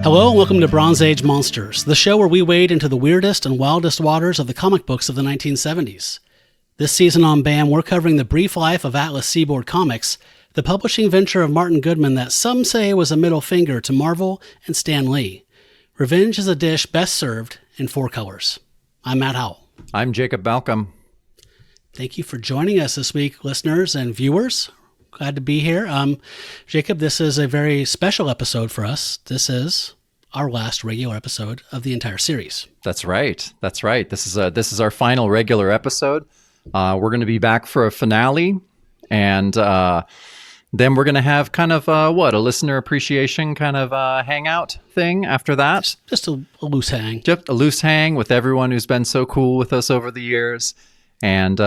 Hello and welcome to Bronze Age Monsters, the show where we wade into the weirdest and wildest waters of the comic books of the 1970s. This season on B.A.M, we're covering the brief life of Atlas Seaboard Comics, the publishing venture of Martin Goodman that some say was a middle finger to Marvel and Stan Lee. Revenge is a dish best served in 4 colors. I'm Matt Howell. I'm Jacob Balcom. Thank you for joining us this week, listeners and viewers. Glad to be here. Jacob, this is a very special episode for us. This is our last regular episode of the entire series. That's right. This is our final regular episode. We're going to be back for a finale, and then we're going to have kind of a listener appreciation kind of hangout thing after that. Just a loose hang. Just a loose hang with everyone who's been so cool with us over the years. And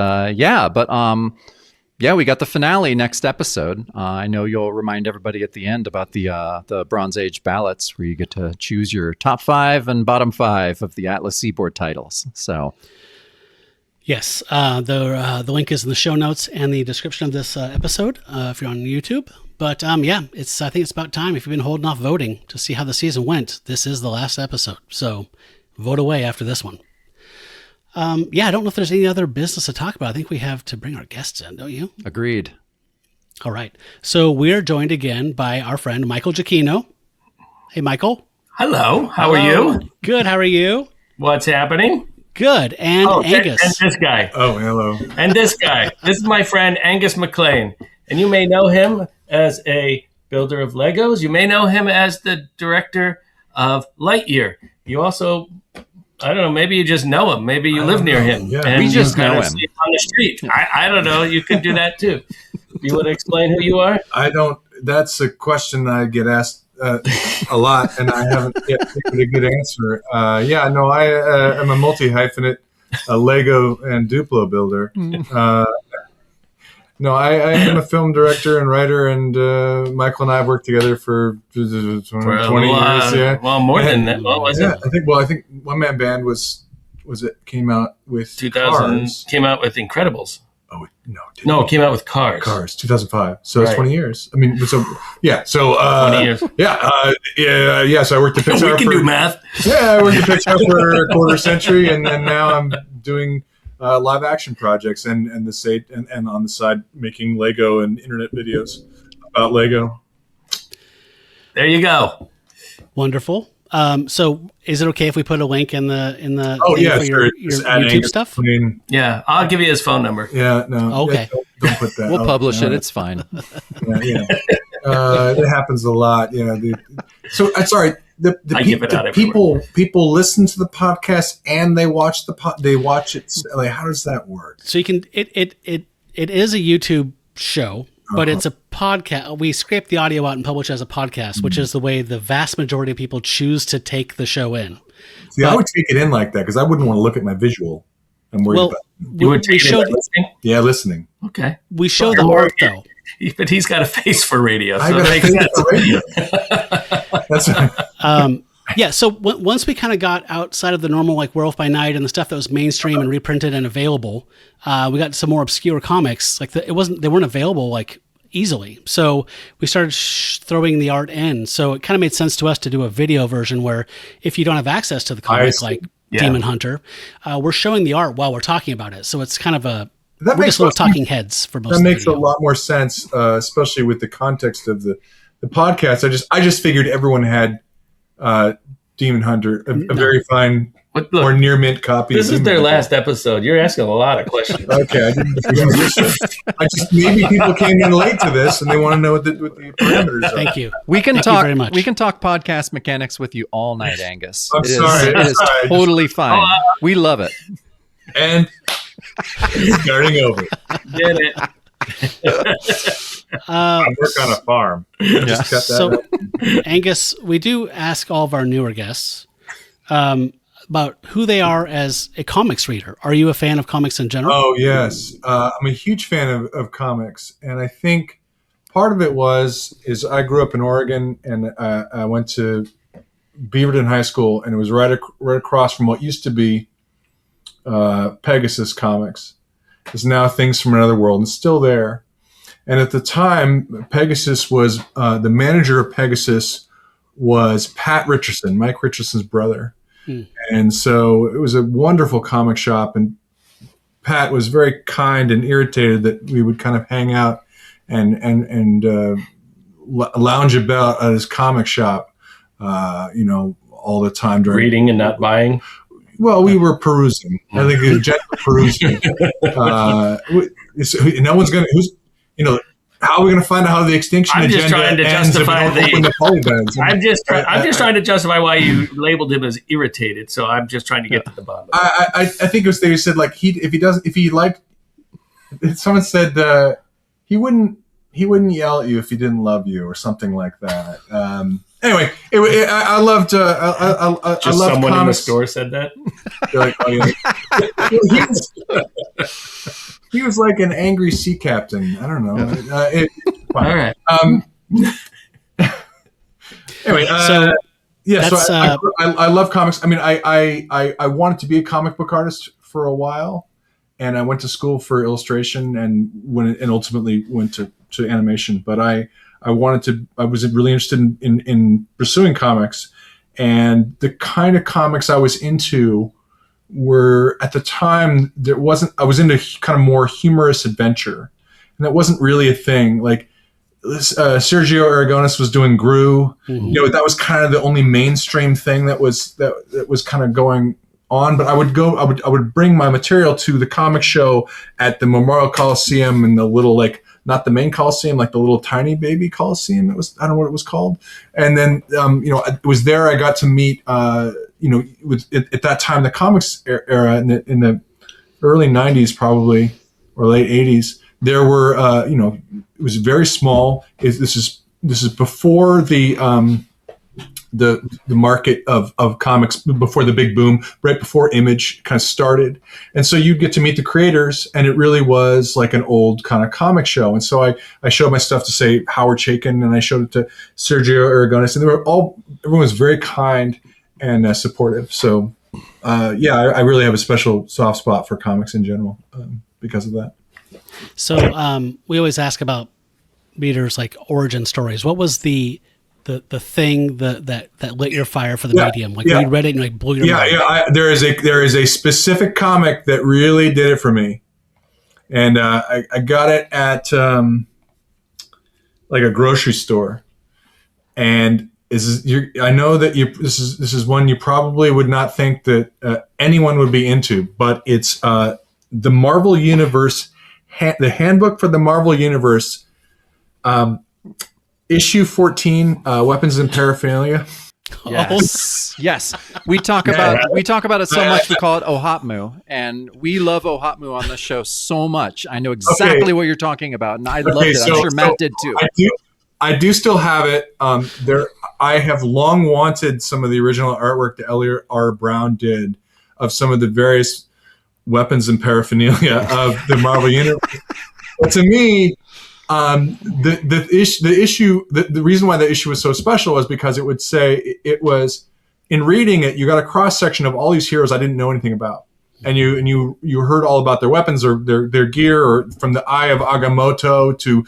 we got the finale next episode. I know you'll remind everybody at the end about the Bronze Age ballots, where you get to choose your top 5 and bottom 5 of the Atlas Seaboard titles. So, yes, the link is in the show notes and the description of this episode if you're on YouTube. But I think it's about time. If you've been holding off voting to see how the season went, this is the last episode. So vote away after this one. I don't know if there's any other business to talk about. I think we have to bring our guests in, don't you? Agreed. All right. So we're joined again by our friend, Michael Giacchino. Hey, Michael. Hello. How are you? Good. How are you? What's happening? Good. And Angus. And this guy. Oh, hello. And this guy. This is my friend, Angus MacLane. And you may know him as a builder of Legos. You may know him as the director of Lightyear. You also... I don't know. Maybe you just know him. Maybe you live near him. Yeah. And we just know him see him on the street. I don't know. You could do that too. You want to explain who you are? I don't. That's a question I get asked a lot, and I haven't yet figured a good answer. I am a multi-hyphenate, a Lego and Duplo builder. I am a film director and writer, and Michael and I have worked together for 20 years. Yeah, well, more than that. What was it? I think One Man Band came out with 2000. Cars. Came out with Incredibles. Oh No, it came out with Cars. Cars, 2005. So it's Right. 20 years. I mean, so yeah. So 20 years. Yeah. So I worked at Pixar. We can do math. Yeah, I worked at Pixar for a quarter century, and then now I'm doing live action projects and on the side making Lego and internet videos about Lego. There you go. Wonderful. So is it okay if we put a link in the Oh thing yeah, for sure. your YouTube stuff? Yeah, I'll give you his phone number. Yeah, no. Okay. Don't put that. We'll publish it. It's fine. Yeah. It happens a lot. Yeah. So sorry. People listen to the podcast and they watch they watch it. Like, how does that work? So you can it is a YouTube show, but it's a podcast. We scrape the audio out and publish it as a podcast, which is the way the vast majority of people choose to take the show in. See, I would take it in like that because I wouldn't want to look at my visual. I'm worried about it. You would take it by listening? Yeah, listening. Okay. We show the art though. But he's got a face for radio, so I got it a makes face sense. for radio. That's right. So once we kind of got outside of the normal like Werewolf by Night and the stuff that was mainstream and reprinted and available, we got some more obscure comics. Like they weren't available like easily. So we started throwing the art in. So it kind of made sense to us to do a video version where if you don't have access to the comic, like Demon Hunter, we're showing the art while we're talking about it. So it's kind of we're just little talking heads for most of the That makes a lot more sense, especially with the context of the podcast. I just figured everyone had Demon Hunter, a very fine or near mint copy. This is their last episode. You're asking a lot of questions. Okay, maybe people came in late to this and they want to know what the parameters are. Thank you. We can Thank talk. you very much. We can talk podcast mechanics with you all night, Angus. I'm sorry. It is totally fine. We love it. And starting over. Get it. I work on a farm. Just cut that out. Angus, we do ask all of our newer guests about who they are as a comics reader. Are you a fan of comics in general? Oh, yes. I'm a huge fan of comics. And I think part of it is I grew up in Oregon and I went to Beaverton High School, and it was right across from what used to be Pegasus Comics. It's now Things from Another World, and still there. And at the time, Pegasus was the manager of Pegasus was Pat Richardson, Mike Richardson's brother. Hmm. And so it was a wonderful comic shop, and Pat was very kind and irritated that we would kind of hang out and lounge about at his comic shop, all the time during Reading and not buying. Well, we were perusing. I think it was general perusing. No one's going to, how are we going to find out how the extinction I'm just agenda trying to ends justify if we don't open the polybags? I'm just trying to justify why you labeled him as irritated. So I'm just trying to get to the bottom. I think it was they said like someone said he wouldn't yell at you if he didn't love you or something like that. Anyway, I loved I loved someone comics. in the store said that. Like, oh, yeah. He was like an angry sea captain. I don't know. All right. Anyway, So I love comics. I mean, I wanted to be a comic book artist for a while, and I went to school for illustration and ultimately went to animation. But I was really interested in pursuing comics, and the kind of comics I was into were, at the time, I was into kind of more humorous adventure, and that wasn't really a thing. Like Sergio Aragonés was doing Gru. Mm-hmm. That was kind of the only mainstream thing that was kind of going on. But I would bring my material to the comic show at the Memorial Coliseum in the little, like, not the main Coliseum, like the little tiny baby Coliseum. I don't know what it was called. And then, it was there I got to meet, at that time, the comics era in the early 90s, probably, or late 80s, there were, it was very small. This is before the market of comics, before the big boom, right before Image kind of started. And so you'd get to meet the creators, and it really was like an old kind of comic show. And so I showed my stuff to, say, Howard Chaykin, and I showed it to Sergio Aragonés, and everyone was very kind and supportive. So, I really have a special soft spot for comics in general because of that. So we always ask about readers' like origin stories. What was the thing that lit your fire for the medium? Like when you read it and like blew your mind. There is a specific comic that really did it for me, and I got it at like a grocery store, and I know that this is one you probably would not think that anyone would be into, but it's the Marvel Universe, the handbook for the Marvel Universe. Issue 14, Weapons and Paraphernalia. Yes, yes. We talk about it so much. We call it Ohatmu, and we love Ohatmu on this show so much. I know exactly what you're talking about, and I loved it. I'm sure Matt did too. I do still have it. I have long wanted some of the original artwork that Elliot R. Brown did of some of the various weapons and paraphernalia of the Marvel Universe. But to me, the reason why the issue was so special was because it would say it was, in reading it, you got a cross section of all these heroes I didn't know anything about, and you heard all about their weapons or their gear, or from the Eye of Agamotto to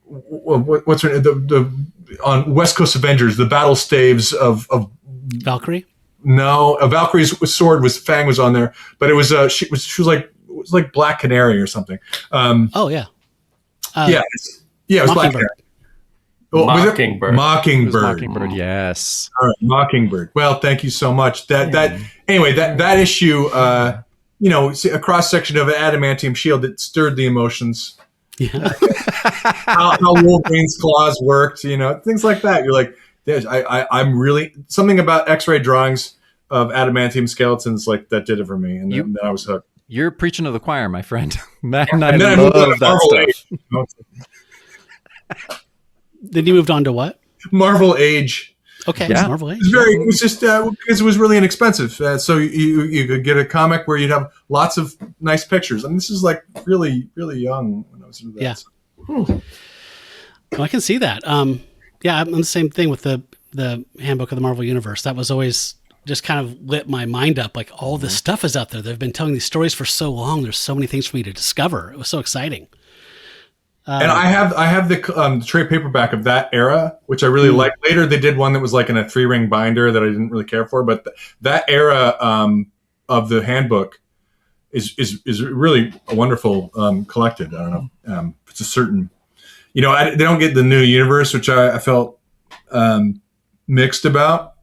what's her name? On West Coast Avengers, the battle staves of Valkyrie. No, Valkyrie's sword Fang was on there, but it was she was like Black Canary or something. It was Black Canary. Oh, Mockingbird. Mockingbird, yes. All right, Mockingbird. Well, thank you so much. That issue, a cross section of an adamantium shield that stirred the emotions. Yeah. how Wolverine's claws worked, things like that. You're like, I'm really, something about X-ray drawings of adamantium skeletons like that did it for me, and then I was hooked. You're preaching to the choir, my friend. Matt and I love that stuff. Then you moved on to what? Marvel Age. Okay, Yeah. Marvel Age. It was just because it was really inexpensive. So you could get a comic where you'd have lots of nice pictures. And this is like really, really young when I was into that. Yeah. Well, I can see that. I'm the same thing with the handbook of the Marvel Universe. That was always just kind of lit my mind up. Like, all this stuff is out there. They've been telling these stories for so long. There's so many things for me to discover. It was so exciting. And I have the trade paperback of that era, which I really like. Later, they did one that was like in a 3-ring binder that I didn't really care for. But that era of the handbook is really a wonderful collected. I don't know. It's a certain, they don't get the new universe, which I felt mixed about,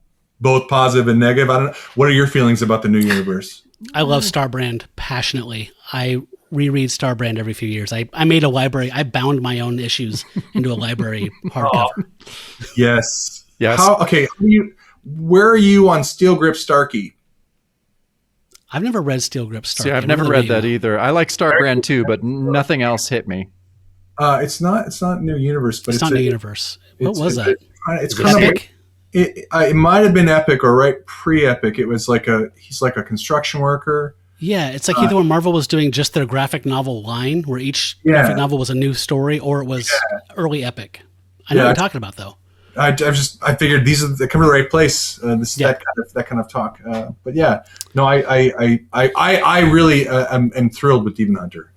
both positive and negative. I don't know. What are your feelings about the new universe? I love Starbrand passionately. I reread Starbrand every few years. I made a library. I bound my own issues into a library hardcover. Yes. Yes. Where are you on Steel Grip Starkey? I've never read Steel Grip Starkey. See, I've never read that either. I like Starbrand too, but nothing else hit me. It's not New Universe, but it's not New Universe. What was that? It's kind of Epic? it might have been Epic or right pre-Epic. It was he's like a construction worker. Yeah, it's like either when Marvel was doing just their graphic novel line, where each graphic novel was a new story, or it was early Epic. I know what you're talking about, though. I figured they come to the right place. That kind of talk. But yeah, no, I really am thrilled with Demon Hunter.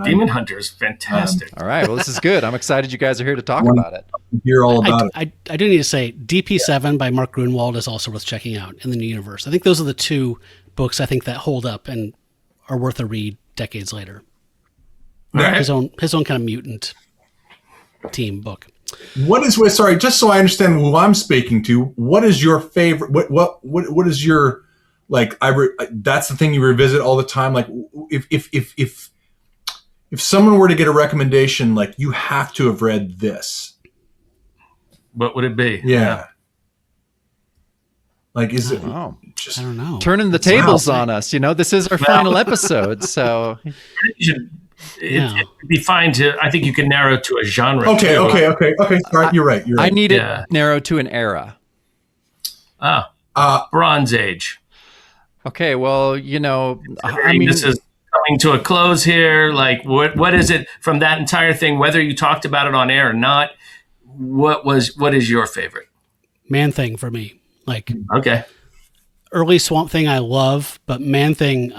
Demon Hunter is fantastic. All right, well, this is good. I'm excited you guys are here to talk about it. Hear all about it. I do need to say, DP7 by Mark Grunwald is also worth checking out in the new universe. I think those are the two books I think that hold up and are worth a read decades later. Right. His own kind of mutant team book. Sorry, just so I understand who I'm speaking to, what is your favorite, what is your, like, that's the thing you revisit all the time? Like, if someone were to get a recommendation, like, you have to have read this. What would it be? Yeah. Like, is it just, I don't know. Turning the tables on us, this is our final episode, so. It'd be fine I think you can narrow to a genre. Okay. Sorry, you're right. I need it narrowed to an era. Bronze Age. Okay, well, I mean, this is coming to a close here. Like, what is it from that entire thing? Whether you talked about it on air or not, what is your favorite? Man-Thing for me. Like, okay, early Swamp Thing I love, but Man-Thing,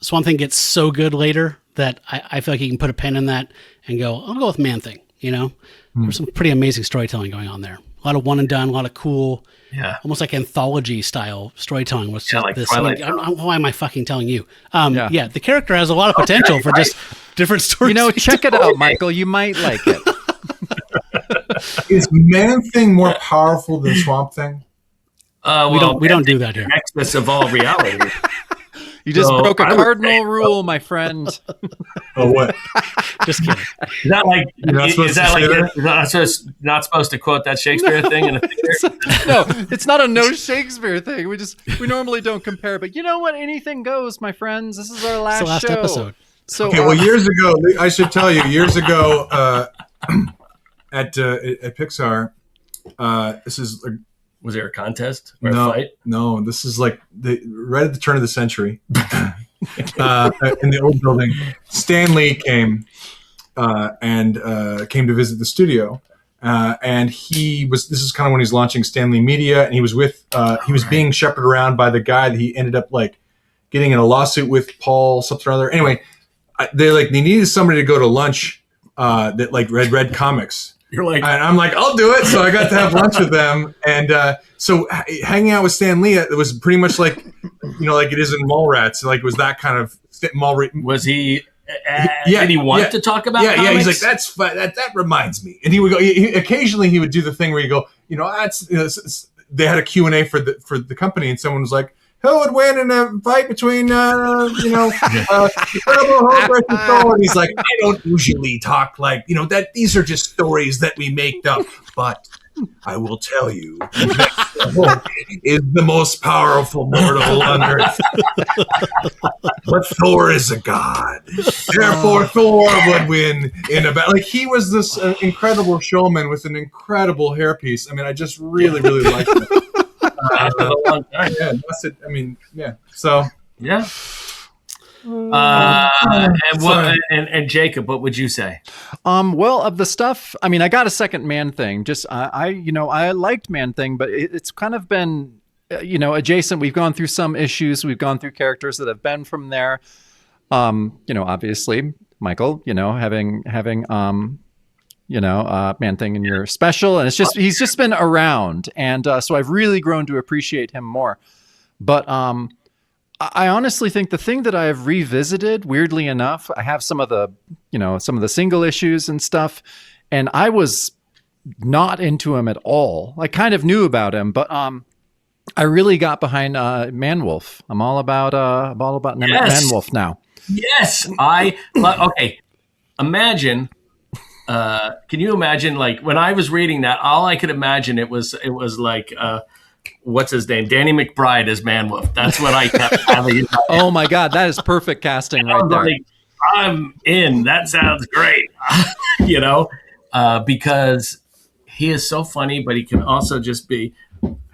Swamp Thing gets so good later that I feel like you can put a pin in that and go, I'll go with Man-Thing. There's some pretty amazing storytelling going on there. A lot of one and done, a lot of cool, almost like anthology style storytelling. What's like this? Twilight. Why am I fucking telling you? The character has a lot of potential for just different stories. Check it out, Michael. You might like it. Is Man-Thing more powerful than Swamp Thing? We don't do that here. Nexus of all reality. You just broke a cardinal rule, my friend. Oh, what? Just kidding. Is that like? You're not supposed to quote that Shakespeare thing in a theater? No, it's not a no Shakespeare thing. We normally don't compare, but you know what? Anything goes, my friends. This is our last show. Episode. So, okay. Well, years ago, I should tell you, at Pixar, this is. Was there a contest or a fight? No, this is like right at the turn of the century. In the old building, Stan Lee came came to visit the studio, and this is kind of when he's launching Stan Lee Media, and he was being shepherded around by the guy that he ended up like getting in a lawsuit with, Paul something or other. Anyway, they needed somebody to go to lunch that like read comics. You're like, and I'm like, I'll do it. So I got to have lunch with them, and so hanging out with Stan Lee, it was pretty much like, like it is in Mallrats. Like it was that kind of Was he? Did he want to talk about? Yeah, comics? He's like, that's fun. That reminds me, and he would go. Occasionally, he would do the thing where you go, they had a Q&A for the company, and someone was like, who would win in a fight between, Incredible Hulk versus Thor? And he's like, I don't usually talk like, that these are just stories that we make up. But I will tell you, Hulk is the most powerful mortal on Earth. But Thor is a god. Therefore, Thor would win in a battle. Like, he was this incredible showman with an incredible hairpiece. I mean, I just really, really liked it. A long time. Yeah, that's it. I mean, yeah. So yeah. And Jacob, what would you say? Well, of the stuff, I mean, I got a second Man-Thing. Just I liked Man-Thing, but it's kind of been adjacent. We've gone through some issues. We've gone through characters that have been from there. Obviously, Michael, having Man-Thing in your special, and he's just been around, and so I've really grown to appreciate him more. But I honestly think the thing that I have revisited, weirdly enough, I have some of the single issues and stuff, and I was not into him at all. I kind of knew about him, but I really got behind Man-Wolf. I'm all about Man-Wolf now. Yes, okay. Imagine. Can you imagine, like, when I was reading that, all I could imagine it was like what's his name, Danny McBride as Man-Wolf. That's what I kept having. Oh my God, that is perfect casting right there. Like, I'm in. That sounds great. Because he is so funny, but he can also just be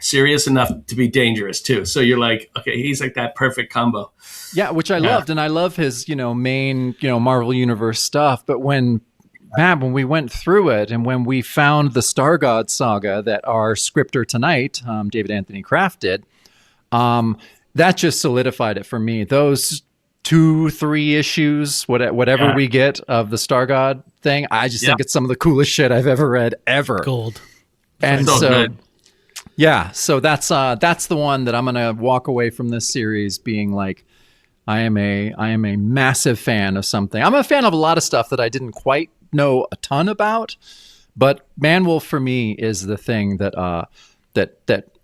serious enough to be dangerous too. So you're like, okay, he's like that perfect combo. Yeah, which I loved, and I love his main Marvel Universe stuff. But when we went through it, and when we found the Star God saga that our scripter tonight, David Anthony Kraft, did, that just solidified it for me. Those 2-3 issues, whatever we get of the Star God thing, I just think it's some of the coolest shit I've ever read ever. Gold. And so good. Yeah, so that's the one that I'm gonna walk away from this series being like, I am a massive fan of something. I'm a fan of a lot of stuff that I didn't quite know a ton about, but Man-Wolf for me is the thing that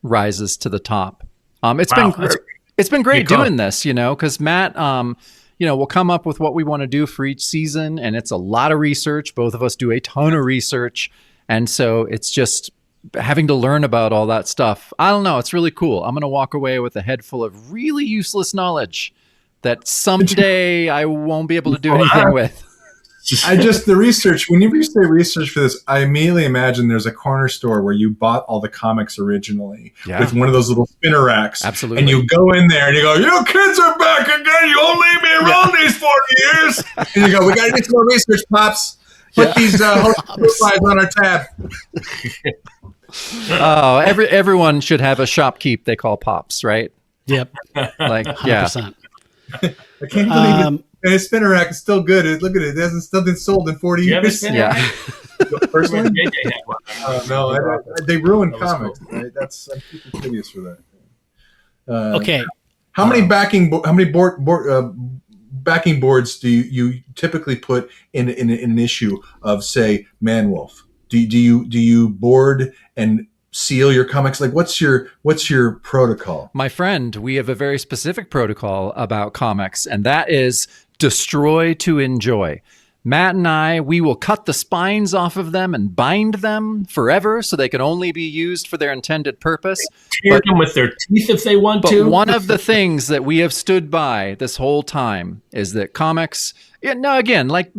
rises to the top. It's been great doing this, because Matt, we'll come up with what we want to do for each season, and it's a lot of research. Both of us do a ton of research, and so it's just having to learn about all that stuff. I don't know. It's really cool. I'm going to walk away with a head full of really useless knowledge that someday I won't be able to do anything with. The research, whenever you say research for this, I immediately imagine there's a corner store where you bought all the comics originally with one of those little spinner racks. Absolutely. And you go in there and you go, you kids are back again. You won't leave me around these 40 years. And you go, we got to do some more research, Pops. Put these slides on our tab. Oh, everyone should have a shopkeep they call Pops, right? Yep. Like, 100%. I can't believe it. And his spinner rack is still good. Look at it. It hasn't still been sold in 40 years. Personally? No, they ruined comics. Cool. Right? I'm super curious for that. Okay. How many backing boards do you typically put in an issue of, say, Man-Wolf? Do you board and seal your comics? Like, what's your protocol? My friend, we have a very specific protocol about comics, and that is destroy to enjoy. Matt and we will cut the spines off of them and bind them forever so they can only be used for their intended purpose. Tear them with their teeth if they want to. But one of the things that we have stood by this whole time is that comics, again, like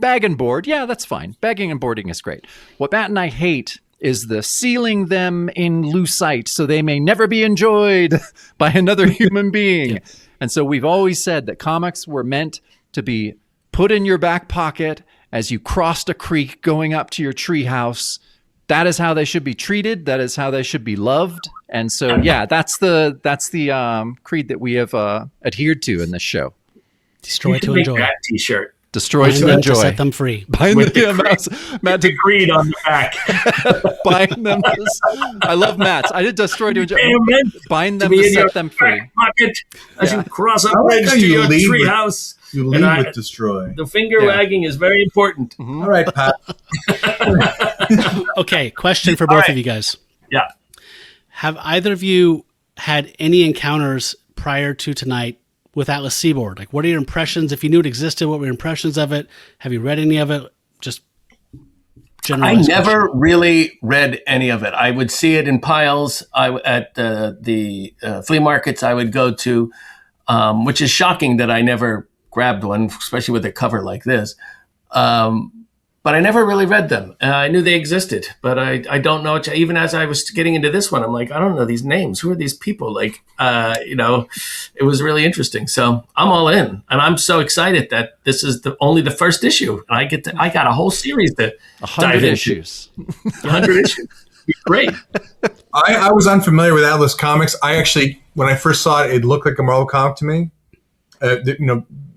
bag and board, that's fine. Bagging and boarding is great. What Matt and I hate is the sealing them in lucite so they may never be enjoyed by another human being. And so we've always said that comics were meant to be put in your back pocket as you crossed a creek going up to your treehouse. That is how they should be treated. That is how they should be loved. And so, that's the creed that we have adhered to in this show. Destroy to enjoy. That T-shirt. Destroy to enjoy. To set them free. Bind with Matt the creed on the back. Bind them. I love Matt's. I did destroy to enjoy. Bind them to set them free. Pocket as you cross a bridge to your treehouse. You lead with destroy. The finger wagging is very important. Mm-hmm. All right, Pat. Okay, question for both of you guys. Yeah. Have either of you had any encounters prior to tonight with Atlas Seaboard? Like, what are your impressions? If you knew it existed, what were your impressions of it? Have you read any of it? Just I never really read any of it. I would see it in piles at the flea markets I would go to, which is shocking that I never grabbed one, especially with a cover like this. But I never really read them. I knew they existed, but I don't know. Even as I was getting into this one, I'm like, I don't know these names. Who are these people? Like, it was really interesting. So I'm all in, and I'm so excited that this is only the first issue. I got a whole series to 100 issues. 100 issues. Great. I was unfamiliar with Atlas Comics. I actually, when I first saw it, it looked like a Marvel comic to me.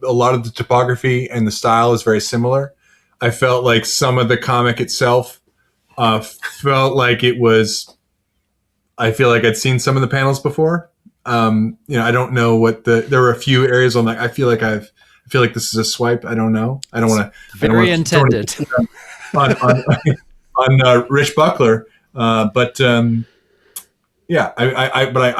a lot of the topography and the style is very similar. I felt like some of the comic itself felt like it was. I feel like I'd seen some of the panels before. I don't know what there were a few areas on I feel like this is a swipe. I don't know. I don't want to. Very intended. On Rich Buckler, but I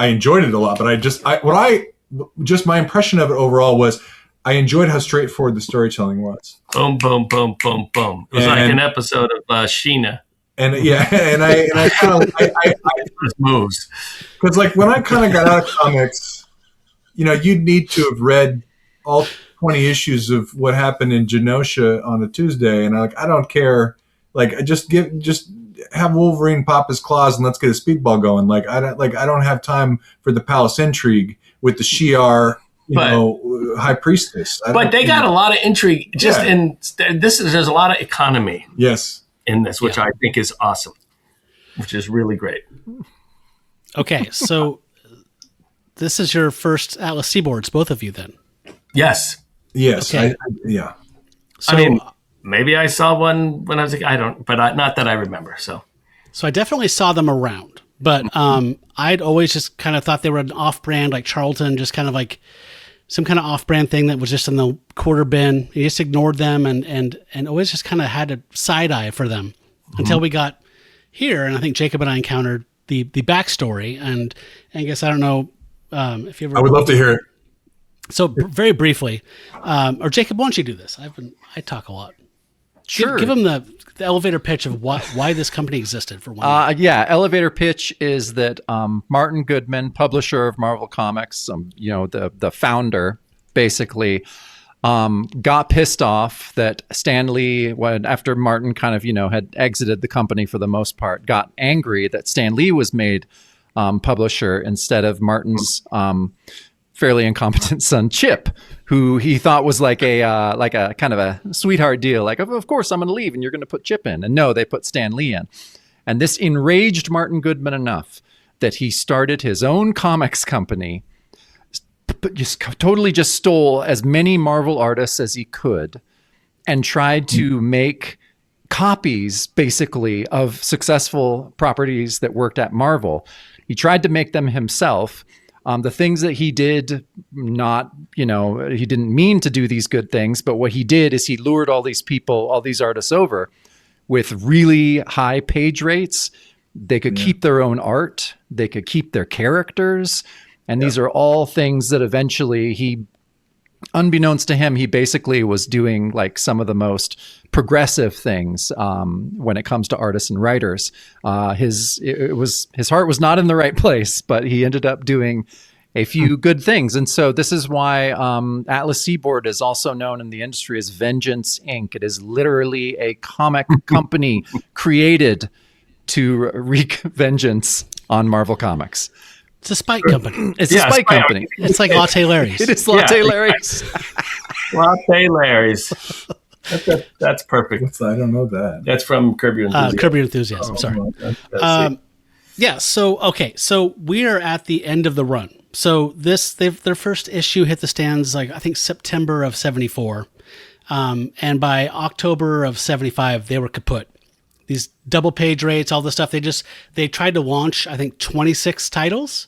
enjoyed it a lot. But my impression of it overall was I enjoyed how straightforward the storytelling was. Boom, boom, boom, boom, boom. It was like an episode of Sheena. And I kind of moves because like when I kind of got out of comics, you'd need to have read all 20 issues of what happened in Genosha on a Tuesday, and I don't care. Like just have Wolverine pop his claws and let's get a speedball going. I don't have time for the palace intrigue with the Shi'ar, high priestess. But they got a lot of intrigue in this. There's a lot of economy. Yes. In this, which I think is awesome, which is really great. Okay, so this is your first Atlas Seaboards, both of you then? Yes. Okay. So, maybe I saw one when I was not that I remember. So I definitely saw them around, but I'd always just kind of thought they were an off-brand, like Charlton, just kind of like some kind of off-brand thing that was just in the quarter bin. You just ignored them and always just kind of had a side eye for them until we got here. And I think Jacob and I encountered the backstory. And I guess I don't know if you ever. I would love to hear it. So very briefly, or Jacob, why don't you do this? I talk a lot. Sure. Give them the elevator pitch of why this company existed for one. Elevator pitch is that Martin Goodman, publisher of Marvel Comics, the founder, basically got pissed off that Stan Lee, after Martin kind of had exited the company for the most part, got angry that Stan Lee was made publisher instead of Martin's fairly incompetent son Chip, who he thought was like a kind of a sweetheart deal. Like, of course I'm going to leave and you're going to put Chip in. And no, they put Stan Lee in. And this enraged Martin Goodman enough that he started his own comics company, but just stole as many Marvel artists as he could and tried to make copies basically of successful properties that worked at Marvel. He tried to make them himself. The things that he did, he didn't mean to do these good things, but what he did is he lured all these people, all these artists over with really high page rates. They could keep their own art. They could keep their characters. And these are all things that eventually he, unbeknownst to him, he basically was doing like some of the most progressive things when it comes to artists and writers. His heart was not in the right place, but he ended up doing a few good things. And so this is why Atlas Seaboard is also known in the industry as Vengeance Inc. It is literally a comic company created to wreak vengeance on Marvel Comics. It's a spite company. It's a spite company. It's like Latte Larry's. It is Latte Larry's. Latte Larry's. That's perfect. I don't know that. That's from Curb Your Enthusiasm. Curb Your Enthusiasm. Sorry. So we are at the end of the run. So their first issue hit the stands I think September of 74, and by October of 75 they were kaput. These double page rates, all this stuff. They tried to launch I think 26 titles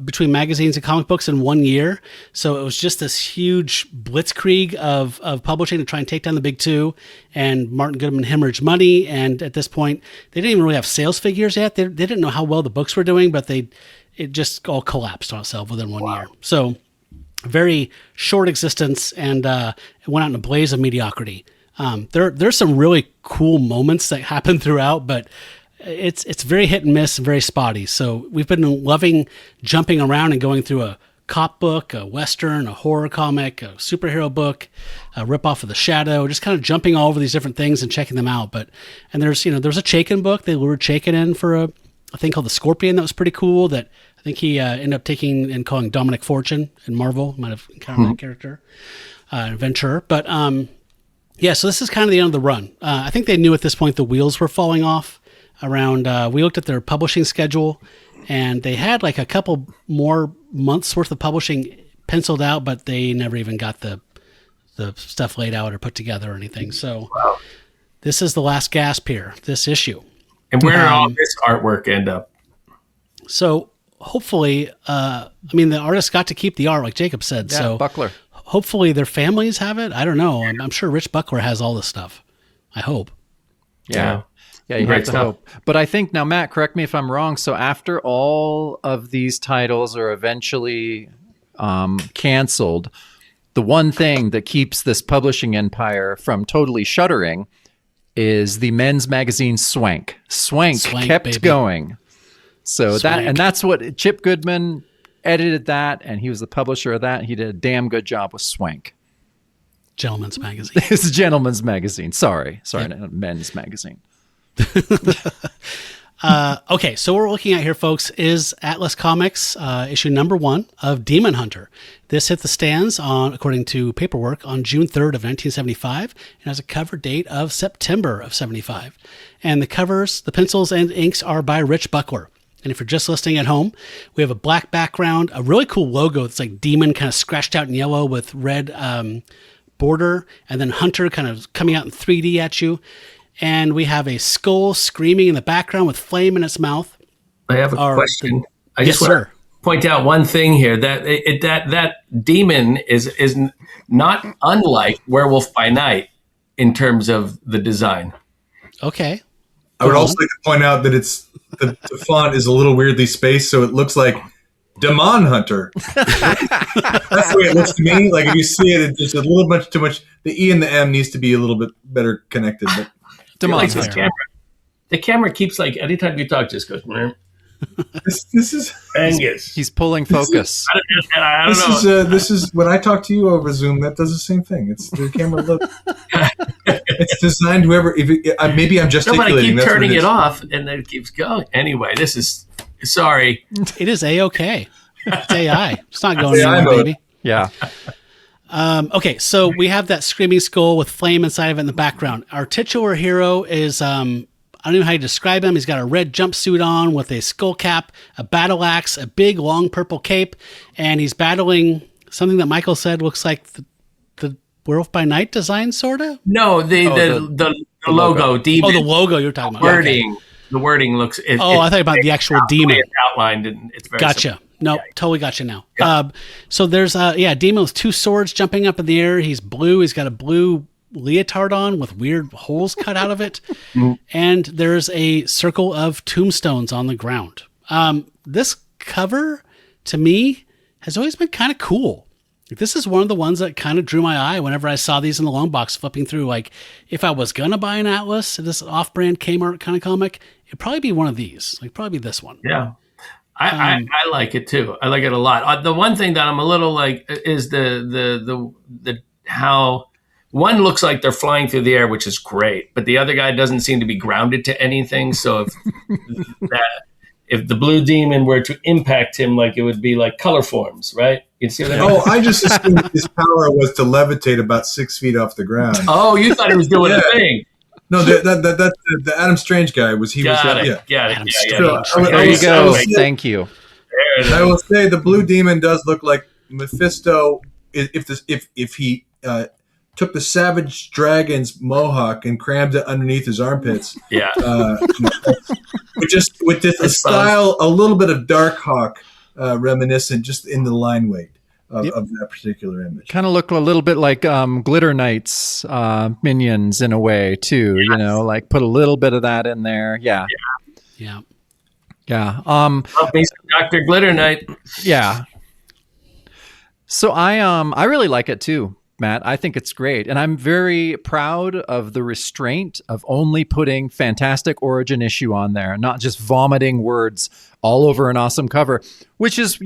between magazines and comic books in 1 year. So it was just this huge blitzkrieg of publishing to try and take down the big two. And Martin Goodman hemorrhaged money. And at this point, they didn't even really have sales figures yet. They didn't know how well the books were doing, but it just all collapsed on itself within 1 year. So very short existence, and it went out in a blaze of mediocrity. There's some really cool moments that happen throughout, but it's very hit and miss and very spotty. So we've been loving jumping around and going through a cop book, a Western, a horror comic, a superhero book, a ripoff of The Shadow, just kind of jumping all over these different things and checking them out. And there's a Chaykin book. They lured Chaykin in for a thing called The Scorpion that was pretty cool that I think he ended up taking and calling Dominic Fortune in Marvel. Might have encountered that character, adventurer. But so this is kind of the end of the run. I think they knew at this point the wheels were falling off. We looked at their publishing schedule, and they had like a couple more months worth of publishing penciled out, but they never even got the the stuff laid out or put together or anything. So this is the last gasp here, this issue. And where did all this artwork end up? So hopefully, the artist got to keep the art, like Jacob said. Yeah, so Buckler. hopefully their families have it. I don't know. I'm sure Rich Buckler has all this stuff. I hope. Yeah. Yeah, you Great have to stuff. hope. But I think now, Matt, correct me if I'm wrong. So after all of these titles are eventually canceled, the one thing that keeps this publishing empire from totally shuttering is the men's magazine Swank. Swank kept baby. going. So Swank. that's what Chip Goodman edited that, and he was the publisher of that. He did a damn good job with Swank. Gentleman's Magazine. It's a gentleman's magazine. Sorry, not men's magazine. Okay, so what we're looking at here, folks, is Atlas Comics issue number 1 of Demon Hunter. This hit the stands according to paperwork, on June 3rd of 1975, and has a cover date of September of 75. And the covers, the pencils and inks are by Rich Buckler. And if you're just listening at home, we have a black background, a really cool logo that's like demon kind of scratched out in yellow with red border, and then Hunter kind of coming out in 3D at you. And we have a skull screaming in the background with flame in its mouth. I have a question. I Yes, just want sir. to point out one thing here, that that demon is not unlike Werewolf by Night in terms of the design. Okay. I would also like to point out that the font is a little weirdly spaced, so it looks like Demon Hunter. That's the way it looks to me. Like if you see it, it's just a little bit too much. The E and the M needs to be a little bit better connected. But Demon The Hunter. camera keeps, like, anytime you talk, just goes, "Meh." this is Angus. He's pulling focus. I don't know. this is when I talk to you over Zoom. That does the same thing. It's the camera look. It's designed whoever. Maybe I'm No, but I gesticulating. keep That's what turning is. it off, and then it keeps going. Anyway, this is sorry. It is A-okay. It's AI. It's not going AI anywhere, mode. baby. Yeah. Okay, so we have that screaming skull with flame inside of it in the background. Our titular hero is, I don't know how you describe him. He's got a red jumpsuit on with a skull cap, a battle axe, a big long purple cape, and he's battling something that Michael said looks like the Werewolf by Night design, sort of? No, the logo, demon. Oh, the logo you're talking about. wording. Okay. The wording looks. I thought about the actual demon. It's outlined, and it's very Gotcha. simple. No, totally gotcha now. So there's a demon with 2 swords jumping up in the air. He's blue. He's got a blue leotard on with weird holes cut out of it. And there's a circle of tombstones on the ground. This cover, to me, has always been kind of cool. Like, this is one of the ones that kind of drew my eye whenever I saw these in the long box flipping through. Like, if I was going to buy an Atlas, this off-brand Kmart kind of comic, it'd probably be one of these. Like, probably this one. Yeah. I like it too. I like it a lot. The one thing that I'm a little like is the how one looks like they're flying through the air, which is great, but the other guy doesn't seem to be grounded to anything. So if the blue demon were to impact him, like, it would be like color forms, right? You see what I mean? Oh, I just assumed his power was to levitate about 6 feet off the ground. Oh, you thought he was doing Yeah. a thing. No, the Adam Strange guy was. He was. Got it. Yeah. Got it. Adam Yeah. Strange. There you go. So- Thank you. There it I is. will say the blue demon does look like Mephisto if he took the Savage Dragon's mohawk and crammed it underneath his armpits. Yeah. With this That's style, a little bit of Dark Hawk reminiscent, just in the line weight of that particular image. Kind of look a little bit like Glitter Knight's minions in a way too. You know, like put a little bit of that in there. Yeah. Yeah. Yeah. Love me some Dr. Glitter Knight. Yeah. So I really like it too, Matt. I think it's great. And I'm very proud of the restraint of only putting Fantastic Origin issue on there, not just vomiting words all over an awesome cover, which is,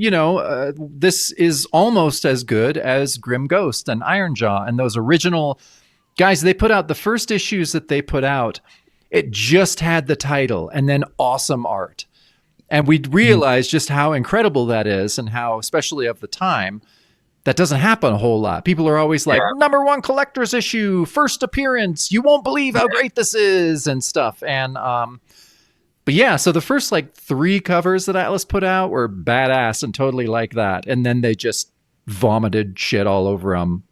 this is almost as good as Grim Ghost and Ironjaw and those original guys. They put out the first issues that they put out. It just had the title and then awesome art. And we realized just how incredible that is and how, especially of the time, that doesn't happen a whole lot. People are always like, #1 collector's issue, first appearance. You won't believe how great this is and stuff. And, but yeah, so the first 3 covers that Atlas put out were badass and totally like that. And then they just vomited shit all over them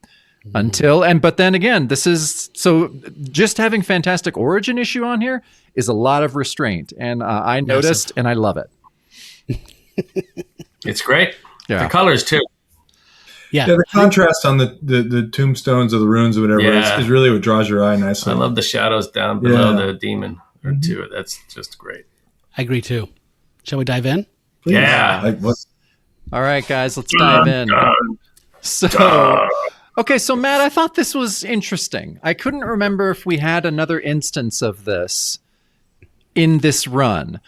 But then again, this is so just having Fantastic Origin issue on here is a lot of restraint, and I noticed, and I love it. It's great. Yeah. The colors too. Yeah. The contrast on the tombstones or the runes or whatever is really what draws your eye nicely. I love the shadows down below the demon or two. That's just great. I agree too. Shall we dive in? Please. Yeah. All right, guys, let's dive in. So, Matt, I thought this was interesting. I couldn't remember if we had another instance of this in this run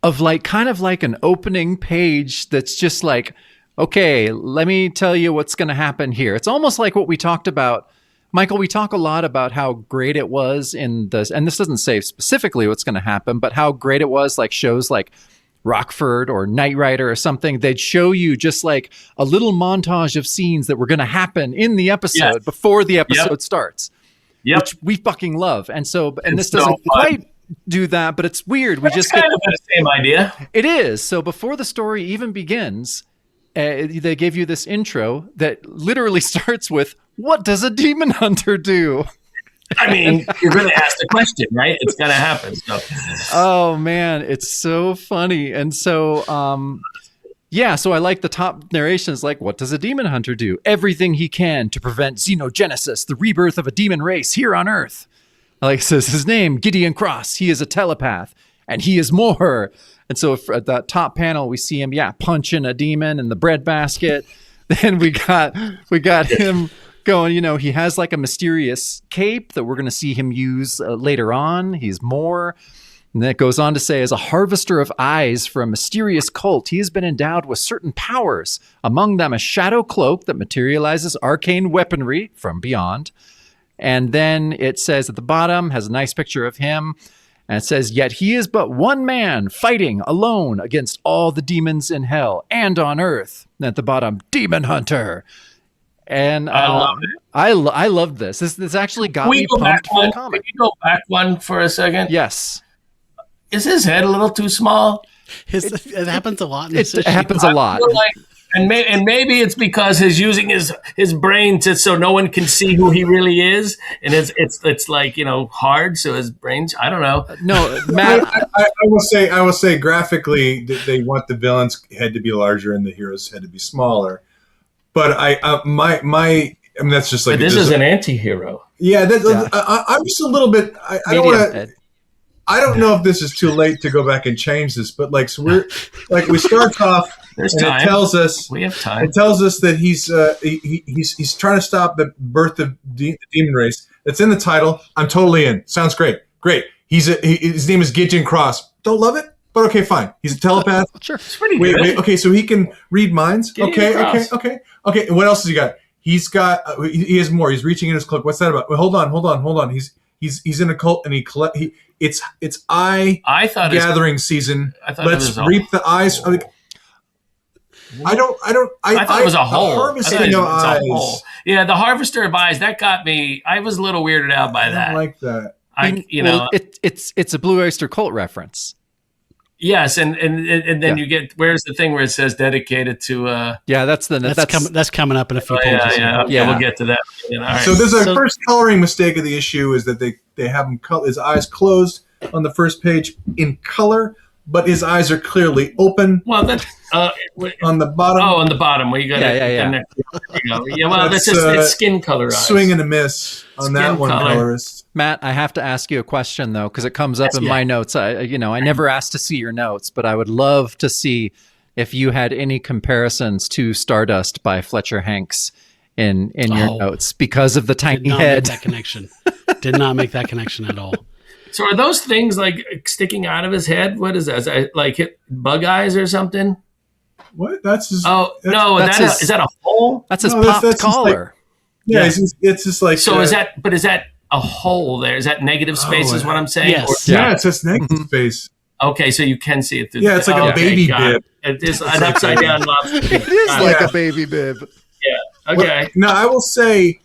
of kind of like an opening page that's just like, okay, let me tell you what's going to happen here. It's almost like what we talked about. Michael, we talk a lot about how great it was in this, and this doesn't say specifically what's going to happen, but how great it was like shows like Rockford or Knight Rider or something. They'd show you just like a little montage of scenes that were going to happen in the episode before the episode starts, which we fucking love. And this doesn't quite do that, but it's weird. We just kind of the same idea. It is. So before the story even begins, they give you this intro that literally starts with, "What does a demon hunter do?" I mean, you're going to ask the question, right? It's going to happen. So. Oh man, it's so funny. And so, so I like the top narrations, like, what does a demon hunter do? Everything he can to prevent xenogenesis, the rebirth of a demon race here on Earth. Like, says his name, Gideon Cross. He is a telepath, and he is more. And so at that top panel, we see him, punching a demon in the breadbasket. Then we got him going, he has like a mysterious cape that we're going to see him use later on. He's more. And then it goes on to say, as a harvester of eyes for a mysterious cult, he has been endowed with certain powers, among them a shadow cloak that materializes arcane weaponry from beyond. And then it says at the bottom, has a nice picture of him. And it says, yet he is but one man fighting alone against all the demons in hell and on earth. And at the bottom, Demon Hunter. And I love it. I love this. This actually got me pumped for the comic. Can you go back one for a second? Yes. Is his head a little too small? It happens a lot in this It issue. happens a lot. And maybe it's because he's using his brain so no one can see who he really is, and it's like hard. So his brain, I don't know. No, Matt. I will say graphically they want the villain's head to be larger and the hero's head to be smaller. But I mean that's just like but this is an anti-hero. Yeah, I'm just a little bit. I don't want to. I don't know if this is too late to go back and change this, but we start off. There's and time. It tells us we have time. It tells us that he's trying to stop the birth of the demon race. That's in the title. I'm totally in. Sounds great. Great. His name is Gideon Cross. Don't love it, but okay, fine. He's a telepath. Sure, it's pretty good. Wait, okay, so he can read minds. Gideon Cross. Okay. And what else has he got? He's got. He has more. He's reaching in his cloak. What's that about? Wait, hold on. He's in a cult and it's eye gathering season. Let's reap the eyes. I thought it was a hole. Harvesting of eyes. Yeah, the harvester of eyes. That got me. I was a little weirded out by that. I don't like that. It's a Blue Oyster Cult reference. Yes, and then you get where's the thing where it says dedicated to. That's coming up in a few pages. Yeah, we'll get to that. All right. So there's a first coloring mistake of the issue is that they have him his eyes closed on the first page in color, but his eyes are clearly open. Well, that's on the bottom. Oh, on the bottom where you got well, that's just it's skin color eyes. Swing and a miss on that one, colorist. Matt, I have to ask you a question though, because it comes up in my notes. I never asked to see your notes, but I would love to see if you had any comparisons to Stardust by Fletcher Hanks in your notes because of the tiny head. Did not make that connection at all. So are those things like sticking out of his head? What is that? Is that like bug eyes or something? What? That's his. Oh no! Is that a hole? That's his popped collar. It's just like. So is that? But is that a hole there? Is that negative space? Is what I'm saying? Yes. It's just negative space. Okay, so you can see it through. Yeah, it's like a baby bib. It is an upside down lobster. It is like a baby bib. Yeah. Okay. Now I will say.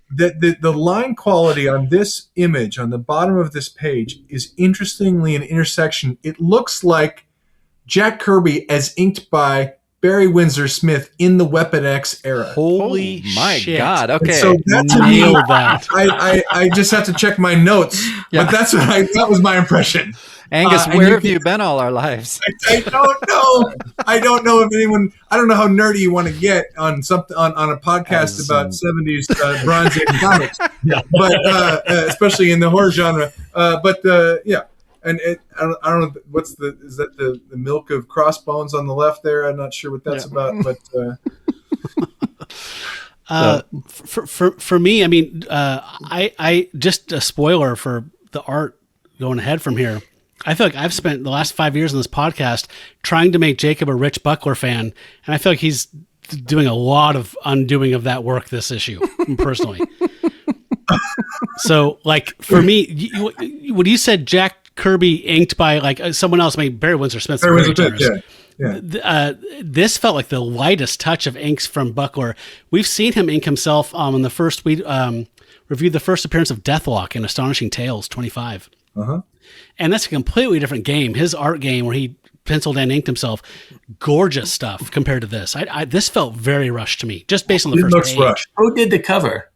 The line quality on this image on the bottom of this page is interestingly an intersection. It looks like Jack Kirby as inked by Barry Windsor Smith in the Weapon X era. Holy my shit. God. And Okay. so that to me, Nailed that. I just have to check my notes, Yeah. but that was my impression. Angus, and where you have you been all our lives? I don't know. I don't know if anyone. I don't know how nerdy you want to get on something on a podcast about 70s Bronze Age comics. Yeah. But especially in the horror genre. Yeah, and I don't know is that the milk of crossbones on the left there? I'm not sure what that's about, but. For me, I mean, I just a spoiler for the art going ahead from here. I feel like I've spent the last 5 years on this podcast trying to make Jacob a Rich Buckler fan, and I feel like he's doing a lot of undoing of that work this issue, personally. So, like, for me, when you said Jack Kirby inked by like someone else, I mean, Barry Windsor Smith. This felt like the lightest touch of inks from Buckler. We've seen him ink himself on the first, we reviewed the first appearance of Deathlock in Astonishing Tales 25. Uh-huh. And that's a completely different game. His art game where he penciled and inked himself, gorgeous stuff compared to this. This felt very rushed to me, just based on the first page. Rushed. Who did the cover?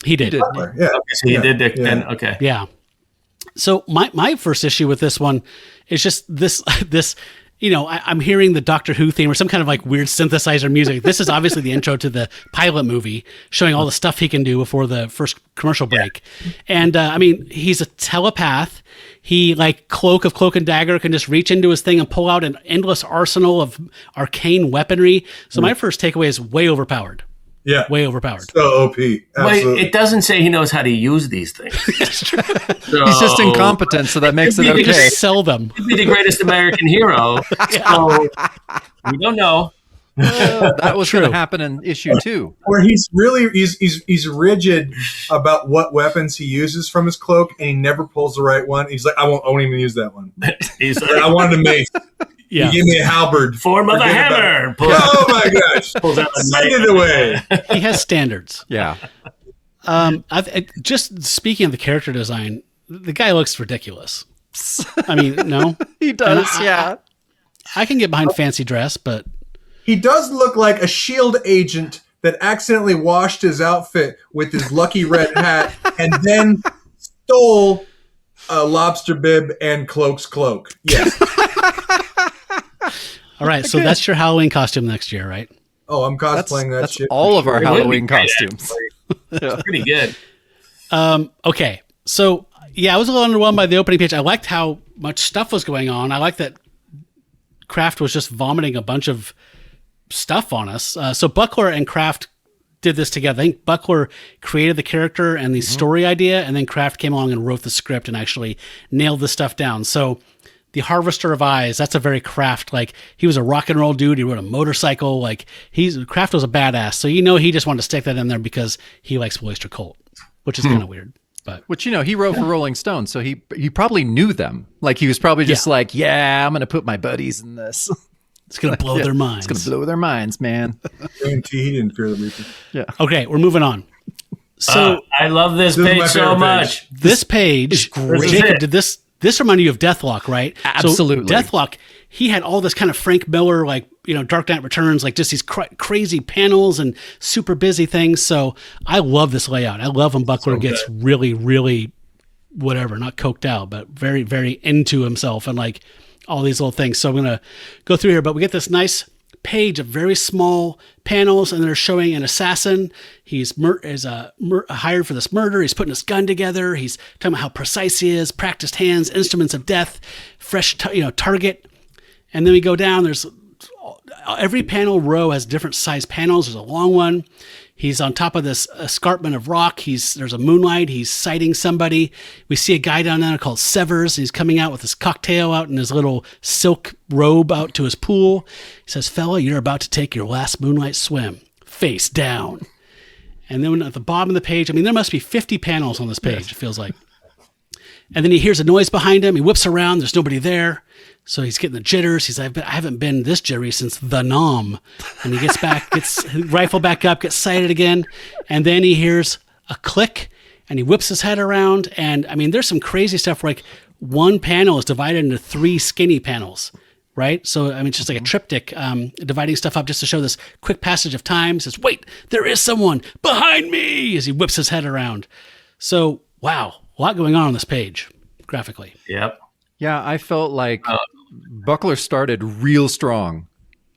He did. Yeah. Okay, so he did the and okay. Yeah. So my first issue with this one is just this, you know, I'm hearing the Doctor Who theme or some kind of like weird synthesizer music. This is obviously the intro to the pilot movie, showing all the stuff he can do before the first commercial break. And I mean, he's a telepath. He, like Cloak of Cloak and Dagger, can just reach into his thing and pull out an endless arsenal of arcane weaponry. So my first takeaway is way overpowered. Yeah. Way overpowered. So OP. Absolutely. Wait, it doesn't say he knows how to use these things. So, He's just incompetent, so that makes it You okay. just sell them. he'd be the greatest American hero. So we don't know. That was going to happen in issue 2. Where he's rigid about what weapons he uses from his cloak, and he never pulls the right one. He's like, I won't even use that one. He's I like, wanted a mace. Yeah. You give me a halberd. form of a Forget about hammer. it. Oh my gosh! Pulls out a Send knife. it away. He has standards. Yeah. Just speaking of the character design, the guy looks ridiculous. I mean, no, He does, And yeah. I can get behind fancy dress, but He does look like a SHIELD agent that accidentally washed his outfit with his lucky red hat and then stole a lobster bib and Cloak's cloak. Yes. all right. So that's your Halloween costume next year, right? Oh, I'm cosplaying that That's shit. all of our It would be Halloween great, costumes. It's pretty good. Okay. So yeah, I was a little underwhelmed by the opening page. I liked how much stuff was going on. I liked that Kraft was just vomiting a bunch of stuff on us. So Buckler and Kraft did this together. I think Buckler created the character and the story idea, and then Kraft came along and wrote the script and actually nailed the stuff down. So the Harvester of Eyes, that's a very Kraft, like he was a rock and roll dude. He rode a motorcycle. Like Kraft was a badass. So, he just wanted to stick that in there because he likes Oyster Cult, which is kind of weird. But Which, he wrote for Rolling Stone, so he probably knew them. Like, he was probably just like, yeah, I'm going to put my buddies in this. it's going to blow their minds. It's going to blow their minds, man. Guarantee he didn't fear the Reaper. Okay, we're moving on. So I love this This is page my so favorite much. this page, great. Jacob, did this remind you of Deathlock, right? Absolutely. So Deathlock, he had all this kind of Frank Miller, like, Dark Knight Returns, like just these crazy panels and super busy things. So I love this layout. I love when Buckler gets really, really whatever, not coked out, but very, very into himself and like all these little things. So I'm going to go through here, but we get this nice page of very small panels, and they're showing an assassin. He's hired for this murder. He's putting his gun together. He's talking about how precise he is, practiced hands, instruments of death, fresh, target. And then we go down. There's every panel row has different size panels. There's a long one. He's on top of this escarpment of rock. There's a moonlight. He's sighting somebody. We see a guy down there called Severs. He's coming out with his cocktail out in his little silk robe out to his pool. He says, "Fella, you're about to take your last moonlight swim. Face down." And then at the bottom of the page, there must be 50 panels on this page, it feels like. And then he hears a noise behind him. He whips around. There's nobody there. So he's getting the jitters. He's like, I haven't been this jittery since the Nom. And he gets back, gets his rifle back up, gets sighted again. And then he hears a click and he whips his head around. And there's some crazy stuff. Like one panel is divided into 3 skinny panels. right? So, I mean, it's just like a triptych, dividing stuff up just to show this quick passage of time. Says, wait, there is someone behind me, as he whips his head around. So, wow, a lot going on this page, graphically. Yep. Yeah, I felt like Buckler started real strong,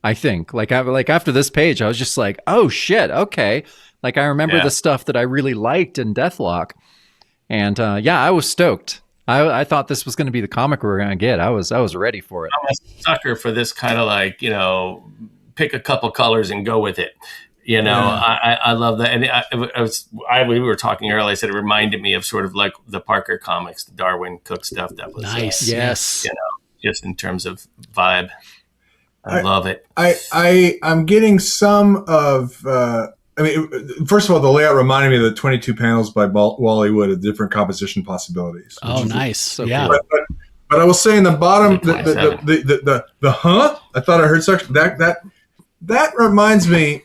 I think. Like after this page, I was just like, oh, shit, okay. Like, I remember the stuff that I really liked in Deathlock. And, I was stoked. I thought this was going to be the comic we were going to get. I was ready for it. I'm a sucker for this kind of like, pick a couple colors and go with it. I love that. And we were talking earlier. I said it reminded me of sort of like the Parker comics, the Darwin Cook stuff. That was nice. Yes. Just in terms of vibe. I love it. I'm getting some of. First of all, the layout reminded me of the 22 panels by Wally Wood of different composition possibilities. Oh, nice. So yeah. cool. But I will say in the bottom, the I thought I heard section that reminds me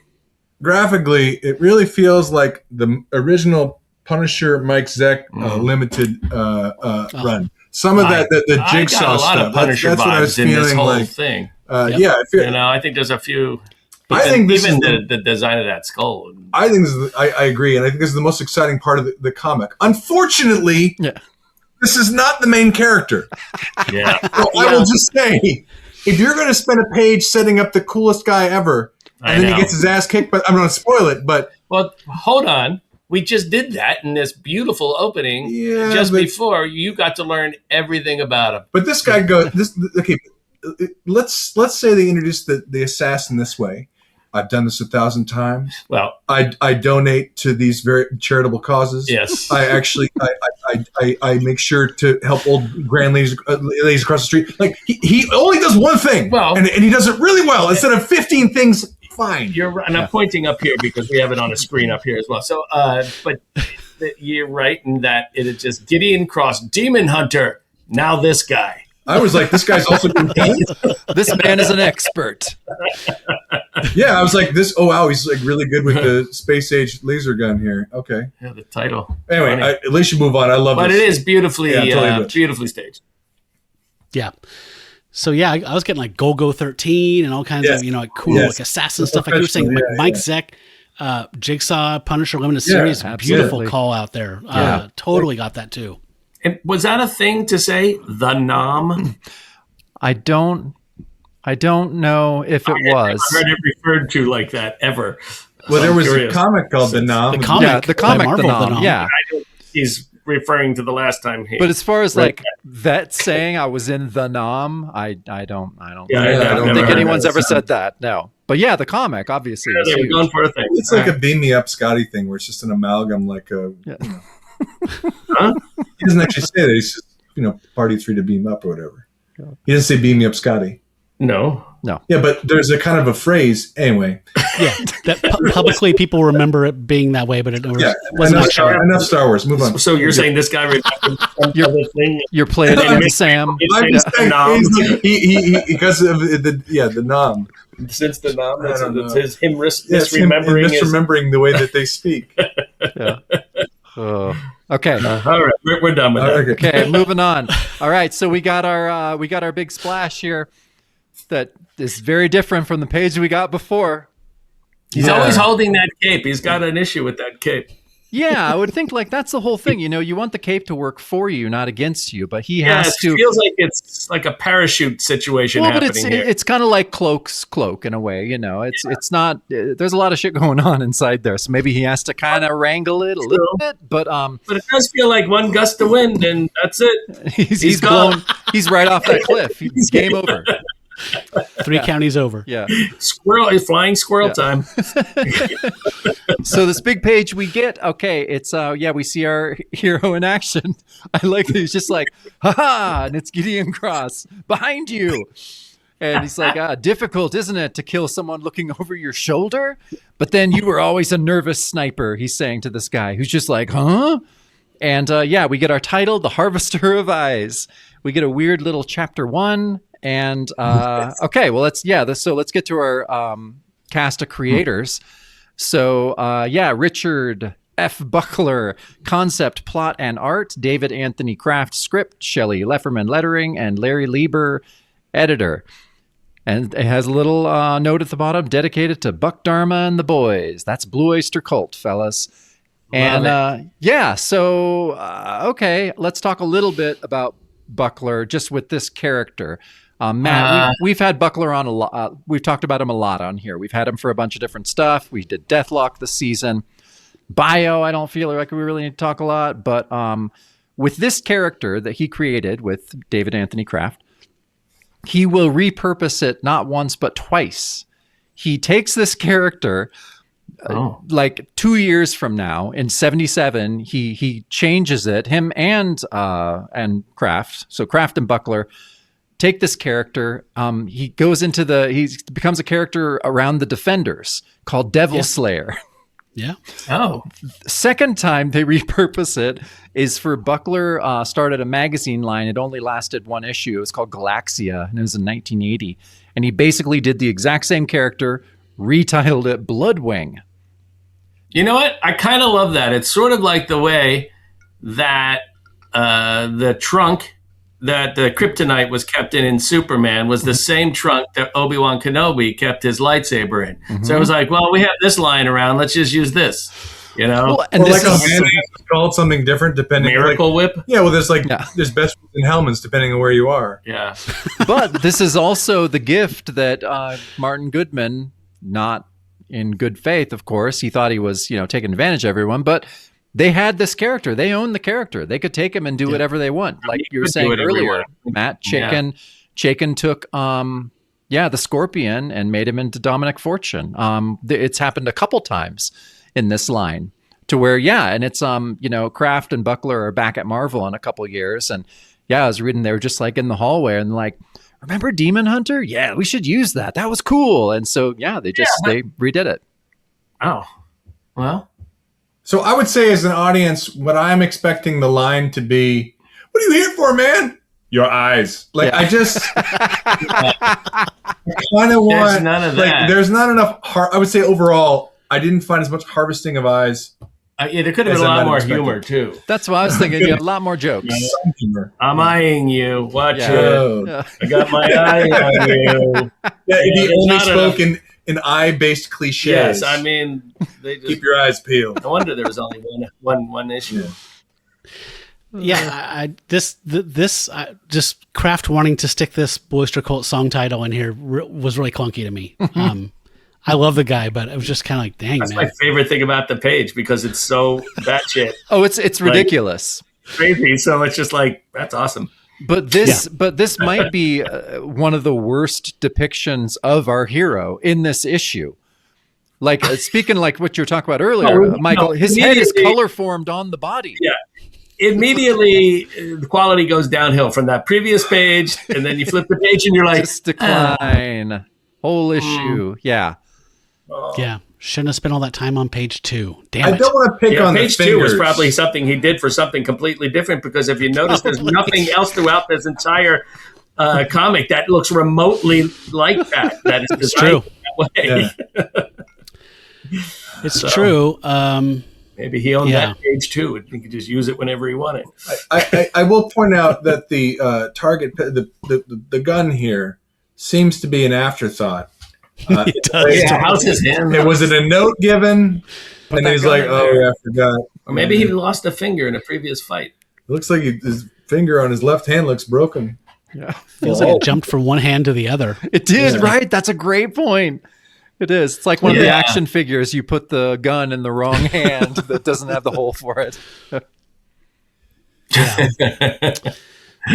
graphically. It really feels like the original Punisher Mike Zeck limited run. Some of the Jigsaw I got a lot stuff. of Punisher that's what I was vibes in this feeling whole like. thing. Yeah, I feel. I think there's a few. I think this even is the design of that skull. I think I agree, and I think this is the most exciting part of the comic. Unfortunately, this is not the main character. Yeah. So I will just say, if you're going to spend a page setting up the coolest guy ever, and then he gets his ass kicked, but I'm going to spoil it. But hold on, we just did that in this beautiful opening. Before you got to learn everything about him. But this guy goes. Okay, let's say they introduced the assassin this way. I've done this 1,000 times. Well, I donate to these very charitable causes. Yes, I actually I make sure to help old grand ladies across the street. Like he only does one thing, and he does it really well instead of 15 things. Fine, you're right, and I'm pointing up here because we have it on a screen up here as well. So, but you're right in that it is just Gideon Cross, Demon Hunter. Now this guy. I was like, this guy's also been paid. This man is an expert. Yeah, I was like, this. Oh wow, he's like really good with the space age laser gun here. Okay. Yeah, the title. Anyway, at least you move on. I love it. But it is beautifully, totally beautifully staged. Yeah. So I was getting like Go 13 and all kinds of like cool like assassin stuff. Like you were saying, Mike Zeck, Jigsaw, Punisher Limited Series, beautiful call out there. Totally got that too. And was that a thing to say? The Nom? I don't know if it was. I've heard it referred to like that ever. Well, there was a comic called The Nom. The comic The Nom. Yeah. I don't, he's referring to the last time he. But as far as like that saying I was in The Nom, I don't think anyone's ever said that. No. But yeah, the comic obviously. Yeah, they were going for a thing. It's like a Beam Me Up Scotty thing where it's just an amalgam, like a. Huh? He doesn't actually say that. He's just party 3 to beam up or whatever. He doesn't say beam me up, Scotty. No. Yeah, but there's a kind of a phrase anyway. Yeah, that publicly people remember it being that way, but it wasn't. Enough Star Wars. Move on. So you're saying this guy you're playing Sam. I'm just saying he because of the Nom. Since the Nom, it's him misremembering the way that they speak. Okay. All right, we're done with that. Okay, moving on. All right, so we got our big splash here that is very different from the page we got before. He's always holding that cape. He's got an issue with that cape. Yeah, I would think like that's the whole thing. You want the cape to work for you, not against you. But he has to. It feels like it's like a parachute situation happening here. It's kind of like Cloak's cloak in a way. It's not. There's a lot of shit going on inside there, so maybe he has to kind of wrangle it a little bit. But it does feel like one gust of wind and that's it. He's blown. He's right off that cliff. It's game over. 3 counties over. Yeah. Flying squirrel time. So this big page we get, okay, it's we see our hero in action. I like that he's just like, haha, and it's Gideon Cross behind you. And he's like, difficult, isn't it, to kill someone looking over your shoulder? But then you were always a nervous sniper, he's saying to this guy who's just like, huh? And we get our title, The Harvester of Eyes. We get a weird little chapter 1. And okay, well let's get to our cast of creators. So Richard F. Buckler, concept, plot, and art. David Anthony Kraft, script. Shelley Lefferman, lettering, and Larry Lieber, editor. And it has a little note at the bottom dedicated to Buck Dharma and the boys. That's Blue Oyster Cult, fellas. So okay, let's talk a little bit about Buckler just with this character. Matt, we've had Buckler on a lot. We've talked about him a lot on here. We've had him for a bunch of different stuff. We did Deathlock this season. Bio, I don't feel like we really need to talk a lot, but with this character that he created with David Anthony Kraft, he will repurpose it not once but twice. He takes this character like 2 years from now in 77, he changes it, him and Kraft. So Kraft and Buckler take this character. He goes into he becomes a character around the Defenders called Devil Slayer. Yeah. Oh. Second time they repurpose it is for Buckler started a magazine line. It only lasted one issue. It was called Galaxia, and it was in 1980. And he basically did the exact same character, retitled it Bloodwing. You know what? I kind of love that. It's sort of like the way that the trunk that the kryptonite was kept in Superman was the same trunk that Obi-Wan Kenobi kept his lightsaber in. Mm-hmm. So it was like, well, we have this lying around. Let's just use this, you know? Well, and this is called something different depending. Miracle Whip? Yeah, well, there's there's best and helmets depending on where you are. Yeah. But this is also the gift that Martin Goodman, not in good faith, of course, he thought he was, taking advantage of everyone, but they had this character. They owned the character. They could take him and do whatever they want. Like you were saying earlier, Matt, Chaykin took, the Scorpion and made him into Dominic Fortune. It's happened a couple times in this line to where, and it's, Kraft and Buckler are back at Marvel in a couple years. And I was reading, they were just like in the hallway and like, remember Demon Hunter? Yeah, we should use that. That was cool. And so, they redid it. Oh, well. So I would say as an audience, what I'm expecting the line to be, what are you here for, man? Your eyes. I just I kind of want, there's none of that. There's not enough, I would say overall, I didn't find as much harvesting of eyes. There could have been a lot more humor, too. That's what I was thinking. A lot more jokes. I'm eyeing you. Watch it. Yeah. I got my eye on you. He only spoke in eye-based cliches. Yes, I mean, they just, keep your eyes peeled. No wonder there was only one issue. Yeah, just Kraft wanting to stick this Blue Oyster Cult song title in here was really clunky to me. I love the guy, but it was just kind of like, dang, That's man. my favorite thing about the page because it's so batshit. Oh, it's ridiculous, crazy. So it's just like that's awesome. But this might be one of the worst depictions of our hero in this issue. Like speaking like what you were talking about earlier, Michael, his head is color formed on the body. Yeah. Immediately, the quality goes downhill from that previous page, and then you flip the page, and you're like, just decline. Whole issue, yeah. Yeah, shouldn't have spent all that time on page 2. Damn it! I don't want to pick on page the 2 was fingers. probably something he did for something completely different. Because if you notice, there's nothing else throughout this entire comic that looks remotely like that. That is designed that way. Yeah. It's true. Maybe he owned that page too, and he could just use it whenever he wanted. I will point out that the target, the gun here, seems to be an afterthought. It does. How's his hand? Was it a note given? And he's like, I forgot. Or maybe he lost a finger in a previous fight. It looks like his finger on his left hand looks broken. Yeah, feels like it jumped from one hand to the other. It did, right? That's a great point. It is. It's like one of the action figures. You put the gun in the wrong hand that doesn't have the hole for it.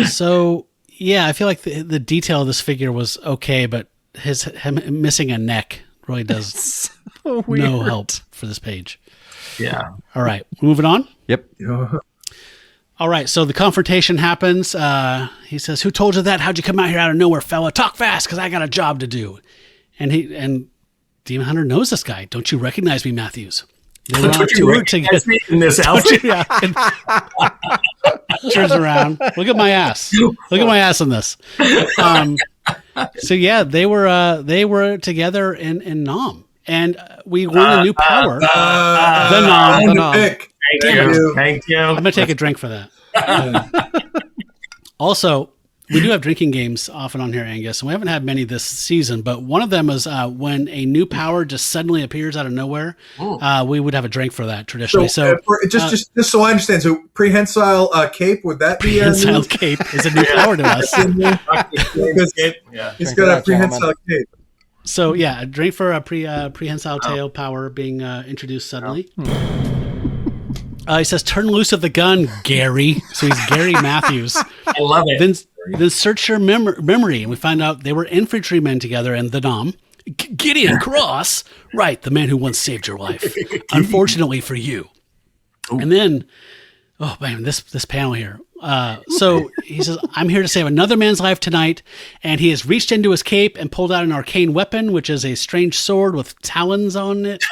So, I feel like the detail of this figure was okay, but him missing a neck really does no help for this page. Yeah. All right, moving on. Yep. All right, so the confrontation happens. He says, "Who told you that? How'd you come out here out of nowhere, fella? Talk fast, because I got a job to do." And Demon Hunter knows this guy. Don't you recognize me, Matthews? They went on tour together in this outfit. Turns around. Look at my ass. Look at my ass on this. They were together in Nam, and we won a new power. The Nam. Thank you. I'm gonna take a drink for that. Also, We do have drinking games often on here, Angus, and we haven't had many this season, but one of them is when a new power just suddenly appears out of nowhere, we would have a drink for that traditionally. Just so I understand, so prehensile cape, would that be prehensile cape is a new power to us. He's got a prehensile cape. So yeah, a drink for a prehensile tail power being introduced suddenly. He says, "Turn loose of the gun, Gary." So he's Gary Matthews. I love it. Then search your memory, and we find out they were infantrymen together in the Nam. Gideon Cross, right, the man who once saved your life. Unfortunately for you. Ooh. And then, oh man, this panel here. So he says, "I'm here to save another man's life tonight," and he has reached into his cape and pulled out an arcane weapon, which is a strange sword with talons on it.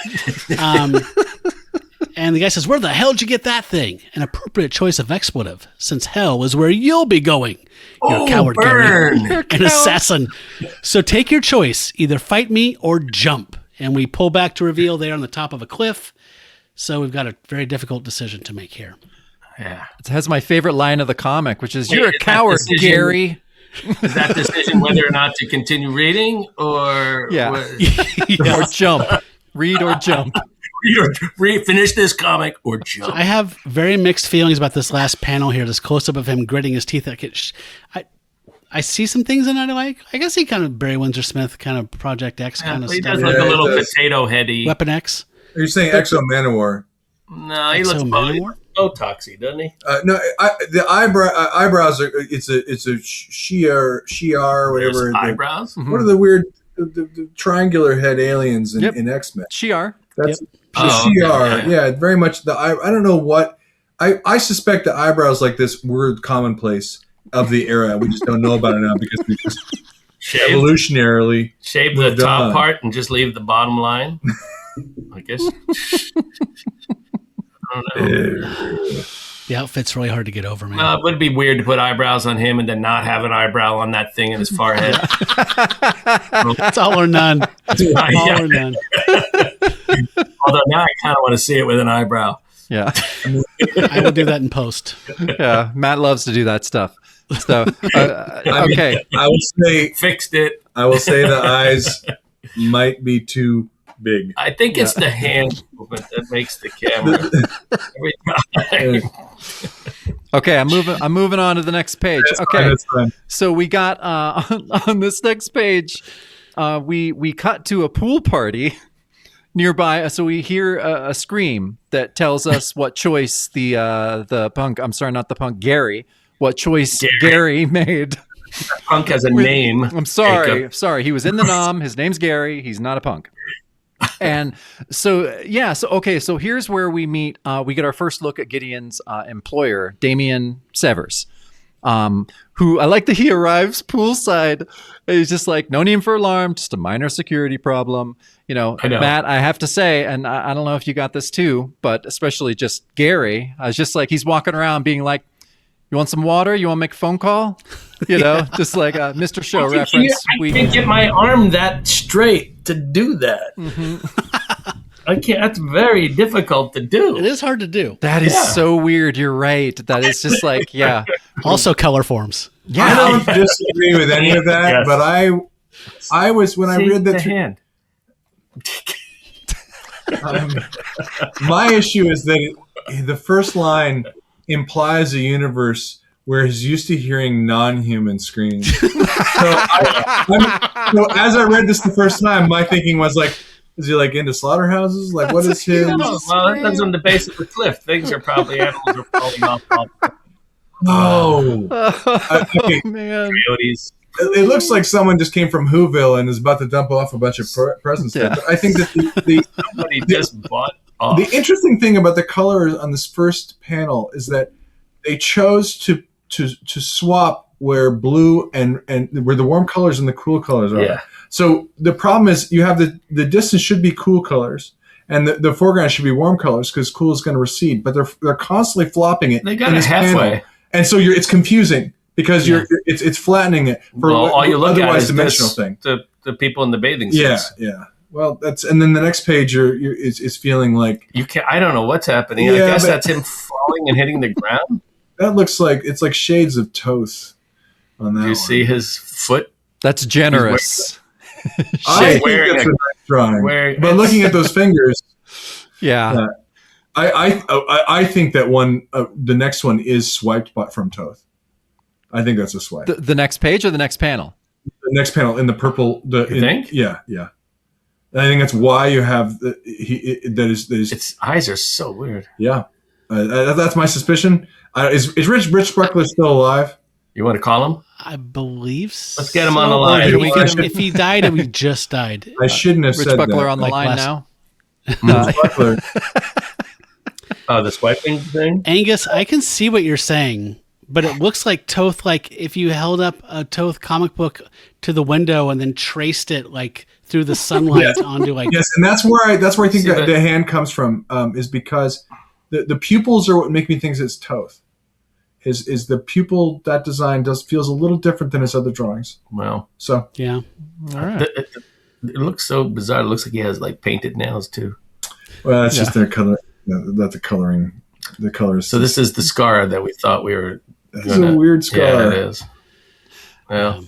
And the guy says, "Where the hell did you get that thing?" An appropriate choice of expletive, since hell is where you'll be going. You're a coward, Gary. You're an assassin. So take your choice. Either fight me or jump. And we pull back to reveal they're on the top of a cliff. So we've got a very difficult decision to make here. Yeah. It has my favorite line of the comic, which is, "You're a coward, Gary." Is that decision whether or not to continue reading or... or jump. Read or jump. Finish this comic or jump. I have very mixed feelings about this last panel here, this close-up of him gritting his teeth. I see some things in it I like. I guess he kind of Barry Windsor Smith kind of Project X kind of he stuff. He does look a little potato heady. Weapon X? Are you saying Exo Manowar? No, he looks Botoxy, doesn't he? No, the eyebrows are. It's a Shi'ar, whatever. There's eyebrows. What are the weird the triangular head aliens in X-Men? Shi'ar. That's Shi'ar. Yeah, very much. I don't know what. I suspect the eyebrows like this word commonplace of the era. We just don't know about it now because we just evolutionarily shave the top part and just leave the bottom line. I guess. I don't know. The outfit's really hard to get over, man. It would be weird to put eyebrows on him and then not have an eyebrow on that thing in his forehead. It's all or none. All or none. Although now I kind of want to see it with an eyebrow. Yeah. I will do that in post. Yeah. Matt loves to do that stuff. So, okay. I will say, fixed it. I will say the eyes might be too big. I think it's the hand movement that makes the camera every time. Okay, I'm moving on to the next page. That's fine. So we got on this next page, we cut to a pool party nearby. So we hear a scream that tells us what choice the punk. I'm sorry, not the punk. Gary. What choice Gary made. Punk has a name. I'm sorry. Jacob. Sorry. He was in the Nam. His name's Gary. He's not a punk. And so, yeah. So here's where we meet. We get our first look at Gideon's employer, Damien Severs, who I like that he arrives poolside. He's just like, no need for alarm, just a minor security problem. You know, Matt, I have to say, and I don't know if you got this too, but especially just Gary, I was just like, he's walking around being like, you want some water? You want to make a phone call? You know, just like a Mr. Show reference. I can't get my arm that straight to do that. Mm-hmm. I can't. That's very difficult to do. It is hard to do. That is so weird. You're right. That is just like, yeah. Also color forms. Yeah. I don't disagree with any of that, but I was, when I read the hand. My issue is that the first line implies a universe where he's used to hearing non-human screams. So as I read this the first time, my thinking was like, is he like into slaughterhouses? Like, what is his? Well, that lives on the base of the cliff. Things are probably animals are falling off. Okay. Man. Coyotes. It looks like someone just came from Whoville and is about to dump off a bunch of presents. Yeah. But I think that somebody just bought off. The interesting thing about the colors on this first panel is that they chose to swap where blue and where the warm colors and the cool colors are. Yeah. So the problem is you have the distance should be cool colors and the foreground should be warm colors because cool is going to recede, but they're constantly flopping it. They got it halfway, panel. And so it's confusing because it's flattening it for all you look otherwise at is dimensional thing. The people in the bathing suits. Yeah. Well, and then the next page it's feeling like you can't. I don't know what's happening. I guess that's him falling and hitting the ground. That looks like it's like shades of Toth. on that. Do you see his foot? That's generous. I think Wearing that's a- a nice drawing. wearing- But looking at those fingers, Yeah. I think that one, the next one is swiped from Toth. I think that's a swipe. The next page or the next panel? The next panel in the purple. You think? Yeah. I think that's why you have that is. Its eyes are so weird. Yeah, that's my suspicion. Is Rich Buckler still alive? You want to call him? I believe so. Let's get him on the line. Or We if he died, we just died. I shouldn't have Rich said Buckler that. on the Like line last- now. Rich Buckler. Oh, the swiping thing? Angus, I can see what you're saying, but it looks like Toth, like if you held up a Toth comic book to the window and then traced it like through the sunlight onto like. Yes, and that's where I think See, that but- the hand comes from. Is because the pupils are what make me think it's Toth. Is the pupil, that design feels a little different than his other drawings. Well, So Yeah. All right. it looks so bizarre. It looks like he has like painted nails too. well, that's just their color. That's the coloring. The colors. So this is the scar that we thought we were. That's a weird scar. Yeah, it is. Well,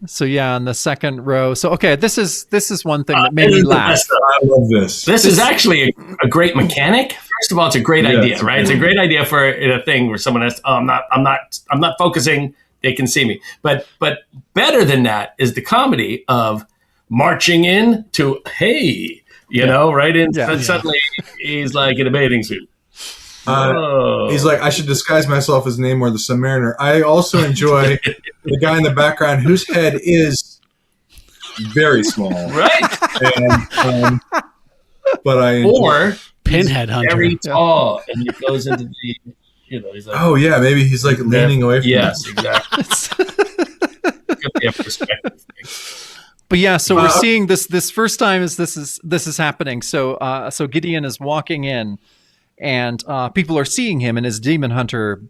So yeah, on the second row. So okay, this is one thing that made me laugh. I love this. this is actually a great mechanic. First of all, it's a great Yeah, idea, it's a right? great It's a great idea for a thing where someone has. I'm not focusing. They can see me. But better than that is the comedy of marching in to hey, you know, right? And Yeah. suddenly he's like in a bathing suit. Oh. He's like, I should disguise myself as Namor the Submariner. I also enjoy the guy in the background whose head is very small, right, and, but I enjoy. or Pinhead Hunter. very tall, and he goes into the, he's like, Oh yeah, maybe he's like leaning away from yes, us. exactly. Could be a perspective thing. But yeah, so we're seeing this first time as this is happening. So Gideon is walking in, and people are seeing him in his demon hunter,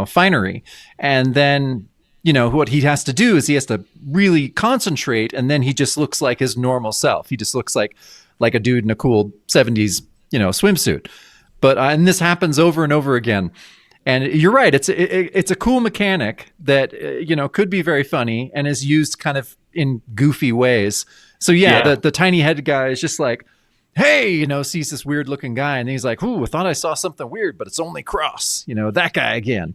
finery, and then what he has to do is he has to really concentrate, and then he just looks like his normal self. He just looks like a dude in a cool 70s swimsuit. But and this happens over and over again. And you're right. It's a cool mechanic that could be very funny and is used kind of in goofy ways. So yeah. The tiny head guy is just like, hey, sees this weird looking guy, and he's like, ooh, I thought I saw something weird, but it's only Cross. That guy again.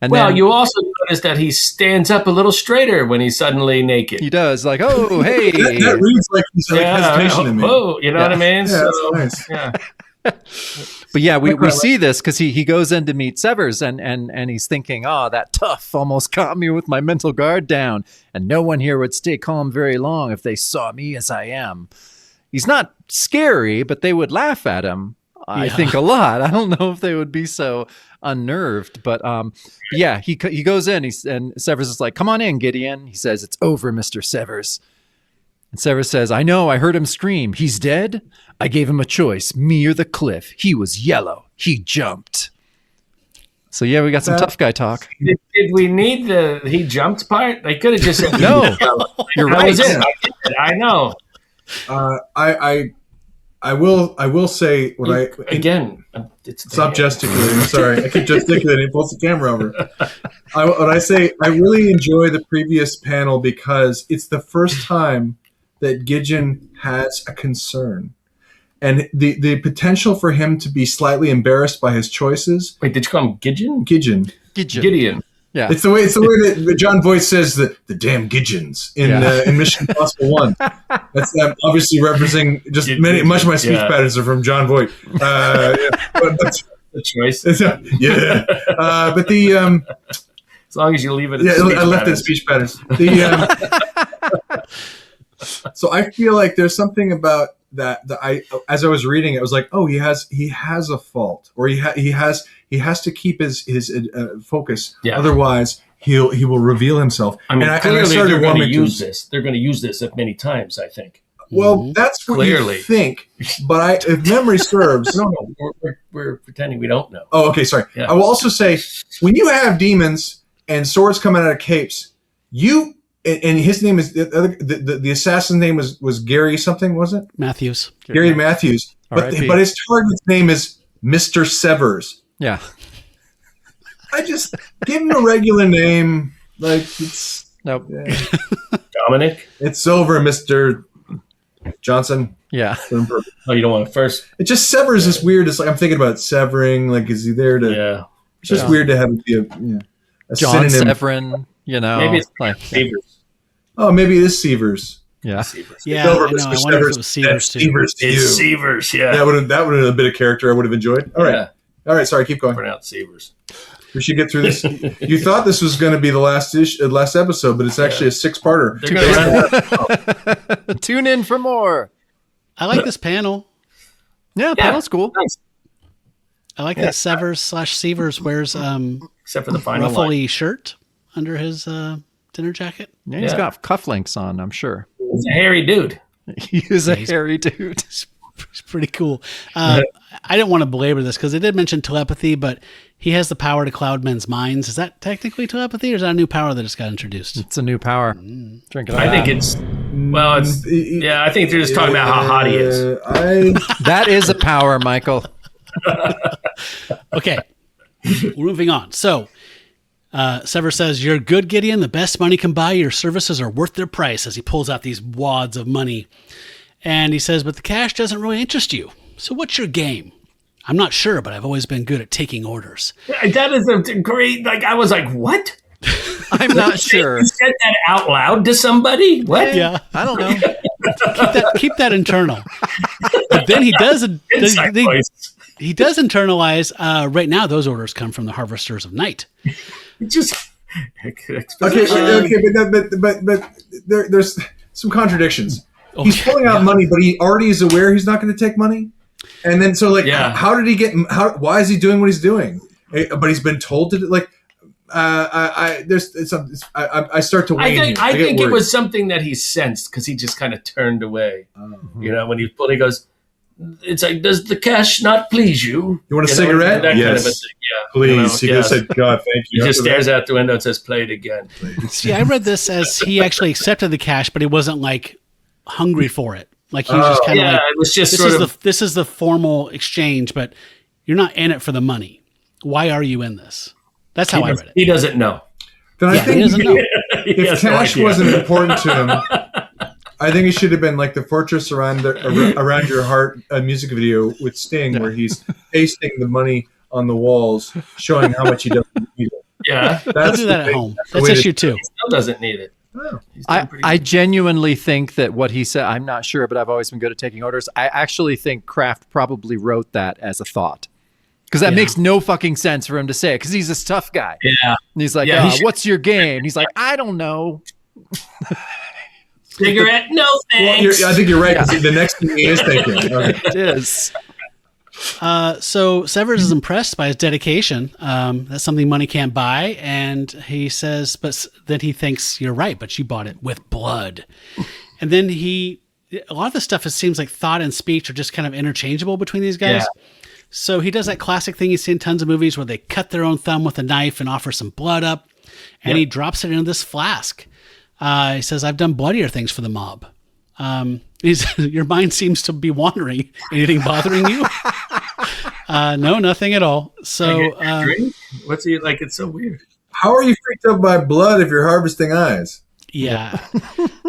And Well, then you also notice that he stands up a little straighter when he's suddenly naked. he does like, oh, hey. That reads like he's like hesitation to me. Oh, you know what I mean? Yeah, So, that's nice. yeah. But yeah, we see this because he goes in to meet Severs, and he's thinking, that tough almost caught me with my mental guard down, and no one here would stay calm very long if they saw me as I am. He's not scary, but they would laugh at him, I think, a lot. I don't know if they would be so unnerved, but yeah, he goes in, and Severs is like, come on in, Gideon. He says, it's over, Mr. Severs. And Severs says, I know, I heard him scream. He's dead? I gave him a choice, me or the cliff. He was yellow. He jumped. So yeah, we got some tough guy talk. Did we need the he jumped part? They could have just said No, you're That right. was it. I know. I will say what Again, it's Stop gesticulating. Sorry, I keep gesticulating. It pulls the camera over. What I say, I really enjoy the previous panel because it's the first time that Gideon has a concern. And the potential for him to be slightly embarrassed by his choices. Wait, did you call him Gideon? Gideon. Gideon. Yeah. It's the way that John Voight says the damn Gideons in Mission Impossible 1. That's obviously referencing just much of my speech patterns are from John Voight. But The choice. yeah. But the As long as you leave it. I left it in speech patterns. So I feel like there's something about that as I was reading it, I was like, oh, he has a fault, or he has to keep his focus. Yeah. Otherwise, he will reveal himself. I mean, clearly started they're going to wanting use this. They're going to use this many times, I think. Well, that's what Clearly. you think, but if memory serves, No, we're pretending we don't know. Oh, okay, sorry. Yeah. I will also say, when you have demons and swords coming out of capes, and his name is the assassin's name was Gary something, was it? Matthews. Gary Matthews. But his target's name is Mr. Severs. Yeah. I just give him a regular name. Like it's Nope. Dominic? it's over, Mr. Johnson. Yeah. Oh, you don't want to first? It just severs this weird. It's like I'm thinking about severing. Like, is he there to? Yeah. It's just weird to have it be a John synonym. Severin, you know. Maybe it's like, Severs. Oh, maybe it is Severs. yeah. Yeah, Silver, I know. Mr. I wonder if it Severs. was Seavers too. Severs to you. It's Severs, yeah. That would have been a bit of character I would have enjoyed. All right. Yeah. All right. Sorry. Keep going. Pronounce Severs. We should get through this. You thought this was going to be the last episode, but it's actually a 6-parter. They're going to run. Tune in for more. I like this panel. Yeah, panel's cool. Nice. I like that Severs/Seavers wears Except for the final ruffly line. shirt under his dinner jacket. Yeah, he's got cufflinks on, I'm sure. He's a hairy dude. He is a hairy dude. It's pretty cool. I didn't want to belabor this because they did mention telepathy, but he has the power to cloud men's minds. Is that technically telepathy, or is that a new power that just got introduced? It's a new power. Drink it up. I think it's, I think they're just talking about how hot he is. That is a power, Michael. Okay, moving on. So, Sever says, "You're good, Gideon. The best money can buy. Your services are worth their price." As he pulls out these wads of money, and he says, "But the cash doesn't really interest you. So what's your game?" "I'm not sure, but I've always been good at taking orders." That is a great, I was like, what? I'm not sure. You said that out loud to somebody? What? Yeah, I don't know. keep that internal. But then he does. Inside voice. He does internalize. Right now, those orders come from the Harvesters of Night. Just Okay, but there's some contradictions. He's Okay, pulling out money, but he already is aware he's not going to take money. And then how did he get? Why is he doing what he's doing? But he's been told to I start to wane. I think it was something that he sensed because he just kind of turned away. You know, when he pulled, he goes, "It's like, does the cash not please you? You want a cigarette? That Yes. kind of a thing. Yeah, Please. He could have said, "God, thank you." He just stares out the window and says, "Play it again." See, I read this as he actually accepted the cash, but he wasn't hungry for it. Like he was just kind of it was just this is the formal exchange, but you're not in it for the money. Why are you in this? That's how I read it. He doesn't know. Then I He think doesn't know. if cash wasn't important to him, I think it should have been like the Fortress Around Your Heart music video with Sting, where he's pasting the money on the walls, showing how much he doesn't need it. Yeah, I'll do that at home. That's issue 2. he still doesn't need it. Oh. I genuinely think that what he said, "I'm not sure, but I've always been good at taking orders." I actually think Kraft probably wrote that as a thought. Because that makes no fucking sense for him to say it, because he's this tough guy. Yeah. And he's like, "What's your game?" He's like, "I don't know." Cigarette? No thanks. I think you're right. 'Cause the next thing he is thinking. Okay. It is. So Severs is impressed by his dedication. That's something money can't buy. And he says, but then he thinks, "You're right, but you bought it with blood." And then a lot of the stuff, it seems like thought and speech are just kind of interchangeable between these guys. Yeah. So he does that classic thing you see in tons of movies where they cut their own thumb with a knife and offer some blood up. And he drops it into this flask. He says, "I've done bloodier things for the mob." Your mind seems to be wandering. Anything bothering you? No, nothing at all. So, What's he like? It's so weird. How are you freaked out by blood if you're harvesting eyes? yeah,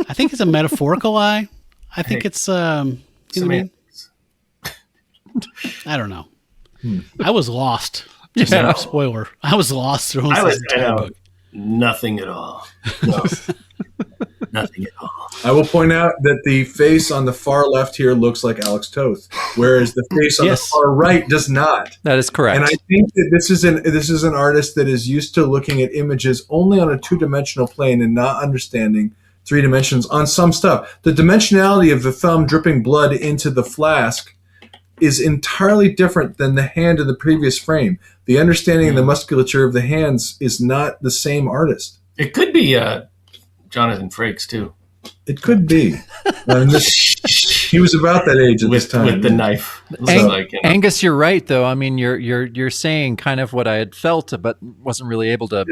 I think it's a metaphorical eye. I think it's, you know what I mean? I don't know. I was lost. Just a spoiler. I was lost through this entire book. Nothing at all. No. Nothing at all. I will point out that the face on the far left here looks like Alex Toth, whereas the face on the far right does not. That is correct. And I think that this is an artist that is used to looking at images only on a 2-dimensional plane and not understanding 3 dimensions on some stuff. The dimensionality of the thumb dripping blood into the flask is entirely different than the hand in the previous frame. The understanding of the musculature of the hands is not the same artist. It could be Jonathan Frakes too. It could be. He was about that age at this time with the knife. Angus, you're right, though. I mean, you're saying kind of what I had felt, but wasn't really able to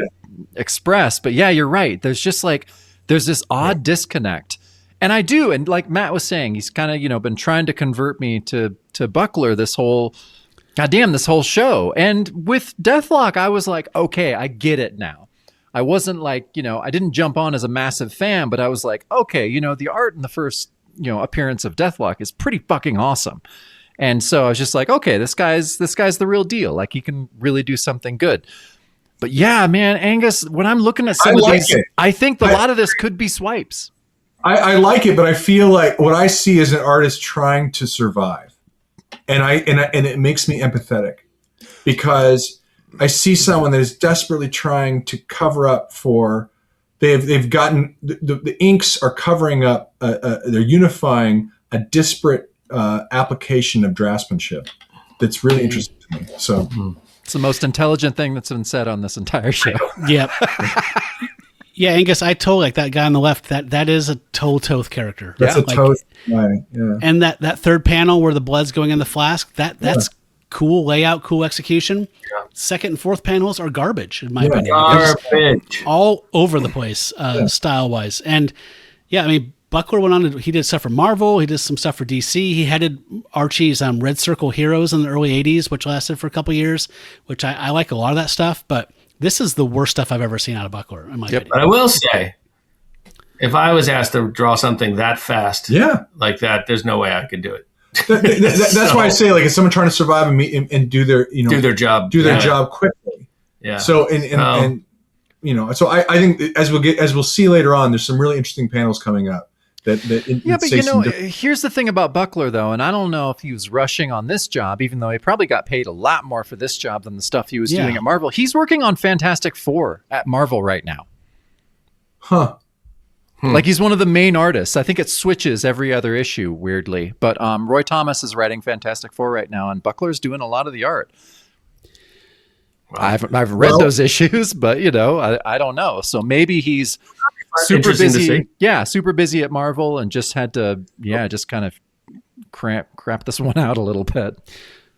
express. But yeah, you're right. There's just there's this odd disconnect. And I do, and like Matt was saying, he's kind of, been trying to convert me to Buckler this whole show. And with Deathlock, I was like, okay, I get it now. I wasn't like, I didn't jump on as a massive fan, but I was like, okay, the art in the first, appearance of Deathlock is pretty fucking awesome. And so I was just like, okay, this guy's the real deal. Like, he can really do something good. But yeah, man, Angus, when I'm looking at some of these, I think a lot of this could be swipes. I like it, but I feel like what I see is an artist trying to survive. And it makes me empathetic, because I see someone that is desperately trying to cover up for, they've gotten, the inks are covering up, they're unifying a disparate application of draftsmanship that's really interesting to me. So it's the most intelligent thing that's been said on this entire show. Yep. Yeah, Angus, I totally like that guy on the left. That is a Toth character. That's a Toth guy. Yeah. And that third panel where the blood's going in the flask, that's cool layout, cool execution. Yeah. Second and fourth panels are garbage, in my opinion. Garbage. All over the place, style-wise. And yeah, I mean, Buckler went on, he did stuff for Marvel, he did some stuff for DC, he headed Archie's Red Circle Heroes in the early 80s, which lasted for a couple years, which I like a lot of that stuff, but this is the worst stuff I've ever seen out of Buckler, in my opinion. But I will say, if I was asked to draw something that fast like that, there's no way I could do it. That's why I say, like, if someone trying to survive and do their, do their job quickly. Yeah. So, and so I think as we'll see later on, there's some really interesting panels coming up. But here's the thing about Buckler, though, and I don't know if he was rushing on this job, even though he probably got paid a lot more for this job than the stuff he was doing at Marvel. He's working on Fantastic Four at Marvel right now. Huh. Like, he's one of the main artists. I think it switches every other issue, weirdly. But Roy Thomas is writing Fantastic Four right now, and Buckler's doing a lot of the art. Wow. I've read those issues, but I don't know. So maybe he's super busy. Yeah, super busy at Marvel, and just had to just kind of crap this one out a little bit.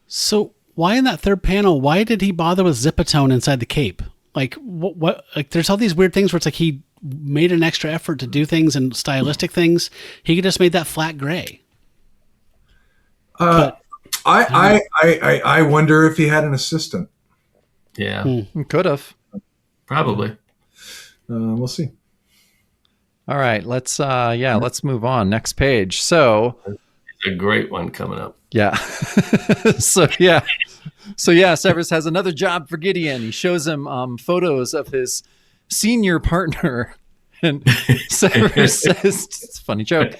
So why in that third panel? Why did he bother with Zipatone inside the cape? Like what? Like, there's all these weird things where it's like he made an extra effort to do things and stylistic things. He could just made that flat gray. I wonder if he had an assistant. Yeah, could have. Probably. We'll see. All right, let's move on. Next page. So, it's a great one coming up. Yeah. So Severus has another job for Gideon. He shows him photos of his senior partner, and Severus says, it's a funny joke.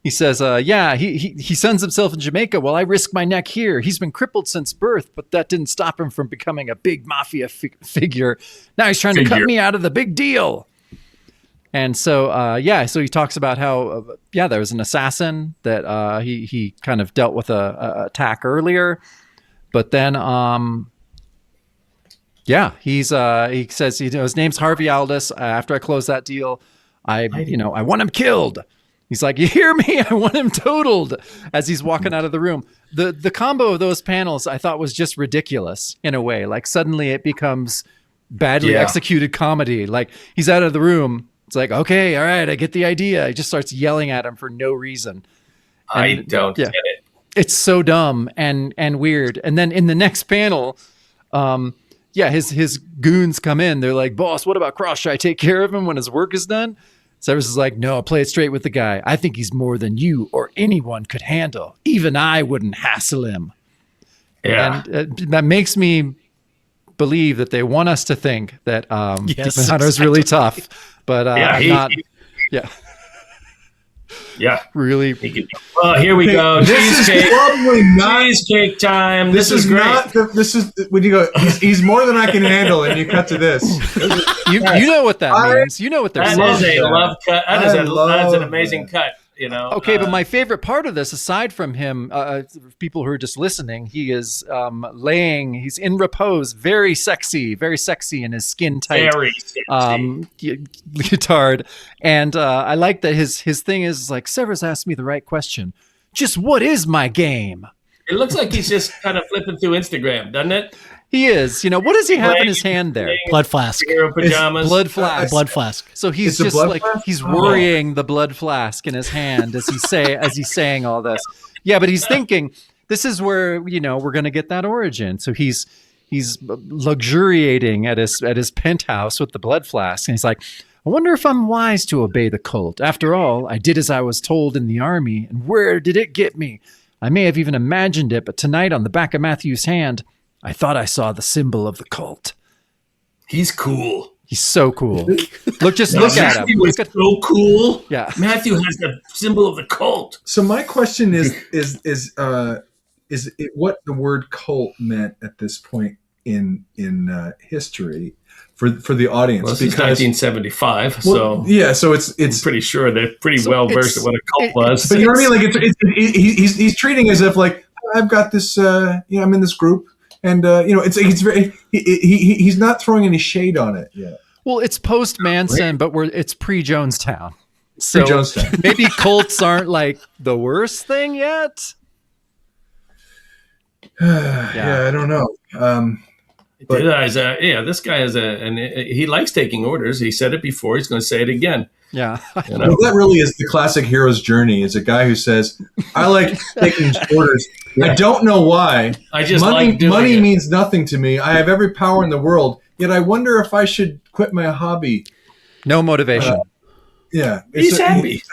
He says, he sends himself in Jamaica while I risk my neck here. He's been crippled since birth, but that didn't stop him from becoming a big mafia figure. Now he's trying to cut me out of the big deal. And so, so he talks about how, there was an assassin that he kind of dealt with a attack earlier. But then, he says, his name's Harvey Aldis. After I close that deal, I want him killed. He's like, you hear me? I want him totaled, as he's walking out of the room. The combo of those panels I thought was just ridiculous in a way. Like, suddenly it becomes badly executed comedy. Like, he's out of the room. It's like, okay, all right, I get the idea. He just starts yelling at him for no reason. I don't get it. It's so dumb and weird. And then in the next panel, his goons come in. They're like, boss, what about Cross? Should I take care of him when his work is done? Severus is like, no, play it straight with the guy. I think he's more than you or anyone could handle. Even I wouldn't hassle him. Yeah. And that makes me believe that they want us to think that Demon Hunter's really tough. But really. Well, here we go. This is probably not cheesecake time. This is great. This is when you go. He's more than I can handle, and you cut to this. You know what that means. You know what they're saying. That is a love cut. That is an amazing cut. Okay, but my favorite part of this, aside from him, people who are just listening, he is he's in repose, very sexy in his skin tight leotard. And I like that his thing is like, Severus asked me the right question. Just what is my game? It looks like he's just kind of flipping through Instagram, doesn't it? He is. What does he have in his hand there? Blood flask. Pajamas. Blood flask. Blood flask. So he's just like he's worrying the blood flask in his hand as he's saying all this. Yeah, but he's thinking this is where we're going to get that origin. So he's he's luxuriating at his penthouse with the blood flask, and he's like, I wonder if I'm wise to obey the cult. After all, I did as I was told in the army, and where did it get me? I may have even imagined it, but tonight on the back of Matthew's hand, I thought I saw the symbol of the cult. He's cool. He's so cool. Look at him. Matthew is so cool. Yeah. Matthew has the symbol of the cult. So my question is it what the word cult meant at this point in history for the audience? Well, this is 1975, so so it's I'm pretty sure they're pretty well versed at what a cult was. But you know what I mean? Like he's treating as if like I've got this. I'm in this group, and he's not throwing any shade on it yet. Well, it's post Manson, but it's pre Jonestown. So Pre-Jonestown. Maybe cults aren't like the worst thing yet. Yeah, I don't know. This guy has he likes taking orders. He said it before. He's going to say it again. Yeah. You know? Well, that really is the classic hero's journey. Is a guy who says, "I like taking orders. Yeah. I don't know why. I just money means nothing to me. I have every power in the world. Yet I wonder if I should quit my hobby." No motivation. He's happy.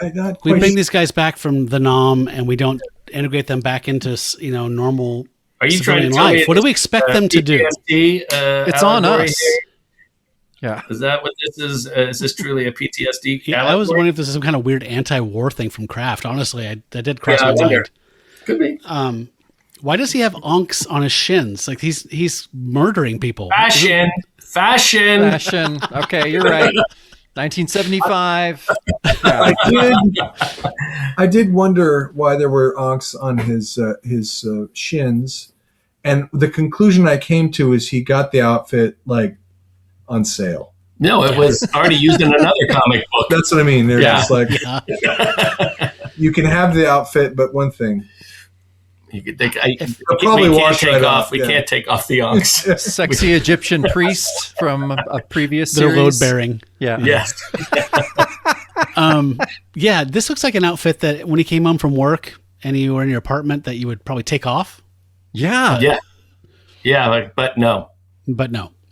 We bring these guys back from the NOM, and we don't integrate them back into normal. Are you trying to civilian tell life? me What do we expect them to do? PTSD, It's on us. here? Yeah. Is that what this is? Is this truly a PTSD? Yeah, I was wondering if this is some kind of weird anti-war thing from Kraft. Honestly, that did cross my mind. Could be. Why does he have onks on his shins? Like he's murdering people. Fashion. Okay, you're right. 1975. I did wonder why there were onks on his shins, and the conclusion I came to is he got the outfit like on sale. No, it was already used in another comic book. That's what I mean. They're just like, you can have the outfit, but one thing. You could probably we wash can't take that off. We can't take off the onks. Sexy Egyptian priest from a previous They're series. load bearing. Yeah. Yes. This looks like an outfit that when he came home from work and you were in your apartment that you would probably take off. Yeah. But no.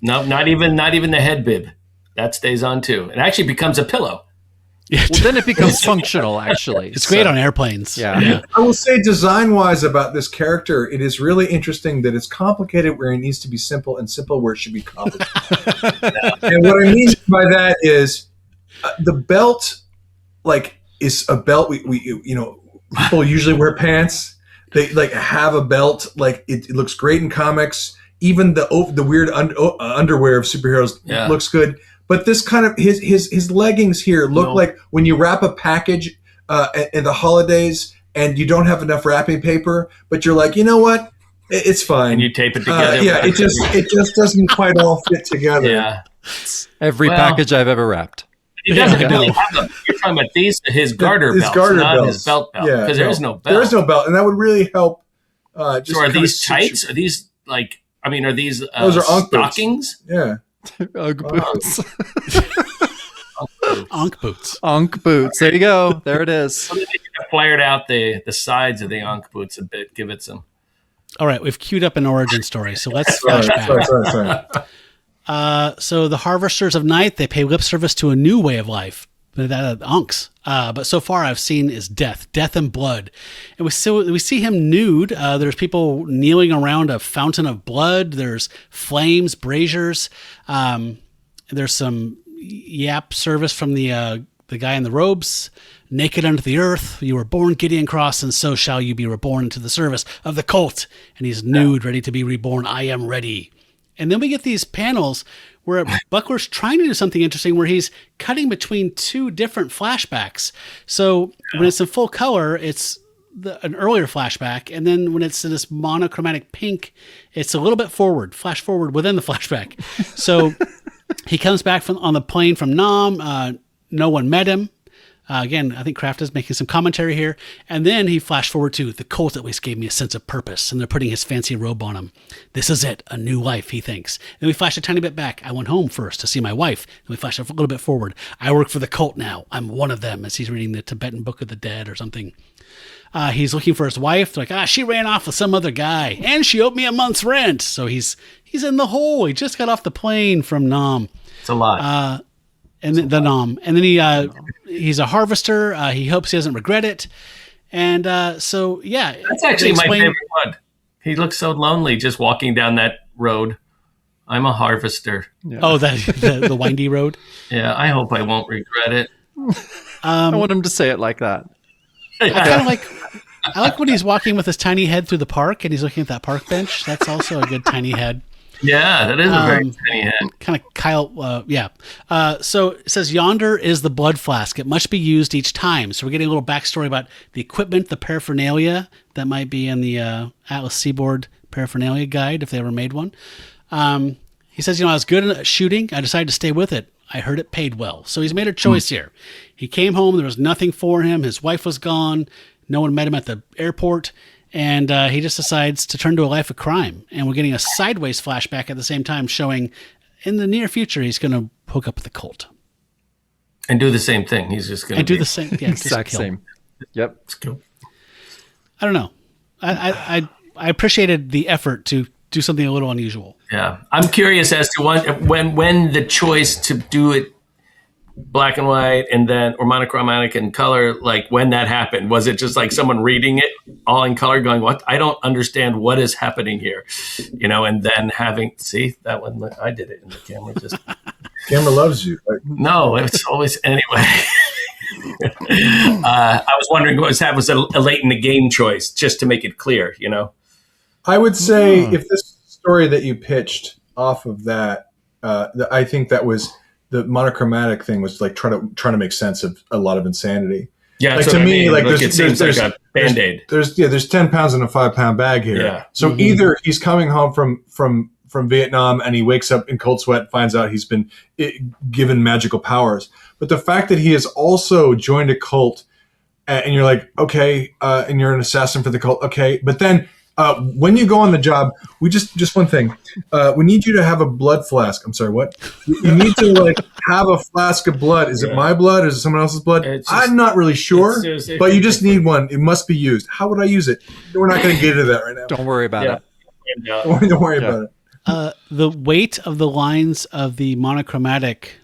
No, not even the head bib. That stays on too. It actually becomes a pillow. Well, then it becomes functional, actually. It's great on airplanes. Yeah. I will say design-wise about this character, it is really interesting that it's complicated where it needs to be simple and simple where it should be complicated. And what I mean by that is the belt, is a belt. We people usually wear pants. They have a belt. It looks great in comics. Even the weird underwear of superheroes looks good. But this kind of his leggings here look like when you wrap a package in the holidays and you don't have enough wrapping paper, but you're like, you know what, it's fine. And you tape it together. It just doesn't quite all fit together. Yeah. Every package I've ever wrapped. He doesn't really have you're talking about his garter belts, not his belt belt. Because there is no belt. There is no belt, and that would really help. So are these tights? Are these are these those are stockings? Yeah. Ugg boots. Onk boots. Onk boots. There you go. There it is. So they flared out the sides of the onk boots a bit. Give it some. All right, we've queued up an origin story, so let's flash back. Sorry. So the Harvesters of Night, they pay lip service to a new way of life. Onks. But so far I've seen is death and blood. And we see him nude. There's people kneeling around a fountain of blood. There's flames, braziers. There's some yap service from the guy in the robes. Naked unto the earth, you were born Gideon Cross, and so shall you be reborn into the service of the cult. And he's nude, ready to be reborn. I am ready. And then we get these panels where Buckler's trying to do something interesting where he's cutting between two different flashbacks. So when it's in full color, it's an earlier flashback. And then when it's in this monochromatic pink, it's a little bit flash forward within the flashback. So he comes back on the plane from Nam. No one met him. Again, I think Kraft is making some commentary here. And then he flashed forward to the cult at least gave me a sense of purpose. And they're putting his fancy robe on him. This is it. A new life, he thinks. Then we flash a tiny bit back. I went home first to see my wife. Then we flash a little bit forward. I work for the cult now. I'm one of them, as he's reading the Tibetan Book of the Dead or something. He's looking for his wife. They're like, she ran off with some other guy. And she owed me a month's rent. So he's He's in the hole. He just got off the plane from Nam. It's a lot. And then the Nam. And then he's a harvester. He hopes he doesn't regret it. And so, yeah. That's actually my favorite one. He looks so lonely just walking down that road. I'm a harvester. Yeah. Oh, the windy road? Yeah, I hope I won't regret it. I want him to say it like that. I like when he's walking with his tiny head through the park and he's looking at that park bench. That's also a good tiny head. Yeah, that is a very tiny head. Kind of Kyle, yeah. So it says, yonder is the blood flask. It must be used each time. So we're getting a little backstory about the equipment, the paraphernalia that might be in the Atlas Seaboard paraphernalia guide, if they ever made one. He says, I was good at shooting. I decided to stay with it. I heard it paid well. So he's made a choice here. He came home. There was nothing for him. His wife was gone. No one met him at the airport. And he just decides to turn to a life of crime. And we're getting a sideways flashback at the same time showing in the near future he's going to hook up with the cult. And do the same thing. He's just going to do the same. Yeah, exact same. Yep. It's cool. I don't know. I appreciated the effort to do something a little unusual. Yeah. I'm curious as to when the choice to do it black and white and then or monochromatic and color, like when that happened. Was it just like someone reading it all in color going, what? I don't understand what is happening here. And then see that one, I did it in the camera. Camera loves you. Right? No, it's always anyway. I was wondering what was a late in the game choice just to make it clear, I would say if this story that you pitched off of that, I think that was the monochromatic thing was like trying to make sense of a lot of insanity. Yeah, like to me, like it seems like a Band-Aid. There's 10 pounds in a 5-pound bag here. Yeah. So either he's coming home from Vietnam and he wakes up in cold sweat, finds out he's been given magical powers. But the fact that he has also joined a cult, and you're like, okay, and you're an assassin for the cult, okay, but then. When you go on the job, we just one thing. We need you to have a blood flask. I'm sorry, what? You need to have a flask of blood. Is it my blood? Is it someone else's blood? I'm not really sure, but you just need one. It must be used. How would I use it? We're not going to get into that right now. Don't worry about it. Don't worry about it. The weight of the lines of the monochromatic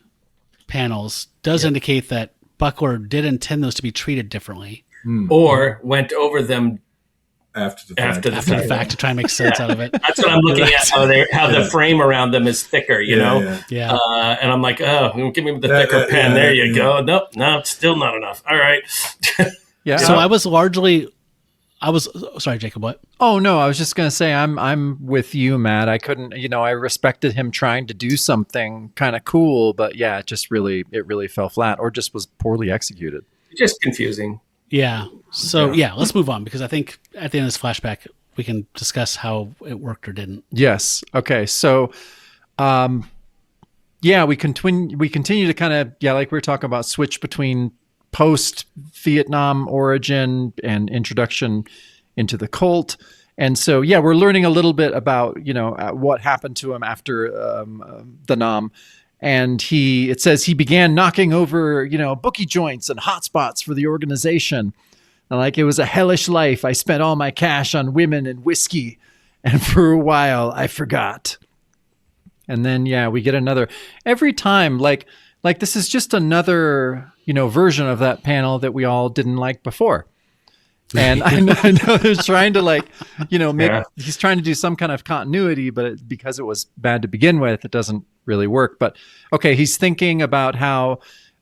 panels does indicate that Buckler did intend those to be treated differently. Or went over them after the fact to try and make sense out of it. That's what I'm looking at, how the frame around them is thicker, Yeah. And I'm like, oh, give me the thicker pen. There you go. Nope, no, still not enough. All right. Yeah. So I was sorry, Jacob, what? Oh no, I was just going to say I'm with you, Matt. I couldn't, I respected him trying to do something kind of cool, but yeah, it really fell flat or just was poorly executed. Just confusing. Yeah. So let's move on because I think at the end of this flashback we can discuss how it worked or didn't. Yes. Okay. So, we continue to kind of like we were talking about, switch between post Vietnam origin and introduction into the cult. And so, we're learning a little bit about what happened to him after the Nam. And it says he began knocking over, bookie joints and hotspots for the organization. And it was a hellish life. I spent all my cash on women and whiskey. And for a while, I forgot. And then, we get another. Every time, like this is just another, version of that panel that we all didn't like before. And I know they're trying to he's trying to do some kind of continuity, but because it was bad to begin with, it doesn't really work. But okay, he's thinking about how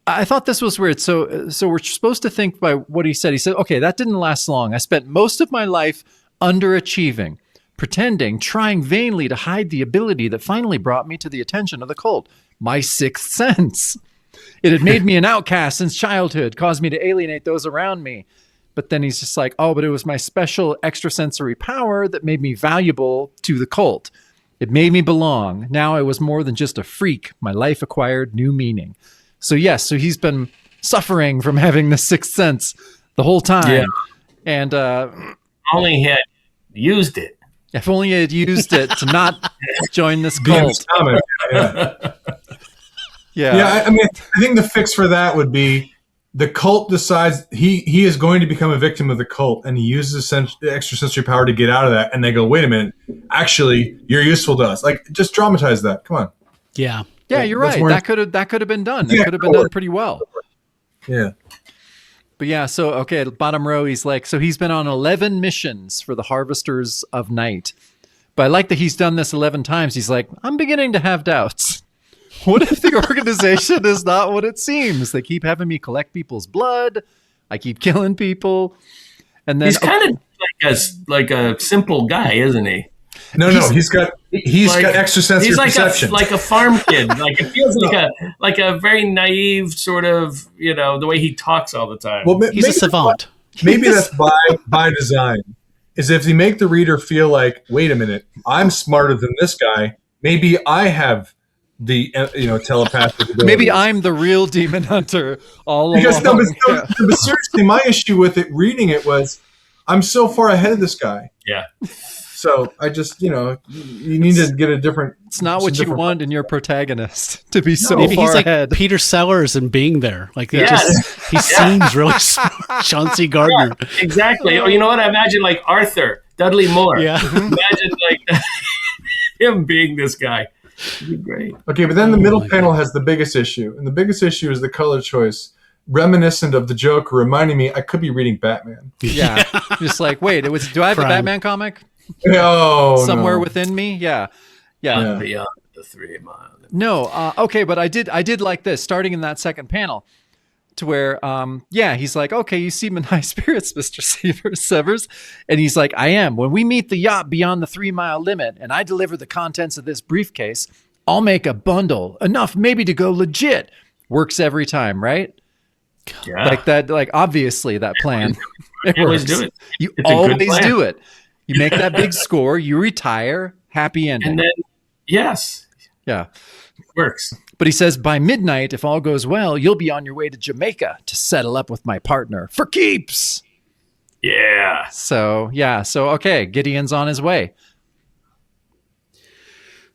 I thought this was weird. So we're supposed to think by what he said. He said, okay, that didn't last long. I spent most of my life underachieving, pretending, trying vainly to hide the ability that finally brought me to the attention of the cult, my sixth sense. It had made me an outcast since childhood, caused me to alienate those around me. But then he's just like, oh, but it was my special extrasensory power that made me valuable to the cult. It made me belong. Now I was more than just a freak. My life acquired new meaning. So yes, so he's been suffering from having the sixth sense the whole time. Yeah. And only he had used it. If only he had used it to not join this cult. Yeah. I mean, I think the fix for that would be the cult decides he is going to become a victim of the cult, and he uses the extrasensory power to get out of that. And they go, wait a minute, actually, you're useful to us. Like, just dramatize that. Come on. Yeah. Yeah, you're right. That could have been done. That could have been done pretty well. Yeah. But yeah, so okay, at the bottom row, he's like, so he's been on 11 missions for the Harvesters of Night. But I like that he's done this 11 times. He's like, I'm beginning to have doubts. What if the organization is not what it seems? They keep having me collect people's blood. I keep killing people. And then he's kind of like a simple guy, isn't he? No, he's got extrasensory perception. Like a farm kid. Like it feels like a very naive sort of, the way he talks all the time. Well, he's a savant. Maybe that's by design. Is if they make the reader feel like, wait a minute, I'm smarter than this guy. Maybe I have the telepathic ability. Maybe I'm the real demon hunter all along. But seriously, my issue with it, reading it, was I'm so far ahead of this guy. Yeah. So I just, you need to get a different. It's not what you want in your protagonist to be so Maybe far he's like ahead. Peter Sellers and being there. Like he seems really smart. John C. Gardner. Yeah, exactly. Or you know what? I imagine like Arthur, Dudley Moore. Yeah. Imagine like him being this guy. It'd be great. Okay, but then the middle panel has the biggest issue. And the biggest issue is the color choice. Reminiscent of the Joker, reminding me I could be reading Batman. Yeah. Just like, wait, do I have a Batman comic? Oh, somewhere within me? Yeah. Beyond the 3 mile. No, okay, but I did like this, starting in that second panel, to where, he's like, okay, you seem in high spirits, Mr. Severs. And he's like, I am. When we meet the yacht beyond the 3 mile limit and I deliver the contents of this briefcase, I'll make a bundle, enough maybe to go legit. Works every time, right? Yeah. Like that, like obviously that plan. It You always works. do it. You It's a good always plan. do it. You make that big score, you retire, happy ending. And then, yes, Yeah. works. But he says, by midnight, if all goes well, you'll be on your way to Jamaica to settle up with my partner for keeps. Yeah. So, okay, Gideon's on his way.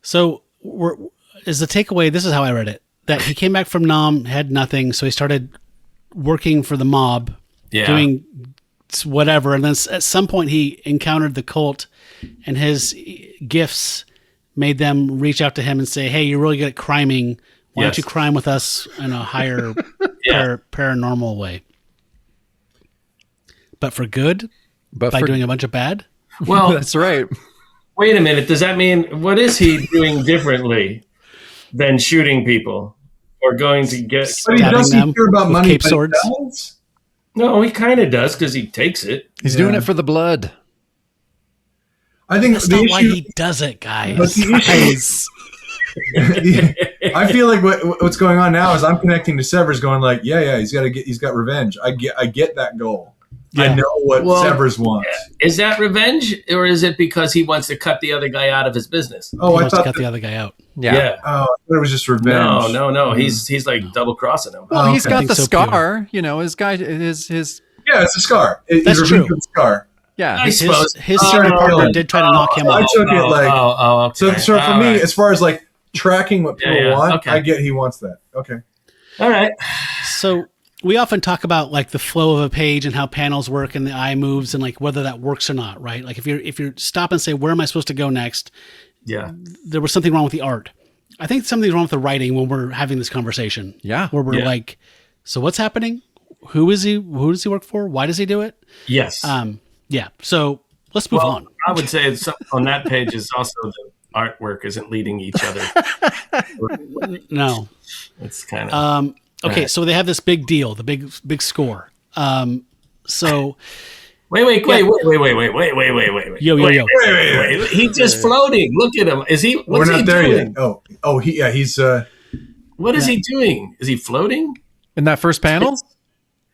So is the takeaway, this is how I read it, that he came back from Nam, had nothing, so he started working for the mob, doing whatever, and then at some point he encountered the cult, and his gifts made them reach out to him and say, hey, you're really good at criming. Why don't you crime with us in a higher paranormal way? But for good? By doing a bunch of bad? Well, that's right. Wait a minute. Does that mean, what is he doing differently than shooting people or going to get... But he doesn't care about money. Cape swords? No, he kind of does because he takes it. He's doing it for the blood. I think that's not why he does it, guys. But the issue, I feel like what's going on now is I'm connecting to Severs, going like, he's got revenge. I get that goal. Yeah. I know what Severs wants. Is that revenge, or is it because he wants to cut the other guy out of his business? Oh, I thought to cut the other guy out. Yeah. Oh, I thought it was just revenge. No. He's like double crossing him. Well, he's got the scar. Too. His guy, his. Yeah, it's a scar. That's true. Scar. Yeah, his partner did try to knock him out. I took it like. Okay. So for me, as far as like tracking what people want, I get he wants that. Okay. All right. So we often talk about like the flow of a page and how panels work and the eye moves and like whether that works or not, right? Like if you stop and say, where am I supposed to go next? Yeah. There was something wrong with the art. I think something's wrong with the writing when we're having this conversation. Yeah. Where we're like, so what's happening? Who is he? Who does he work for? Why does he do it? Yes. Yeah. So let's move on. I would say on that page is also the artwork isn't leading each other. No. It's kind of okay. So they have this big deal, the big score. So wait. Yo. Wait. He's just floating. Look at him. Is he? What's We're not he there doing? yet. He's. What is he doing? Is he floating? In that first panel?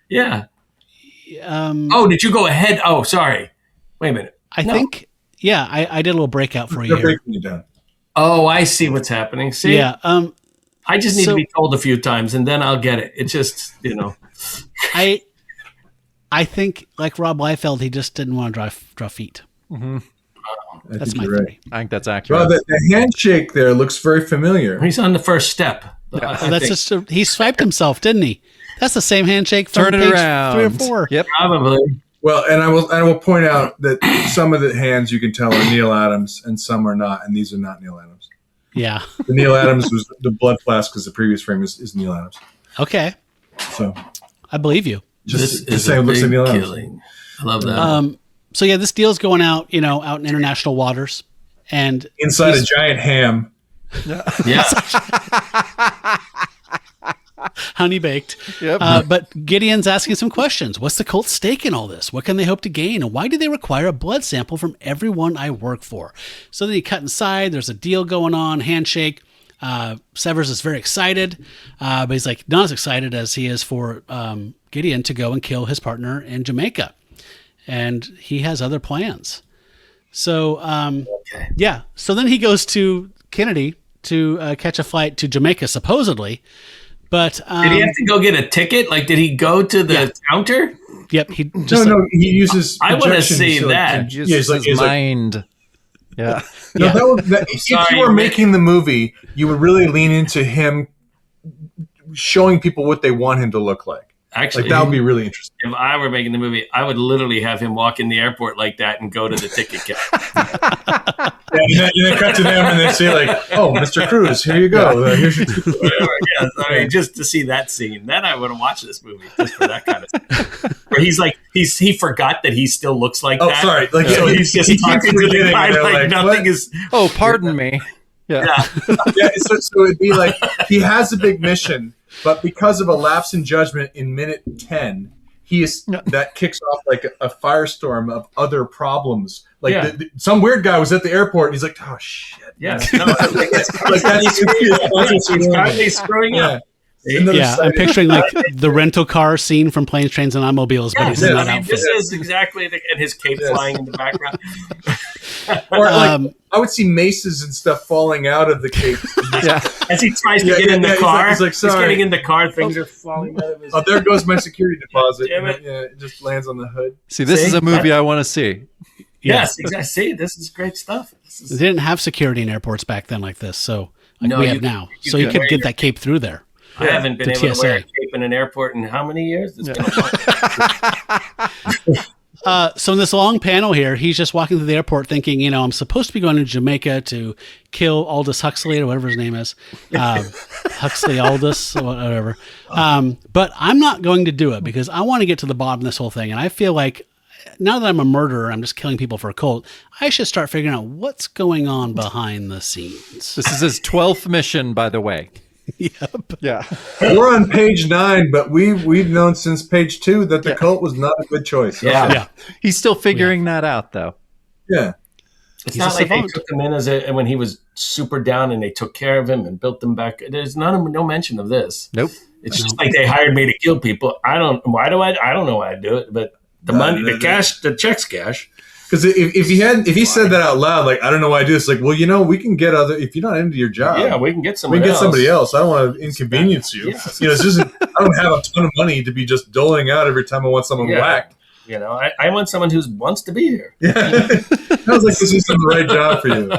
Yeah. Did you go ahead? Oh, sorry. Wait a minute. I think, I did a little breakout for you. Breaking you down. Oh, I see what's happening. See? Yeah. I just need to be told a few times and then I'll get it. It's just, I think like Rob Liefeld, he just didn't want to draw feet. Mm-hmm. That's my theory. I think that's accurate. Well, the handshake there looks very familiar. He's on the first step. He swiped himself, didn't he? That's the same handshake from Turn it page around. 3 or 4. Yep. Probably. Well, and I will point out that some of the hands you can tell are Neil Adams and some are not, and these are not Neil Adams. Yeah. The Neil Adams was the blood flask because the previous frame is Neil Adams. Okay. So I believe you. just This is say a it looks like big Neil Adams. killing. I love that. So yeah, this deal's going out, out in international waters, and Inside a giant ham. Yeah. honey baked. Yep. But Gideon's asking some questions. What's the cult's stake in all this? What can they hope to gain? And why do they require a blood sample from everyone I work for? So then you cut inside. There's a deal going on, handshake. Severs is very excited, but he's like not as excited as he is for Gideon to go and kill his partner in Jamaica. And he has other plans. So, yeah. So then he goes to Kennedy to catch a flight to Jamaica, supposedly. But did he have to go get a ticket? Like, did he go to the counter? Yep. He just No, he uses. I want to projection see to, that. Just Yeah, he's like- his he's like- mind. Yeah. No, if you Sorry, were Rick. making the movie, you would really lean into him showing people what they want him to look like. Actually, Like that would be really interesting. if I were making the movie, I would literally have him walk in the airport like that and go to the ticket counter. Yeah, and then cut to them and they say like, "Oh, Mr. Cruz, here you go. Here's your ticket." Whatever, yeah, I mean, just to see that scene, then I would have watched this movie just for that kind of stuff. Where he's like, he forgot that he still looks like Oh, that. sorry. Like So yeah, he's just he keeps talking to the forgetting, guy and they're like nothing "What?" is. Oh, pardon me. Yeah. Yeah, Yeah, so it'd be like he has a big mission, but because of a lapse in judgment in minute 10, that kicks off like a firestorm of other problems. Like Yeah. some weird guy was at the airport and he's like, "Oh shit." yes, no, like That's he's finally screwing Yeah. up. Another yeah, I'm side- picturing like the rental car scene from Planes, Trains, and Automobiles, but he's in that I mean, outfit. this is exactly and his cape flying in the background. Or like, I would see maces and stuff falling out of the cape. Yeah. As he tries to Yeah, get in yeah, the he's car, like, he's "Sorry." getting in the car, things are falling out of his. Oh, there goes my security deposit. Damn it. And it just lands on the hood. See, this See? is a movie I want to see. Yes, exactly. See, this is great stuff. This They is, didn't have security in airports back then like this, so like No, we you have could- now. you So you could could wear get your- that cape through there. I haven't been the able to wear a TSA. cape in an airport in how many years? It's been a while. So in this long panel here, he's just walking through the airport thinking, I'm supposed to be going to Jamaica to kill Aldous Huxley or whatever his name is. Huxley Aldous or whatever. But I'm not going to do it because I want to get to the bottom of this whole thing. And I feel like now that I'm a murderer, I'm just killing people for a cult. I should start figuring out what's going on behind the scenes. This is his 12th mission, by the way. Yep. Yeah. We're on page 9, but we've known since page 2 that the cult was not a good choice. Yeah. Yeah. He's still figuring that out, though. Yeah. It's He's not a like they savant. took him in when he was super down and they took care of him and built him back. There's no mention of this. Nope. It's just like they hired me to kill people. I don't know why I'd do it, but the money, the cash, the checks cash. Because if he said that out loud, like, I don't know why I do this, like, well, we can get if you're not into your job, Yeah, we can get we somebody can get else. somebody else. I don't want to inconvenience you. Yeah. It's just, I don't have a ton of money to be just doling out every time I want someone Yeah. whacked. I want someone who wants to be here. Yeah. Sounds like this isn't the right job for you.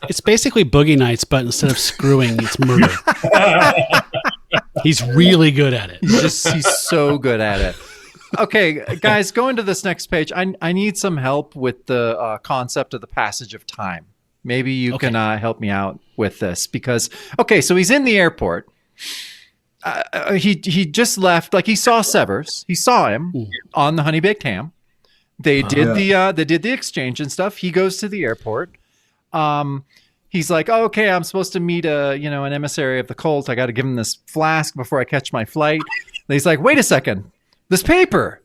It's basically Boogie Nights, but instead of screwing, it's murder. He's really good at it. He's so good at it. Okay, guys, going to this next page. I need some help with the concept of the passage of time. Maybe you can help me out with this because, so he's in the airport. He just left. Like he saw Severs. He saw him on the honey baked ham. They did the exchange and stuff. He goes to the airport. He's like, okay, I'm supposed to meet an emissary of the cult. I got to give him this flask before I catch my flight. And he's like, wait a second, this paper,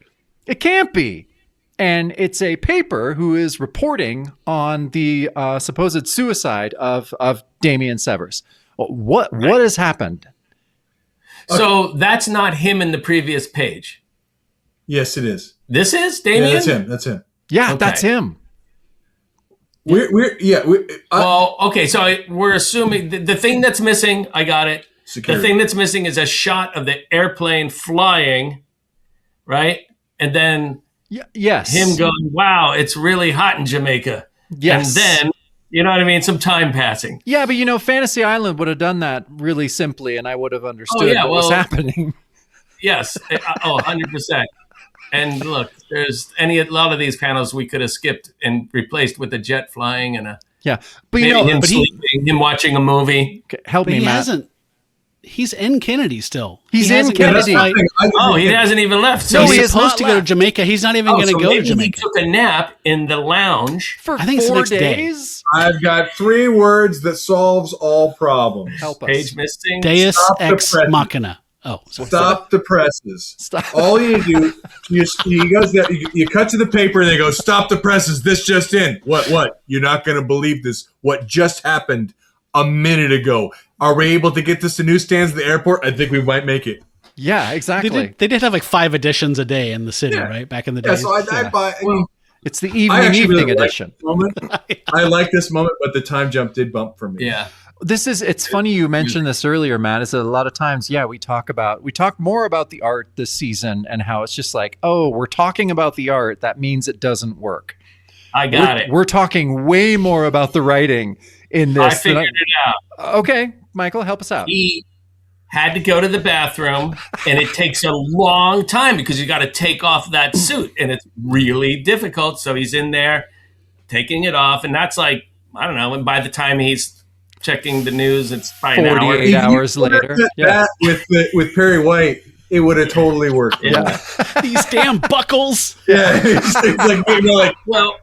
it can't be. And it's a paper who is reporting on the supposed suicide of Damien Severs. What has happened? So that's not him in the previous page. Yes, it is. This is Damien? Yeah, that's him. Yeah, Okay. that's him. So we're assuming the thing that's missing, I got it. Security. The thing that's missing is a shot of the airplane flying, right? And then Yes. him going, wow, it's really hot in Jamaica. Yes. And then, you know what I mean? Some time passing. Yeah, but Fantasy Island would have done that really simply, and I would have understood what was happening. Yes. 100%. And look, there's a lot of these panels we could have skipped and replaced with a jet flying and Yeah, but maybe him but sleeping, him watching a movie. help But me, he Matt. hasn't. He's in Kennedy still. He's He in hasn't got his Kennedy. flight. He hasn't even left. No, He's he has supposed not to go to left. Jamaica. He's not even going to so go to maybe Jamaica. he took a nap in the lounge. For I think it's the 4 next day. days. I've got 3 words that solves all problems. Help us. Page missing. Deus Stop the ex presses. machina. Oh, sorry. Stop the presses. Stop. All you do, you cut to the paper and they go, stop the presses. This just in. What? You're not going to believe this. What just happened a minute ago. Are we able to get this to newsstands at the airport? I think we might make it. Yeah, exactly. They did have like 5 editions a day in the city, Yeah. right? Back in the Yeah, days. so I buy. It's the I actually evening really like edition. this moment. I like this moment, but the time jump did bump for me. Yeah. It's funny you mentioned this earlier, Matt, is that a lot of times, we talk more about the art this season and how it's just like, oh, we're talking about the art. That means it doesn't work. I got it. We're talking way more about the writing in this. I figured it out. Okay, Michael, help us out. He had to go to the bathroom, and it takes a long time because you got to take off that suit, and it's really difficult. So he's in there taking it off, and that's like, I don't know. And by the time he's checking the news, it's probably an hour. 48 hours later. Yeah. That with Perry White, it would have totally worked. Yeah. These damn buckles. Yeah, it's like Well,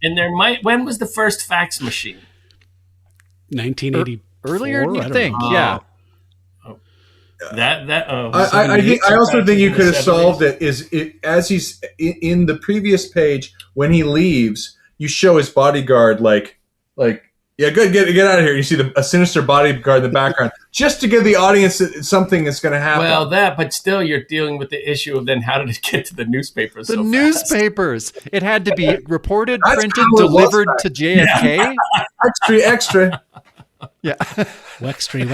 and when was the first fax machine? 1980. Earlier than you I don't think. know. Yeah. I also think you could have solved it as he's in the previous page when he leaves. You show his bodyguard like yeah, good, get out of here. You see a sinister bodyguard in the background just to give the audience something that's going to happen. Well, but still, you're dealing with the issue of then how did it get to the newspapers? The so fast? newspapers. It had to be reported, That's printed, how it was delivered back. to JFK. extra. Yeah. Wextree.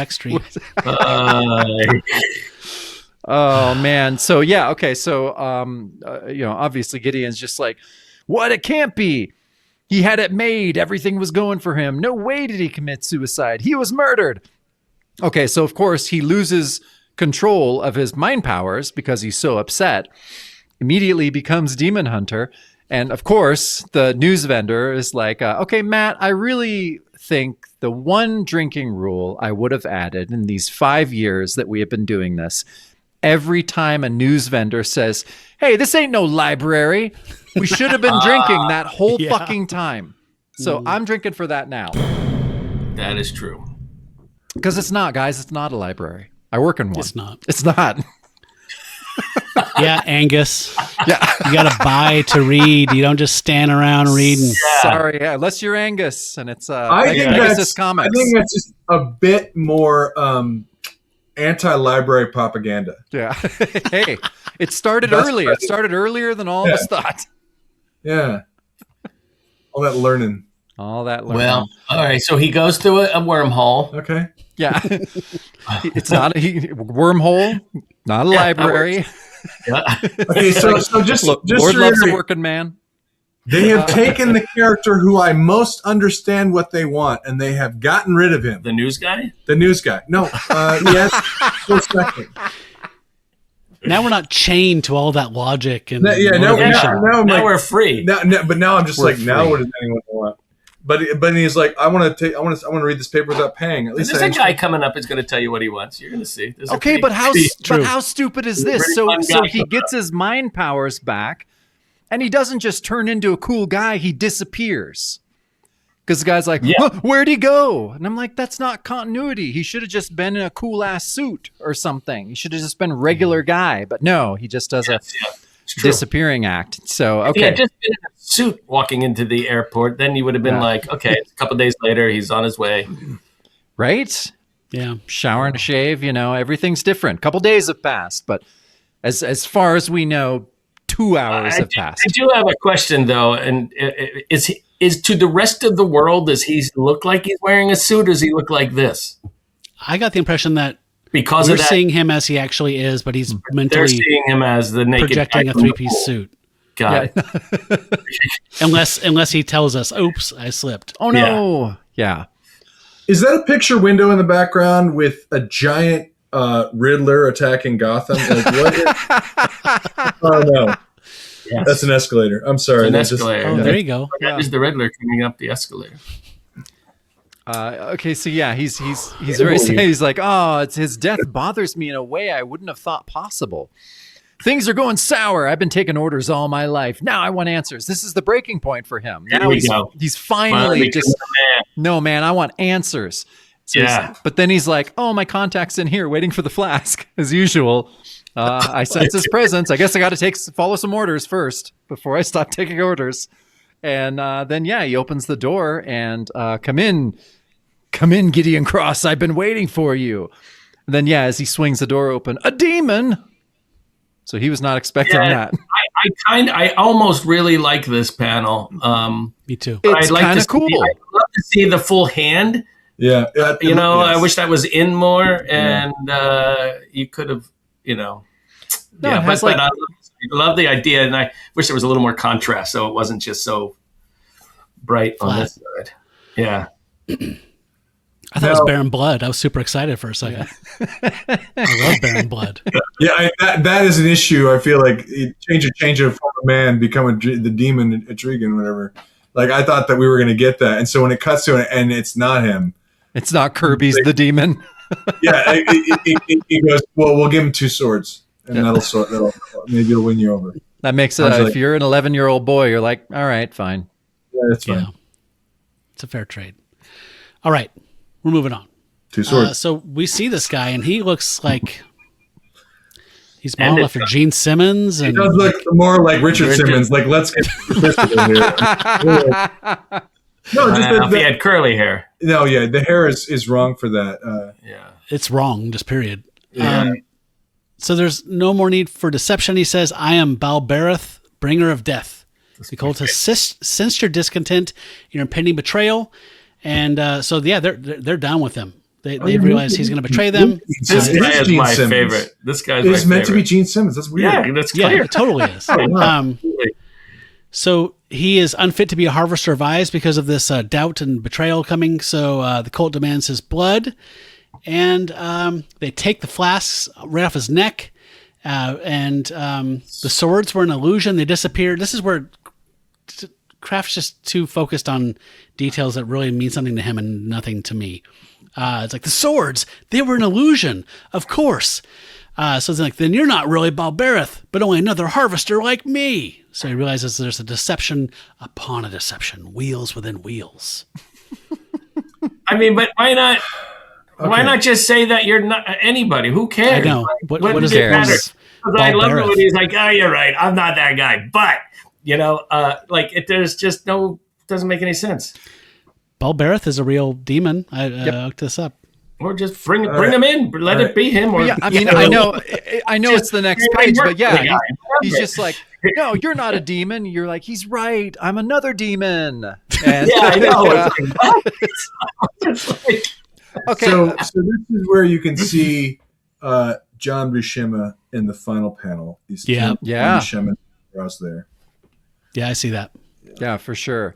Oh man. So yeah. Okay. So obviously Gideon's just like, what? It can't be. He had it made. Everything was going for him. No way did he commit suicide. He was murdered. Okay. So of course he loses control of his mind powers because he's so upset. Immediately becomes Demon Hunter. And of course the news vendor is like, okay, Matt, I really think the one drinking rule I would have added in these 5 years that we have been doing this, every time a news vendor says, hey, this ain't no library, we should have been drinking that whole fucking time. So I'm drinking for that now. That is true. Because it's not, guys. It's not a library. I work in one. It's not. It's not. Yeah, Angus. Yeah. You got to buy to read. You don't just stand around reading. Sorry. Yeah. Unless you're Angus and it's I think Pegasus Comics. that's just a bit more anti-library propaganda. Yeah. Hey, it started That's early. right. It started earlier than all of us thought. Yeah, all that learning. All that learning. Well, all right. So he goes through a wormhole. Okay. Yeah. It's not a wormhole, not a library. Yeah. Okay, so just Look, just Lord to loves a reiterate, working man. they have taken the character who I most understand what they want, and they have gotten rid of him. The news guy? The news guy. No, yes, for a second. Now we're not chained to all that logic and Now motivation. I'm Now like, we're free. but now I'm just We're like, now free. what does anyone want? But he's like, I want to read this paper without paying. At least There's I a guy coming up who's going to tell you what he wants. You're going to see. There's a Okay, pretty- but True. how stupid is this? Pretty So fun guy he coming gets his mind powers back, and he doesn't just turn into a cool guy. He disappears. Because the guy's like, "Huh, where'd he go?" And I'm like, that's not continuity. He should have just been in a cool ass suit or something. He should have just been a regular guy. But no, he just does a It's true. disappearing act. So If he had okay, just been in a suit walking into the airport, then you would have been like, okay, a couple days later, he's on his way. right? Yeah. Shower and a shave. Everything's different. Couple days have passed, but as far as we know, 2 hours have passed. I do have a question, though. And is to the rest of the world, does he look like he's wearing a suit, or does he look like this? I got the impression that Because we're of that, seeing him as he actually is, but he's they're mentally seeing him as the naked projecting guy a from the three-piece pool. suit. Got it. Unless he tells us, "Oops, I slipped." Oh no! Yeah. Is that a picture window in the background with a giant Riddler attacking Gotham. Like, what? Oh no, Yes. that's an escalator. I'm sorry. It's an escalator. Oh, there you go. That is the Riddler coming up the escalator. Okay, so yeah, he's very sad. He's like, oh, it's his death bothers me in a way I wouldn't have thought possible. Things are going sour. I've been taking orders all my life. Now I want answers. This is the breaking point for him. Now he's finally just no, man. I want answers. So but then he's like, oh, my contact's in here waiting for the flask as usual. I sense his presence. I guess I got to follow some orders first before I stop taking orders. And then he opens the door and come in, Gideon Cross. I've been waiting for you. And then as he swings the door open, a demon. So he was not expecting that. I almost really like this panel. Me too. It's kind of cool. I'd love to see the full hand. Yeah. I wish that was in more, and you could have, but I love the idea, and I wish there was a little more contrast, so it wasn't just so bright on this side. Yeah. I thought it was Baron Blood. I was super excited for a second. I love Baron Blood. Yeah, that is an issue. I feel like change of form of man, become the demon, Etrigan, whatever. Like, I thought that we were going to get that. And so when it cuts to it and it's not him. It's not Kirby's the demon. He goes, well, we'll give him 2 swords. And that'll maybe it'll win you over. That makes it, if you're an 11-year-old boy, you're like, all right, fine. Yeah, that's fine. Yeah. It's a fair trade. All right. We're moving on. 2 swords. So we see this guy, and he looks like he's modeled after Gene Simmons. And he does look more like Richard Simmons. Like, let's get in here. No, just if he had curly hair. No, the hair is wrong for that. It's wrong, just period. Yeah. So there's no more need for deception. He says, I am Balbereth, bringer of death. Behold, to sense your discontent, your impending betrayal. And they're down with him. They realize he's going to betray them. This guy is my favorite. This guy is meant to be Gene Simmons. That's weird. Yeah, that's clear. Yeah, it totally is. So he is unfit to be a harvester of eyes because of this doubt and betrayal coming. So the cult demands his blood. And they take the flasks right off his neck. And the swords were an illusion. They disappeared. This is where Kraft's just too focused on details that really mean something to him and nothing to me. It's like the swords, they were an illusion, of course. So it's like, then you're not really Balbereth, but only another harvester like me. So he realizes there's a deception upon a deception, wheels within wheels. I mean, but why not? Okay. Why not just say that you're not anybody? Who cares? I know. What does it matter? I love it Balbereth. when he's like, "Oh, you're right. I'm not that guy." But there's just doesn't make any sense. Balbereth is a real demon. I looked this up. Or just bring him in. Let it be him. Or I mean, I know it's the next page, but he's just like, no, you're not a demon. You're like, he's right. I'm another demon. And, I know. Okay. So this is where you can see John Buscema in the final panel. John Buscema across there. Yeah, I see that. Yeah, for sure.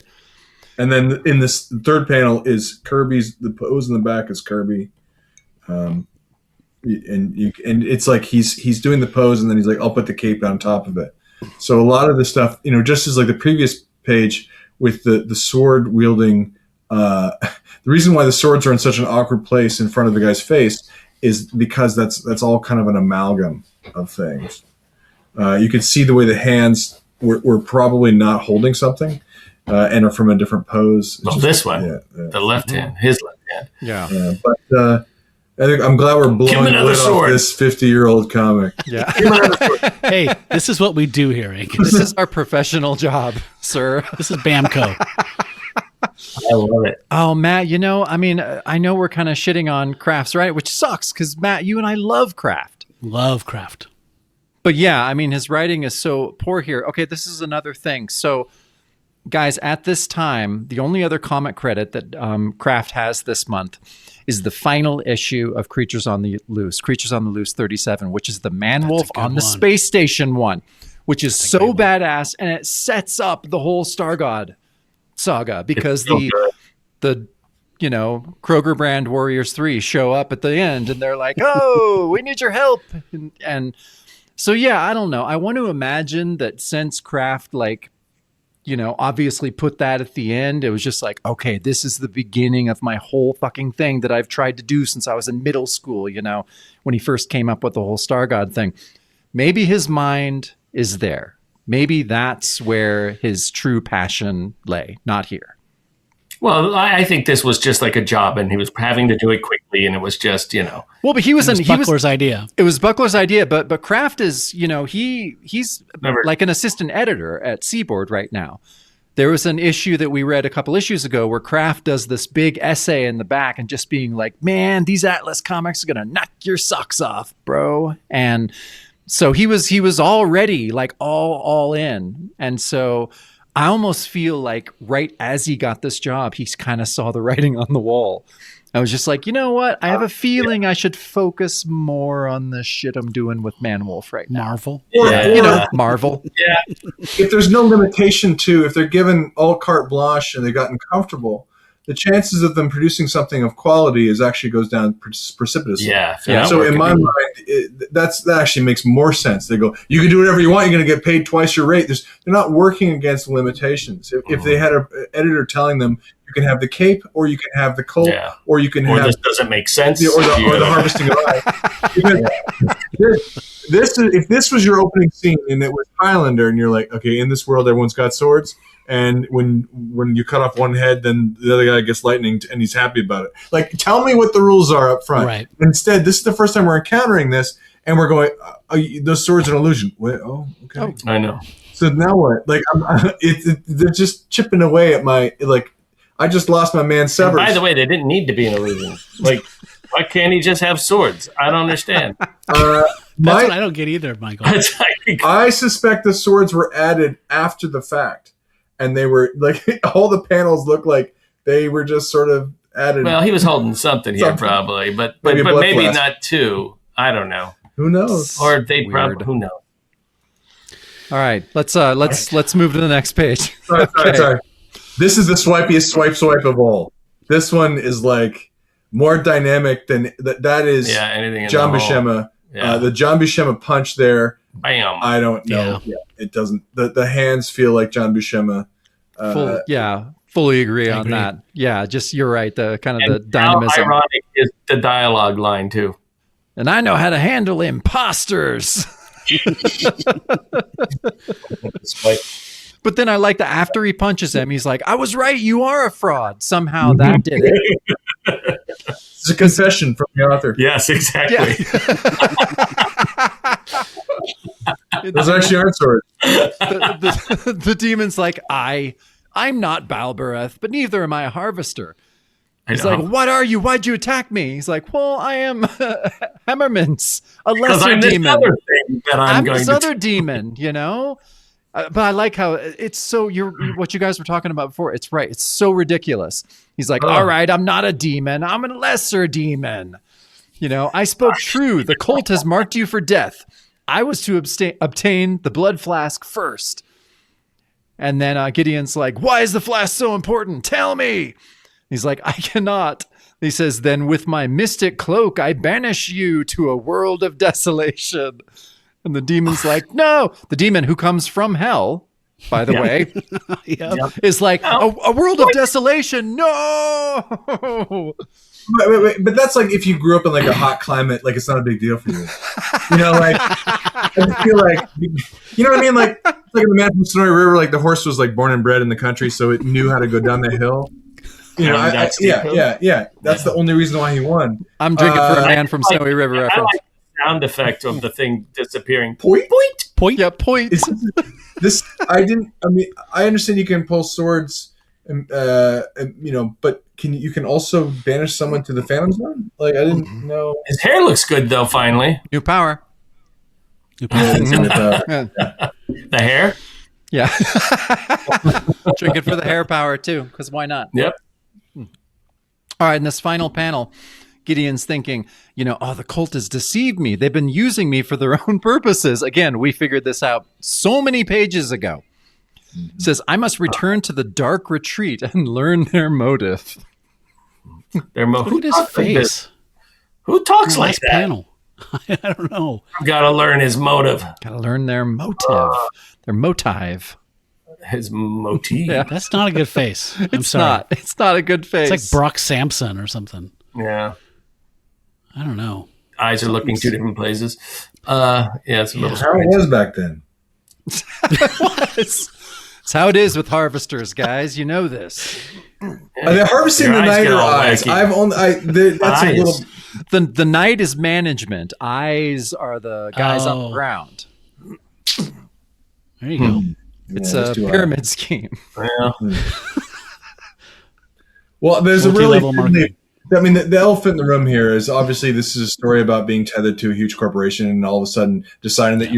And then in this third panel is Kirby's. The pose in the back is Kirby, and it's like he's doing the pose, and then he's like, "I'll put the cape on top of it." So a lot of the stuff, just as like the previous page with the sword wielding. The reason why the swords are in such an awkward place in front of the guy's face is because that's all kind of an amalgam of things. You can see the way the hands were probably not holding something. And are from a different pose. This one, the left hand, his left hand. Yeah. But I think I'm glad we're blowing the lid off this 50-year-old comic. Yeah. Hey, this is what we do here, Angus. This is our professional job, sir. This is BAMCO. I love it. Oh, Matt, I know we're kind of shitting on Kraft's, right? Which sucks because, Matt, you and I love Kraft. Love Kraft. But yeah, his writing is so poor here. Okay, this is another thing. So, guys, at this time, the only other comic credit that Kraft has this month is the final issue of Creatures on the Loose 37, which is the Man-Wolf on the space station one, which is so badass, and it sets up the whole Star God saga because the Kroger brand Warriors 3 show up at the end and they're like, oh, we need your help. And so, yeah, I don't know. I want to imagine that since Kraft, obviously put that at the end, it was just like, okay, this is the beginning of my whole fucking thing that I've tried to do since I was in middle school, when he first came up with the whole Star God thing. Maybe his mind is there. Maybe that's where his true passion lay, not here. Well, I think this was just like a job, and he was having to do it quickly, and it was just, Well, but it was Buckler's idea. It was Buckler's idea, but Kraft is, he's like an assistant editor at Seaboard right now. There was an issue that we read a couple issues ago where Kraft does this big essay in the back and just being like, man, these Atlas comics are going to knock your socks off, bro. And so he was already like all in. And so I almost feel like right as he got this job, he kind of saw the writing on the wall. I was just like, you know what? I have a feeling I should focus more on the shit I'm doing with Man Wolf right now. Marvel. Marvel. Yeah. If there's no limitation if they're given all carte blanche and they've gotten comfortable, the chances of them producing something of quality actually goes down precipitously. Yeah. So in my mind, that actually makes more sense. They go, you can do whatever you want. You're going to get paid twice your rate. They're not working against limitations. If they had an editor telling them, you can have the cape, or you can have the colt, or you can have this doesn't make sense, or the harvesting of eye. If this was your opening scene and it was Highlander, and you're like, okay, in this world everyone's got swords, and when you cut off one head, then the other guy gets lightning, and he's happy about it. Like, tell me what the rules are up front. Right. Instead, this is the first time we're encountering this, and we're going, those swords are an illusion. Wait, okay. Oh, I know. So now what? Like, they're just chipping away at my I just lost my man Severs. And by the way, they didn't need to be an illusion. Like, why can't he just have swords? I don't understand. That's what I don't get either, Michael. I suspect the swords were added after the fact, and they were like all the panels look like they were just sort of added. Well, he was holding something here probably, but maybe not two. I don't know. Who knows? Or they probably who knows. All right, let's move to the next page. Sorry. This is the swipiest swipe of all. This one is like more dynamic than that is anything John Buscema. The John Buscema punch there. Bam. I don't know. Yeah, it doesn't. The hands feel like John Buscema. Fully agree on that. Yeah, just you're right. The kind of the dynamism. How ironic is the dialogue line too? And I know how to handle imposters. But then I like that after he punches him, he's like, I was right, you are a fraud. Somehow that did it. It's a confession from the author. Yes, exactly. Yeah. Those actually aren't swords. The demon's like, I'm not Balbereth, but neither am I a harvester. He's like, what are you? Why'd you attack me? He's like, well, I am Hemmermans, a lesser demon. I'm this other demon, But I like how it's so what you guys were talking about before. It's right. It's so ridiculous. He's like, all right, I'm not a demon. I'm a lesser demon. I spoke true. The cult has marked you for death. I was to obtain the blood flask first. And then Gideon's like, why is the flask so important? Tell me. He's like, I cannot. He says, then with my mystic cloak, I banish you to a world of desolation. And the demon's like, no. The demon who comes from hell, by the way, is like, a world of desolation. No. But that's like if you grew up in like a hot climate, like it's not a big deal for you. I just feel like, you know what I mean? Like in the man from Snowy River, like the horse was like born and bred in the country, so it knew how to go down the hill. That's the only reason why he won. I'm drinking for a man from Snowy River reference. Sound effect of the thing disappearing. Point. Yeah, point. I understand you can pull swords, but you can also banish someone to the Phantom Zone? Like, I didn't know. His hair looks good though. Finally, new power. The hair. Yeah. Drinking for the hair power too, because why not? Yep. All right, in this final panel, Gideon's thinking, the cult has deceived me. They've been using me for their own purposes. Again, we figured this out so many pages ago. It says, I must return to the dark retreat and learn their motive. Look at his face. Who talks like Last that? panel. I don't know. I've got to learn his motive. Gotta learn their motive, their motive. His motif. Yeah. That's not a good face. I'm It's sorry. not. It's not a good face. It's like Brock Sampson or something. Yeah. I don't know. Eyes are looking two different places. Yeah, it's a little How it strange. was back then. It's how it is with harvesters, guys. You know this. They're harvesting Your the eyes night get or all eyes. wacky. That's a Eyes. little. The night is management. Eyes are the guys on the Oh. ground. There you go. It's Yeah, a there's two pyramid scheme. Yeah. Well, there's a really. Multi-level marketing. I mean, the elephant in the room here is obviously this is a story about being tethered to a huge corporation and all of a sudden deciding that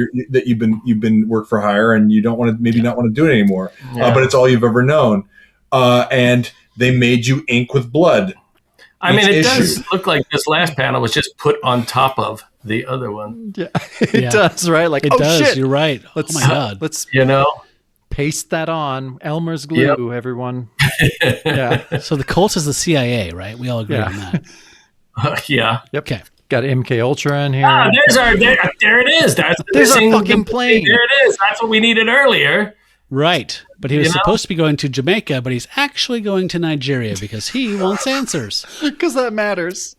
you've been work for hire and you don't want to not want to do it anymore. Yeah. But it's all you've ever known, and they made you ink with blood. I mean, it Each does issue. look like this last panel was just put on top of the other one. Yeah, it Yeah. does, right? Like, It oh does. shit. You're right. Let's, oh my God. Let's You know? paste that on. Elmer's glue, everyone. Yeah. So the Colts is the CIA, right? We all agree Yeah. on that. Yeah. Yep. Okay. Got MK Ultra in here. Ah, there it is. That's the There's our missing- fucking plane. There it is. That's what we needed earlier. Right. But he was You know? supposed to be going to Jamaica, but he's actually going to Nigeria because he wants answers. Because that matters.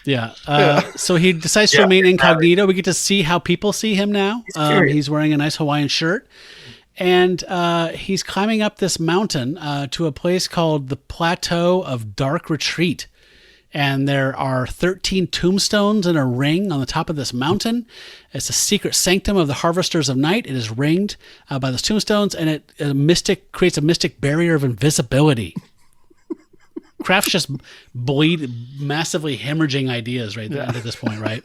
Yeah. So he decides to Yeah, remain incognito. We get to see how people see him now. curious. He's wearing a nice Hawaiian shirt. And he's climbing up this mountain to a place called the Plateau of Dark Retreat. And there are 13 tombstones in a ring on the top of this mountain. It's a secret sanctum of the Harvesters of Night. It is ringed by those tombstones, and it creates a mystic barrier of invisibility. Kraft's just massively hemorrhaging ideas right there at this point, right?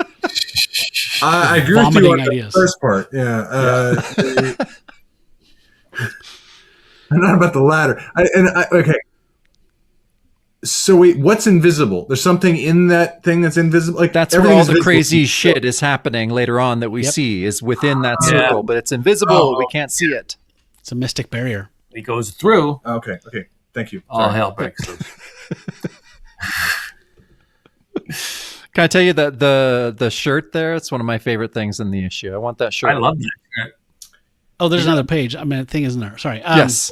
I agree with you Vomiting on the ideas. first part. Yeah. Not about the latter. Okay. So wait, what's invisible? There's something in that thing that's invisible. Like That's where everything all is the visible. crazy shit is happening later on that we Yep. see is within that Yeah. circle, but it's invisible. Oh. We can't see it. It's a mystic barrier. He goes through. Okay. Thank you. All hell breaks loose. Can I tell you that the shirt there? It's one of my favorite things in the issue. I want that shirt. I love that. Oh, there's another page. I mean, thing isn't there. Sorry. Yes.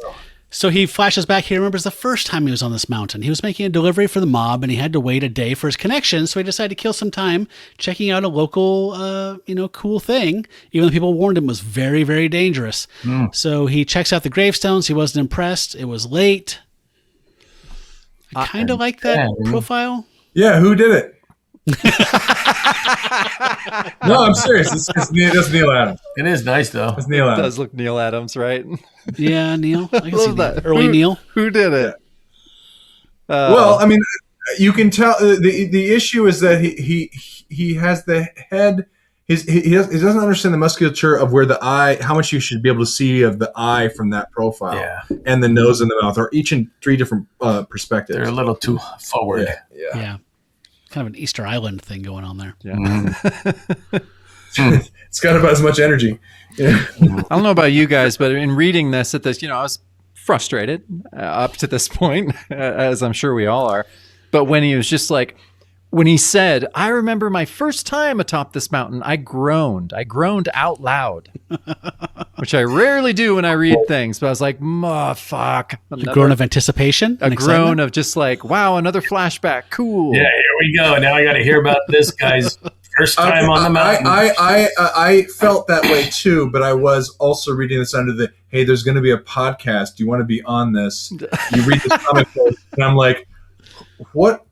So he flashes back. He remembers the first time he was on this mountain. He was making a delivery for the mob, and he had to wait a day for his connection. So he decided to kill some time checking out a local, cool thing. Even though people warned him it was very, very dangerous. So he checks out the gravestones. He wasn't impressed. It was late. I kind of like that profile. Yeah. Who did it? No, I'm serious. That's Neil Adams. It is nice, though. It's Neil It Adams. does look Neil Adams, right? Yeah, Neil. I can see Love that. Early Neil. Who did it? Well, I mean, you can tell the issue is that he has the head. He doesn't understand the musculature of where the eye, how much you should be able to see of the eye from that profile, Yeah. and the nose and the mouth are each in three different perspectives. They're a little too forward. Yeah. Yeah. Kind of an Easter Island thing going on there. It's got about as much energy. Yeah. I don't know about you guys, but in reading this at this, I was frustrated up to this point, as I'm sure we all are. But when he was just like, when he said, "I remember my first time atop this mountain, I groaned out loud," which I rarely do when I read things. But I was like, fuck. A groan of anticipation? A and groan excitement? of just like, wow, another flashback. Cool. Yeah, here we go. Now I got to hear about this guy's first time on the mountain. I felt that way too, but I was also reading this under the, hey, there's going to be a podcast. Do you want to be on this? You read this comic book, and I'm like, what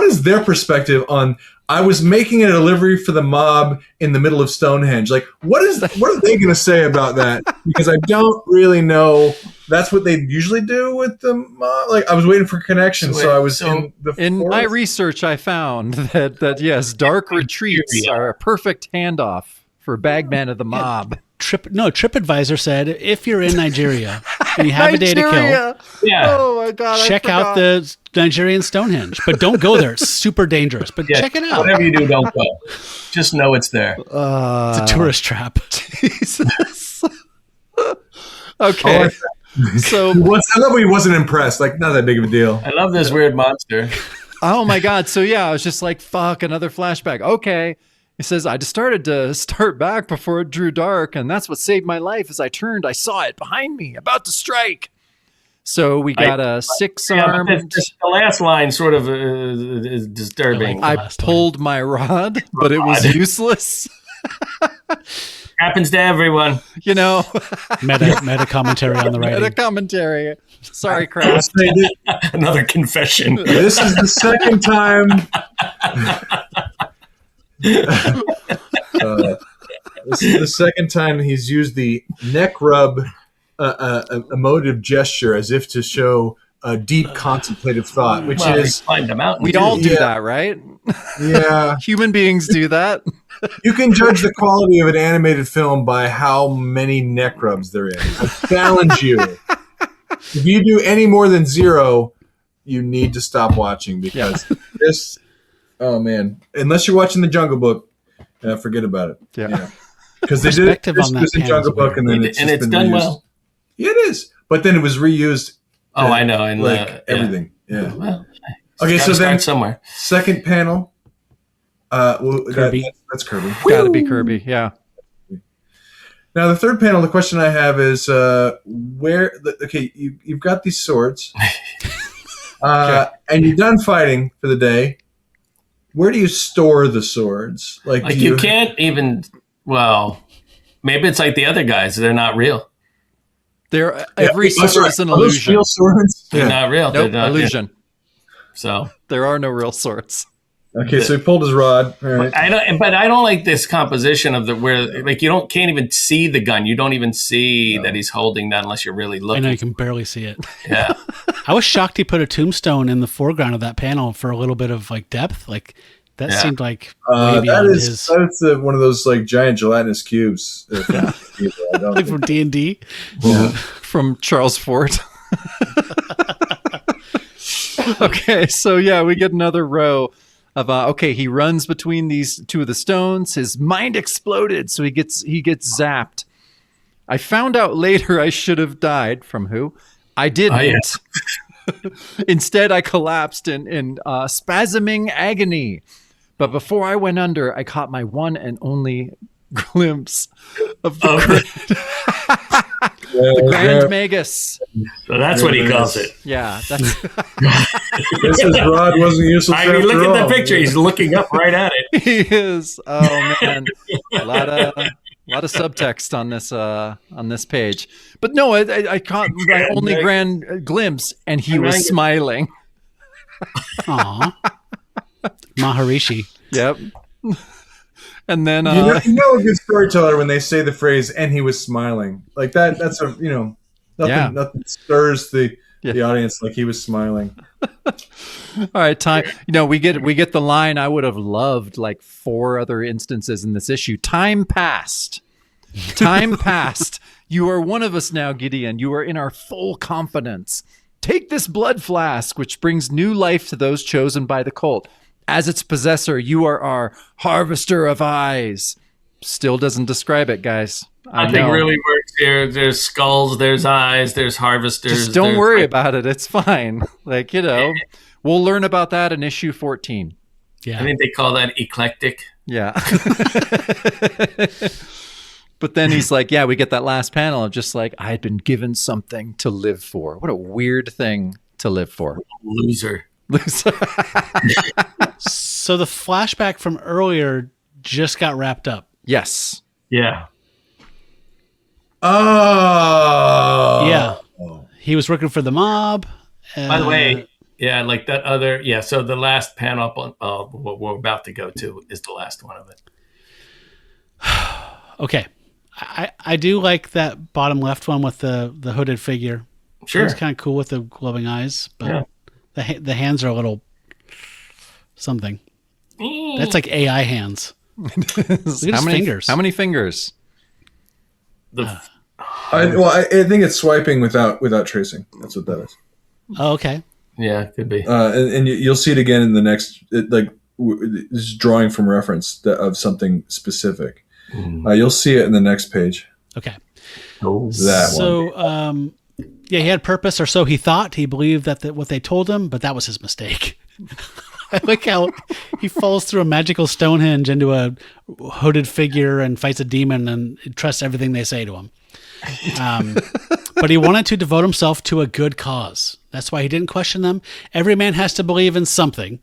is their perspective on? I was making a delivery for the mob in the middle of Stonehenge. Like, what are they going to say about that? Because I don't really know. That's what they usually do with the mob. Like, I was waiting for connection, so I was in the In my forest. research, I found that yes, dark retreats are a perfect handoff for Bagman of the Mob. TripAdvisor said if you're in Nigeria and you have a day to kill, Yeah. Oh my god! check out the Nigerian Stonehenge. But don't go there. It's super dangerous. But Yeah, check it out. Whatever you do, don't go. Just know it's there. It's a tourist trap. Jesus. Okay. So I love when he wasn't impressed. Like, not that big of a deal. I love this weird monster. oh my God. So yeah, I was just like, fuck, another flashback. Okay. He says, I just started to start back before it drew dark, and that's what saved my life. As I turned, I saw it behind me, about to strike. So we got a six-armed... the last line sort of is disturbing. I pulled my rod, but it was useless. Happens to everyone. You know. Meta commentary on the writing. Meta commentary. Sorry, Kraft. Another confession. This is the second time. This is the second time he's used the neck rub emotive gesture as if to show a deep contemplative thought, which is climbed a mountain. We all do that, right? Yeah. Human beings do that. You can judge the quality of an animated film by how many neck rubs there is. I challenge you. If you do any more than 0, you need to stop watching because this. Oh man! Unless you're watching the Jungle Book, forget about it. Yeah. Because they did it on that in Jungle Book, and then it's done reused. well. Yeah, it is. But then it was reused. Oh, I know, and everything. Yeah. Well, okay, so then somewhere. Second panel. Kirby. That's Kirby. Got to be Kirby. Yeah. Now the third panel. The question I have is where? Okay, you've got these swords, and you're done fighting for the day. Where do you store the swords? Like you can't even. Well, maybe it's like the other guys. They're not real. Every sword is an illusion. Real swords? They're not real. Nope, They're not illusion. Real. So there are no real swords. Okay, so he pulled his rod. All right. But I don't like this composition of where like you can't even see the gun. You don't even see that he's holding that unless you're really looking. I know you can barely see it. Yeah. I was shocked he put a tombstone in the foreground of that panel for a little bit of like depth. Like that seemed like way beyond his. That's one of those like giant gelatinous cubes like from D&D. Yeah. From Charles Fort. Okay, so yeah, we get another row of he runs between these two of the stones. His mind exploded, so he gets zapped. I found out later I should have died. From who? I didn't. Oh, yeah. Instead, I collapsed in spasming agony. But before I went under, I caught my one and only glimpse of the Grand Magus. So that's what he calls it. Yeah, that's. This rod wasn't useless. I mean, look at the picture. He's looking up right at it. He is. Oh man, a lot of subtext on this page. But no, I caught my only grand glimpse, and he was smiling. Aw. Maharishi. Yep. And then you know a good storyteller when they say the phrase "and he was smiling" like that. That's nothing stirs the audience like he was smiling. all right, time. We get the line. I would have loved like 4 other instances in this issue. Time passed. Time passed. You are one of us now, Gideon. You are in our full confidence. Take this blood flask, which brings new life to those chosen by the cult. As its possessor, you are our harvester of eyes. Still doesn't describe it, guys. Nothing really works here. There's skulls, there's eyes, there's harvesters. Just don't worry about it. It's fine. Like, we'll learn about that in issue 14. Yeah. I think they call that eclectic. Yeah. But then he's like, we get that last panel of just like, I had been given something to live for. What a weird thing to live for. Loser. So the flashback from earlier just got wrapped up. Yes. Yeah. Oh. Yeah. He was working for the mob. By the way, like that other, so the last panel up on what we're about to go to is the last one of it. Okay. I do like that bottom left one with the hooded figure. Sure. It's kind of cool with the glowing eyes, but the hands are a little something. That's like AI hands. Look at his fingers. How many fingers? I think it's swiping without tracing. That's what that is. Oh, okay. Yeah, could be. And you'll see it again in the next. This is drawing from reference of something specific. You'll see it in the next page. Okay. Oh, that so, one. Yeah, he had purpose, or so he thought. He believed that what they told him, but that was his mistake. I like how he falls through a magical Stonehenge into a hooded figure and fights a demon and trusts everything they say to him. But he wanted to devote himself to a good cause. That's why he didn't question them. Every man has to believe in something.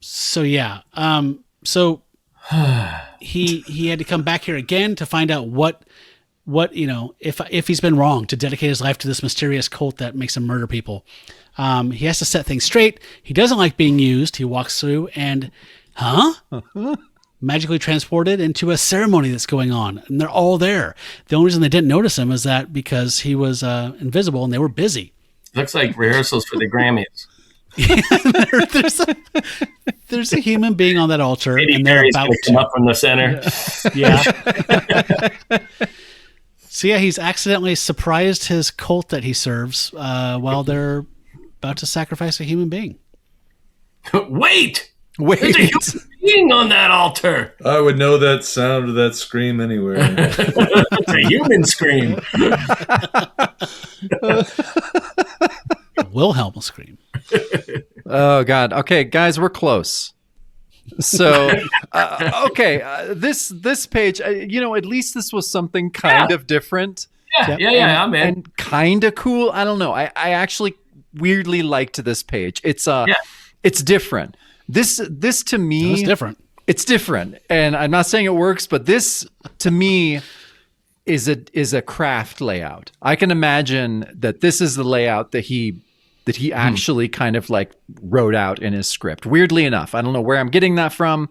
So yeah. So he had to come back here again to find out what if he's been wrong, to dedicate his life to this mysterious cult that makes him murder people. He has to set things straight. He doesn't like being used. He walks through and magically transported into a ceremony that's going on, and they're all there. The only reason they didn't notice him is that because he was invisible and they were busy. Looks like rehearsals for the Grammys. There's a human being on that altar, Katy and they're Perry's about gonna come up from the center. Yeah. So yeah, he's accidentally surprised his cult that he serves while they're about to sacrifice a human being. Wait! There's a human being on that altar. I would know that sound of that scream anywhere. It's a human scream. Wilhelm will scream. Oh God. Okay, guys, we're close. So, this page, at least this was something kind of different. Yeah, I'm in. And kind of cool. I don't know. I actually weirdly liked this page. It's different. This to me, it's different. It's different, and I'm not saying it works, but this to me is a Kraft layout. I can imagine that this is the layout that he actually kind of like wrote out in his script. Weirdly enough, I don't know where I'm getting that from,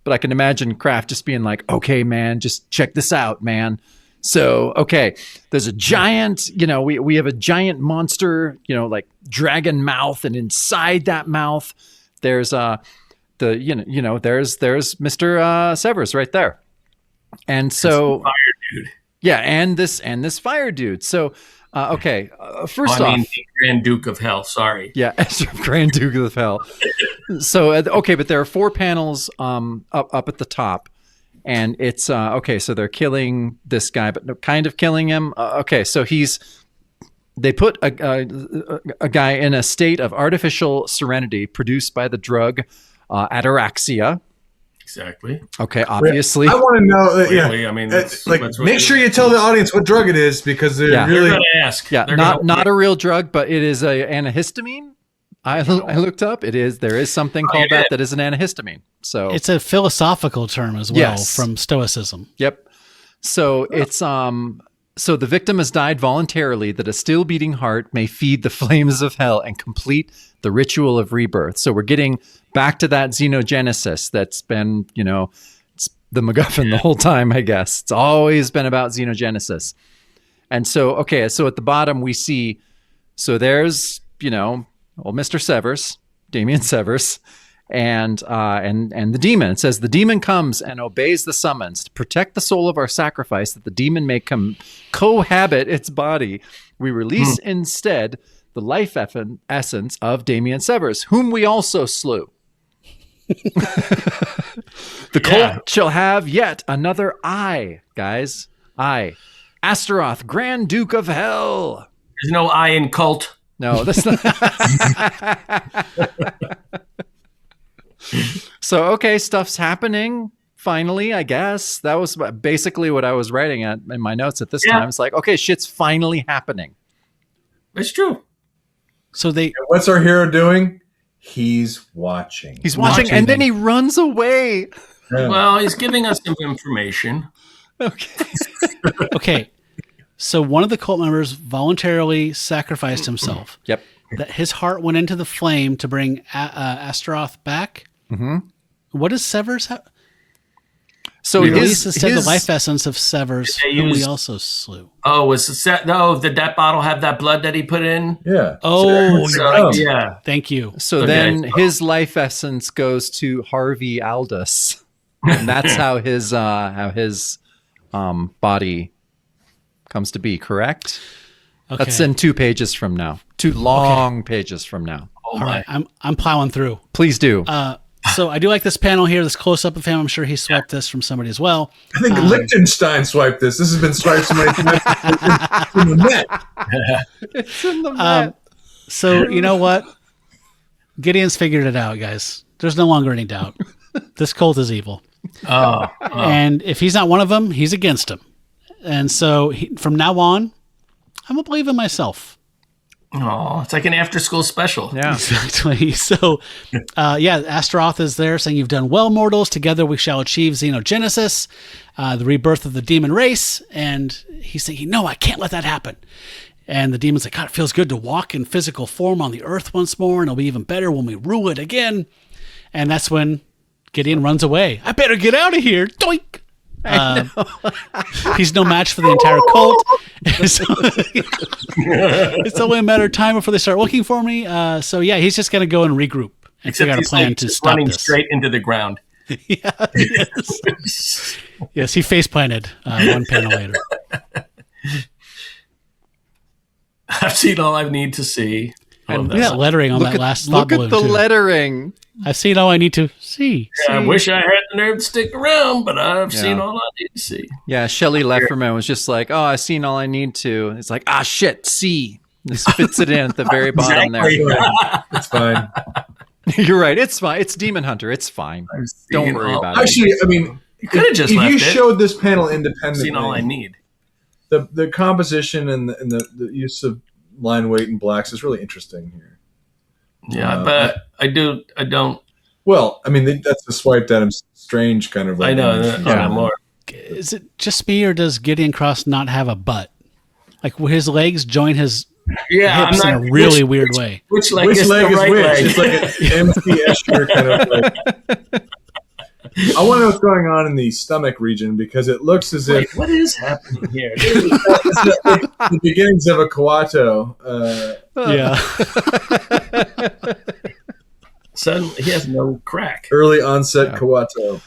but I can imagine Kraft just being like, "Okay, man, just check this out, man." So, okay, there's a giant, we have a giant monster, like dragon mouth, and inside that mouth, there's there's Mr. Severs right there. And so fire dude. Yeah, and this fire dude. So first off, the Grand Duke of Hell, sorry. Yeah, Grand Duke of Hell. So but there are 4 panels up at the top. And it's so they're killing this guy, but no, kind of killing him. So they put a guy in a state of artificial serenity produced by the drug ataraxia. Exactly. Okay, obviously. I want to know. Really? I mean, that's make sure you tell the audience what drug it is, because they're really going to ask. Yeah, not a real drug, but it is a antihistamine. I looked up. There is something called that is an antihistamine. So it's a philosophical term as well from Stoicism. Yep. So it's so the victim has died voluntarily that a still beating heart may feed the flames of hell and complete the ritual of rebirth. So we're getting back to that xenogenesis that's been, it's the MacGuffin the whole time, I guess. It's always been about xenogenesis. And so, so at the bottom we see, so there's, old Mr. Severs, Damien Severs, and the demon. It says, the demon comes and obeys the summons to protect the soul of our sacrifice, that the demon may cohabit its body. We release instead the life essence of Damien Severs, whom we also slew. The cult shall have yet another eye, guys. Eye. Astaroth, Grand Duke of Hell. There's no eye in cult. No, that's not. So, stuff's happening. Finally, I guess. That was basically what I was writing in my notes at this time. It's like, shit's finally happening. It's true. So what's our hero doing? He's watching. He's watching, and then he runs away. Yeah. Well, he's giving us some information. Okay. So one of the cult members voluntarily sacrificed himself. Yep. That his heart went into the flame to bring Astaroth back. Mm-hmm. What does Severs have? So the life essence of Severs, whom we also slew. Oh, did that bottle have that blood that he put in? Yeah. Oh, you're right. Yeah. Thank you. So then his life essence goes to Harvey Aldous, and that's how his body comes to be. Correct. Okay. That's in 2 pages from now. 2 long pages from now. Oh All my! right, I'm plowing through. Please do. So I do like this panel here, this close-up of him. I'm sure he swiped this from somebody as well. I think Liechtenstein swiped this. This has been swiped so many times in the net. It's in the net. So you know what? Gideon's figured it out, guys. There's no longer any doubt. This cult is evil. And if he's not one of them, he's against him. And so from now on, I'm going to believe in myself. Oh, it's like an after-school special. Yeah. Exactly. So, Astaroth is there saying, "You've done well, mortals. Together we shall achieve xenogenesis, the rebirth of the demon race." And he's thinking, "No, I can't let that happen." And the demon's like, "God, it feels good to walk in physical form on the earth once more, and it'll be even better when we rule it again." And that's when Gideon runs away. "I better get out of here." Doink. He's no match for the entire cult. It's only a matter of time before they start looking for me. He's just going to go and regroup and figure out a plan to stop running this. straight into the ground. Yes, he face planted one panel later. I've seen all I need to see. And look at that lettering on that last thought balloon. Look at the lettering. I've seen all I need to see. I wish I had the nerve to stick around, but I've seen all I need to see. Yeah, Shelley Lefferman was just like, "Oh, I've seen all I need to." It's like, shit, see. This fits it in at the very bottom there. It's fine. You're right. It's fine. It's Demon Hunter. It's fine. Don't worry about it. Actually, I mean, You could have just if left you it. showed this panel I've independently, seen all I need. the composition and the use of line weight and blacks is really interesting here. Yeah, but I don't. Well, I mean, that's the swiped Adam Strange kind of. Like I know. image. More. Is it just me, or does Gideon Cross not have a butt? Like, will his legs join his hips in a really weird way? Which leg Which is leg the is right which? leg? It's like an MC Escher kind of like. I want to know what's going on in the stomach region because it looks as if What is happening here? it's like the beginnings of a Kawato. Suddenly, he has no crack. Early onset Kawato.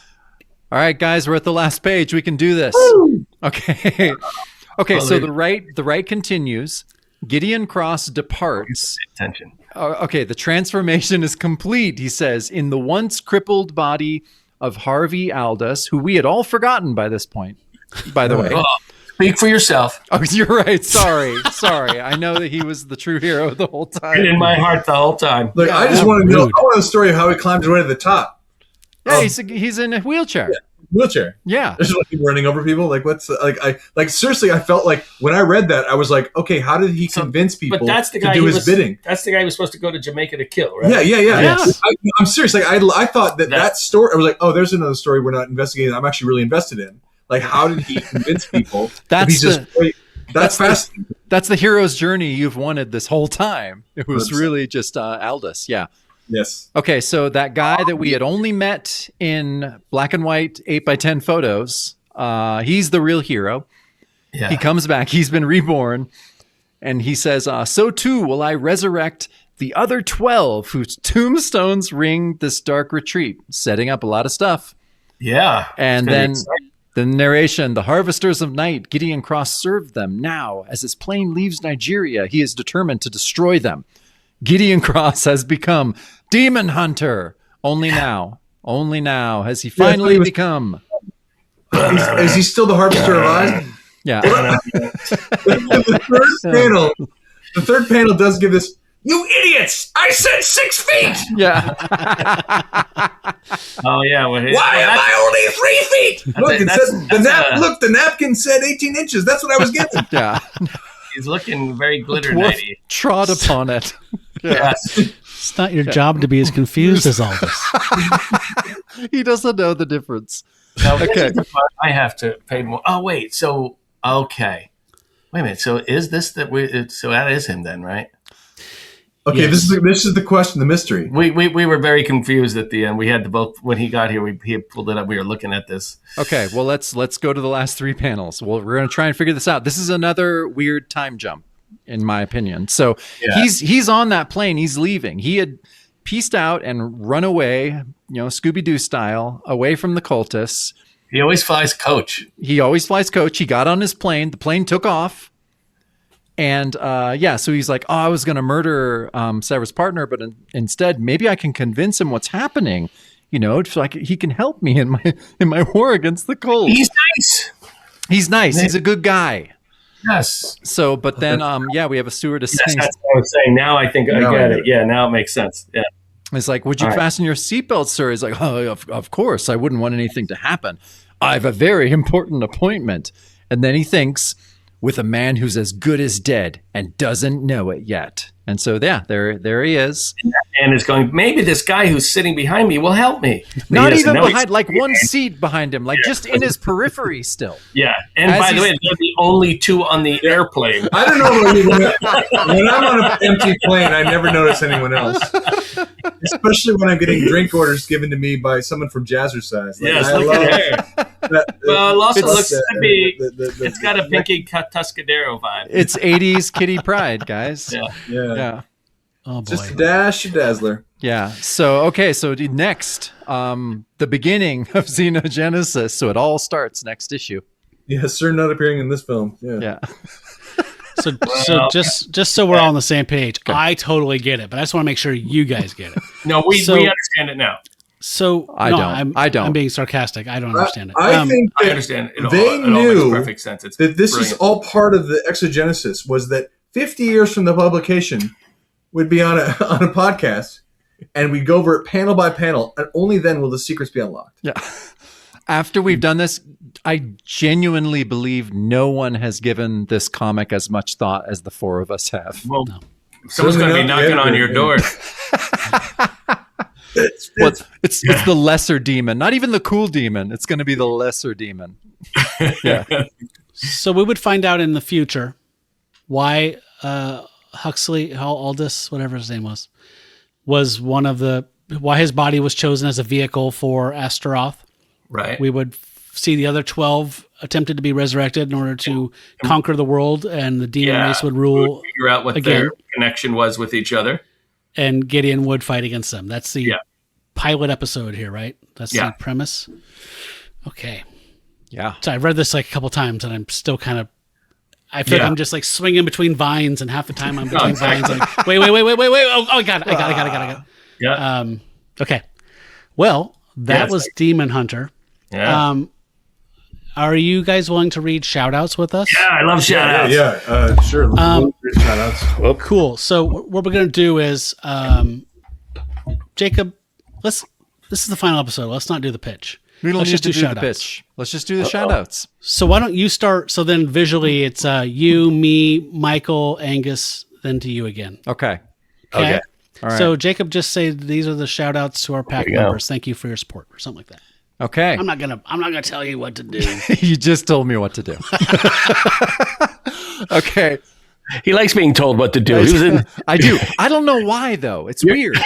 All right, guys, we're at the last page. We can do this. Okay. Okay, so the right continues. Gideon Cross departs. Attention. Okay, the transformation is complete, he says, in the once crippled body of Harvey Aldous, who we had all forgotten by this point, by the way. Oh, speak for yourself. Oh, you're right. Sorry. I know that he was the true hero the whole time. And in my heart the whole time. Look, I just want to know. I want the story of how he climbed his way to the top. Yeah, he's in a wheelchair. Yeah. Wheelchair. Yeah. This is like running over people. Like what's seriously, I felt like when I read that, I was like, okay, how did he convince people But that's the guy to do his bidding? That's the guy who was supposed to go to Jamaica to kill, right? Yeah. Yes. I'm serious. Like I thought that story. I was like, oh, there's another story we're not investigating. I'm actually really invested in. Like, how did he convince people? That's fascinating. That's the hero's journey you've wanted this whole time. It was really just Aldous. Yeah. Yes. Okay, so that guy that we had only met in black and white 8x10 photos, he's the real hero. Yeah. He comes back. He's been reborn. And he says, so too will I resurrect the other 12 whose tombstones ring this dark retreat, setting up a lot of stuff. Yeah. And then the narration, the harvesters of night, Gideon Cross served them. Now, as his plane leaves Nigeria, he is determined to destroy them. Gideon Cross has become Demon Hunter. Only now has he finally become. Is he still the harvester of eyes? Yeah. The third panel does give this. You idiots! I said 6 feet. Yeah. Oh yeah. Why am I only 3 feet? Look, the napkin said 18 inches. That's what I was given. Yeah. He's looking very glitter Dwarf nighty. trod upon it. Yes. It's not your job to be as confused as all this. He doesn't know the difference. Now, Okay. I have to pay more. Oh wait. So okay. Wait a minute. So is this that so that is him then, right? Okay, Yes. this is the question, the mystery. We were very confused at the end. We had to both when he got here. He had pulled it up. We were looking at this. Okay, well let's go to the last 3 panels. Well, we're going to try and figure this out. This is another weird time jump, in my opinion. So he's on that plane. He's leaving. He had pieced out and run away, Scooby-Doo style, away from the cultists. He always flies coach. He got on his plane. The plane took off. And so he's like, I was going to murder Sarah's partner, but instead, maybe I can convince him what's happening. it's like he can help me in my war against the cold. He's nice. He's nice. He's a good guy. Yes. So, but then, we have a stewardess saying, That's what I was saying. Now I think I get it. Yeah, now it makes sense. Yeah. it's like, would you fasten your seatbelt, sir? He's like, oh, of course. I wouldn't want anything to happen. I have a very important appointment. And then he thinks, with a man who's as good as dead and doesn't know it yet. And so, there he is. And it's going, maybe this guy who's sitting behind me will help me. Not even behind, like one seat behind him, like just in his periphery still. Yeah. And by the way, they're the only two on the airplane. I don't know when I'm on an empty plane, I never notice anyone else. Especially when I'm getting drink orders given to me by someone from Jazzercise. Yes, look at her. Well, it also looks to be, it's got a Pinky Tuscadero vibe. It's 80s Kitty Pride, guys. Yeah. Oh boy. Just a dash of Dazzler. Yeah. So next, the beginning of Xenogenesis. So it all starts next issue. Yes, sir. Not appearing in this film. Yeah. So just so we're all on the same page, I totally get it, but I just want to make sure you guys get it. No, we understand it now. So I don't. I'm being sarcastic. I don't understand it. I think I understand. They knew all makes perfect sense. It's that this brilliant. is all part of the exogenesis. Was that 50 years from the publication, we'd be on a podcast, and we'd go over it panel by panel, and only then will the secrets be unlocked. Yeah. After we've done this, I genuinely believe no one has given this comic as much thought as the four of us have. Well, someone's going to be knocking on your door. It's the lesser demon, not even the cool demon. It's going to be the lesser demon. Yeah. So we would find out in the future why Huxley, Aldous, whatever his name was one of why his body was chosen as a vehicle for Astaroth. Right. We would see the other 12 attempted to be resurrected in order to conquer the world, and the demon race would rule. Figure out what their connection was with each other. And Gideon would fight against them. That's the pilot episode here, right? That's the premise. Okay. Yeah. So I've read this like a couple times, and I'm still kind of. I feel like I'm just like swinging between vines, and half the time I'm between vines. Like, wait! Oh, I got it. Yeah. Okay. Well, that was Demon Hunter. Yeah. Are you guys willing to read shout-outs with us? Yeah, I love shout-outs. Yeah, sure. Shout-outs. Well, cool. So what we're going to do is, Jacob, this is the final episode. Let's not do the pitch. We don't Let's need just to do do shout-outs. the pitch. Let's just do the shout-outs. So why don't you start? So then visually it's you, me, Michael, Angus, then to you again. Okay. All right. So Jacob, just say these are the shout-outs to our pack members. Thank you for your support, or something like that. Okay. I'm not gonna tell you what to do. You just told me what to do. Okay. He likes being told what to do. I do. I don't know why, though. It's weird.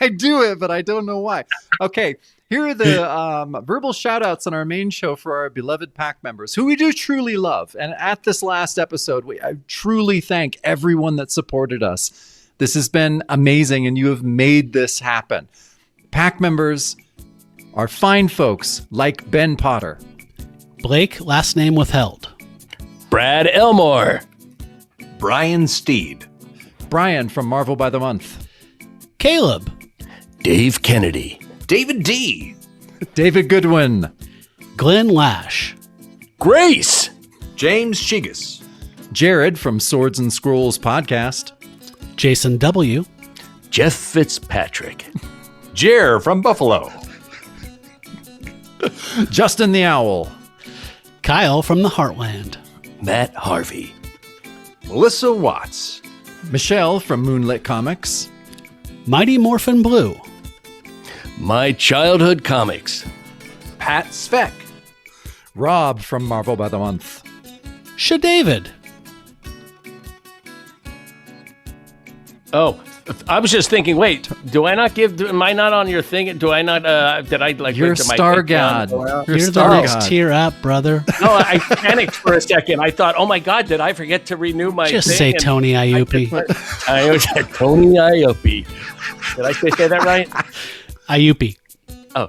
I do it, but I don't know why. Okay. Here are the verbal shout-outs on our main show for our beloved pack members, who we do truly love. And at this last episode, I truly thank everyone that supported us. This has been amazing, and you have made this happen. Pack members are fine folks like Ben Potter. Blake, last name withheld. Brad Elmore. Brian Steed. Brian from Marvel by the Month. Caleb. Dave Kennedy. David D. David Goodwin. Glenn Lash. Grace. James Chigas. Jared from Swords and Scrolls podcast. Jason W. Jeff Fitzpatrick. Jer from Buffalo. Justin the Owl. Kyle from the Heartland. Matt Harvey. Melissa Watts. Michelle from Moonlit Comics. Mighty Morphin Blue. My Childhood Comics. Pat Speck. Rob from Marvel by the Month. David. Oh, I was just thinking, wait, am I not on your thing? Do I not, did I like... You're to my Star pick down? God. You're Star the next God. tier up, brother. No, I panicked for a second. I thought, oh my God, did I forget to renew my Just thing? say And Tony Iupi. I was like, Tony Iupi. Did I say that right? Iupi. Oh,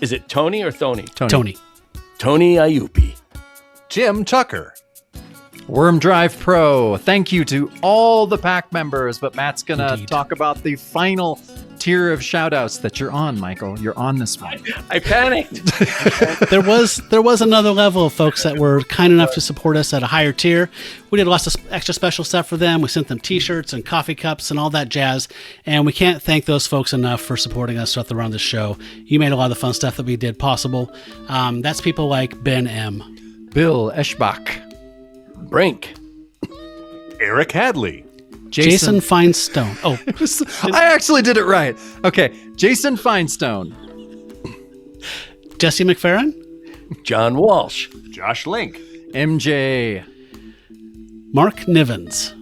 is it Tony or Thony? Tony. Tony Iupi. Jim Tucker. Worm Drive Pro. Thank you to all the pack members, but Matt's going to talk about the final tier of shout outs that you're on, Michael. You're on this one. I panicked. There was another level of folks that were kind enough to support us at a higher tier. We did lots of extra special stuff for them. We sent them t-shirts and coffee cups and all that jazz. And we can't thank those folks enough for supporting us throughout the run of the show. You made a lot of the fun stuff that we did possible. That's people like B.A.M, Bill Eschbach, Brink. Eric Hadley. Jason Finestone. Oh, I actually did it right. Okay, Jason Finestone, Jesse McFerrin, John Walsh. Josh Link. MJ. Mark Nivens,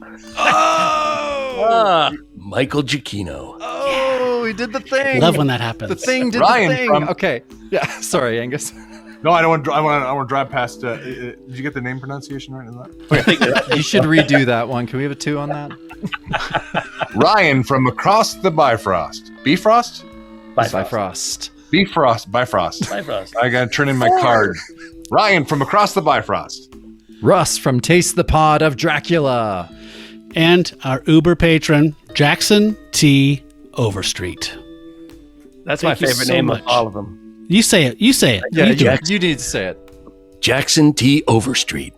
Michael Giacchino. Oh, he did the thing. love when that happens. The thing did Ryan the thing. from- Okay. Yeah. Sorry, Angus. No, I don't want. I want to drive past. Did you get the name pronunciation right in that? You should redo that one. Can we have a 2 on that? Ryan from across the Bifrost. Bifrost? Bifrost. Bifrost. Bifrost. Bifrost. I gotta turn in my card. Ryan from across the Bifrost. Russ from Taste the Pod of Dracula. And our Uber patron, Jackson T. Overstreet. That's Thank my you favorite so name much. of all of them. You say it. You say it. Yeah, you do it. you need to say it. Jackson T. Overstreet.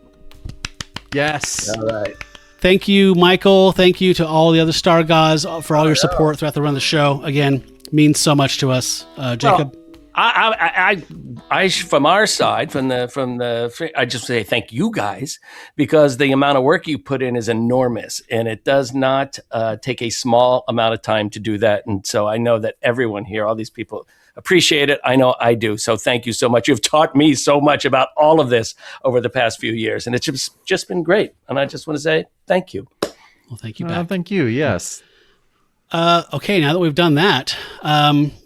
Yes. All right. Thank you, Michael. Thank you to all the other Star Gods for all your support throughout the run of the show. Again, means so much to us. Jacob? I from our side, I just say thank you guys, because the amount of work you put in is enormous, and it does not take a small amount of time to do that. And so I know that everyone here, all these people, appreciate it. I know I do. So thank you so much. You've taught me so much about all of this over the past few years, and it's just been great. And I just want to say thank you. Well, thank you back. Thank you. Yes. Okay, now that we've done that,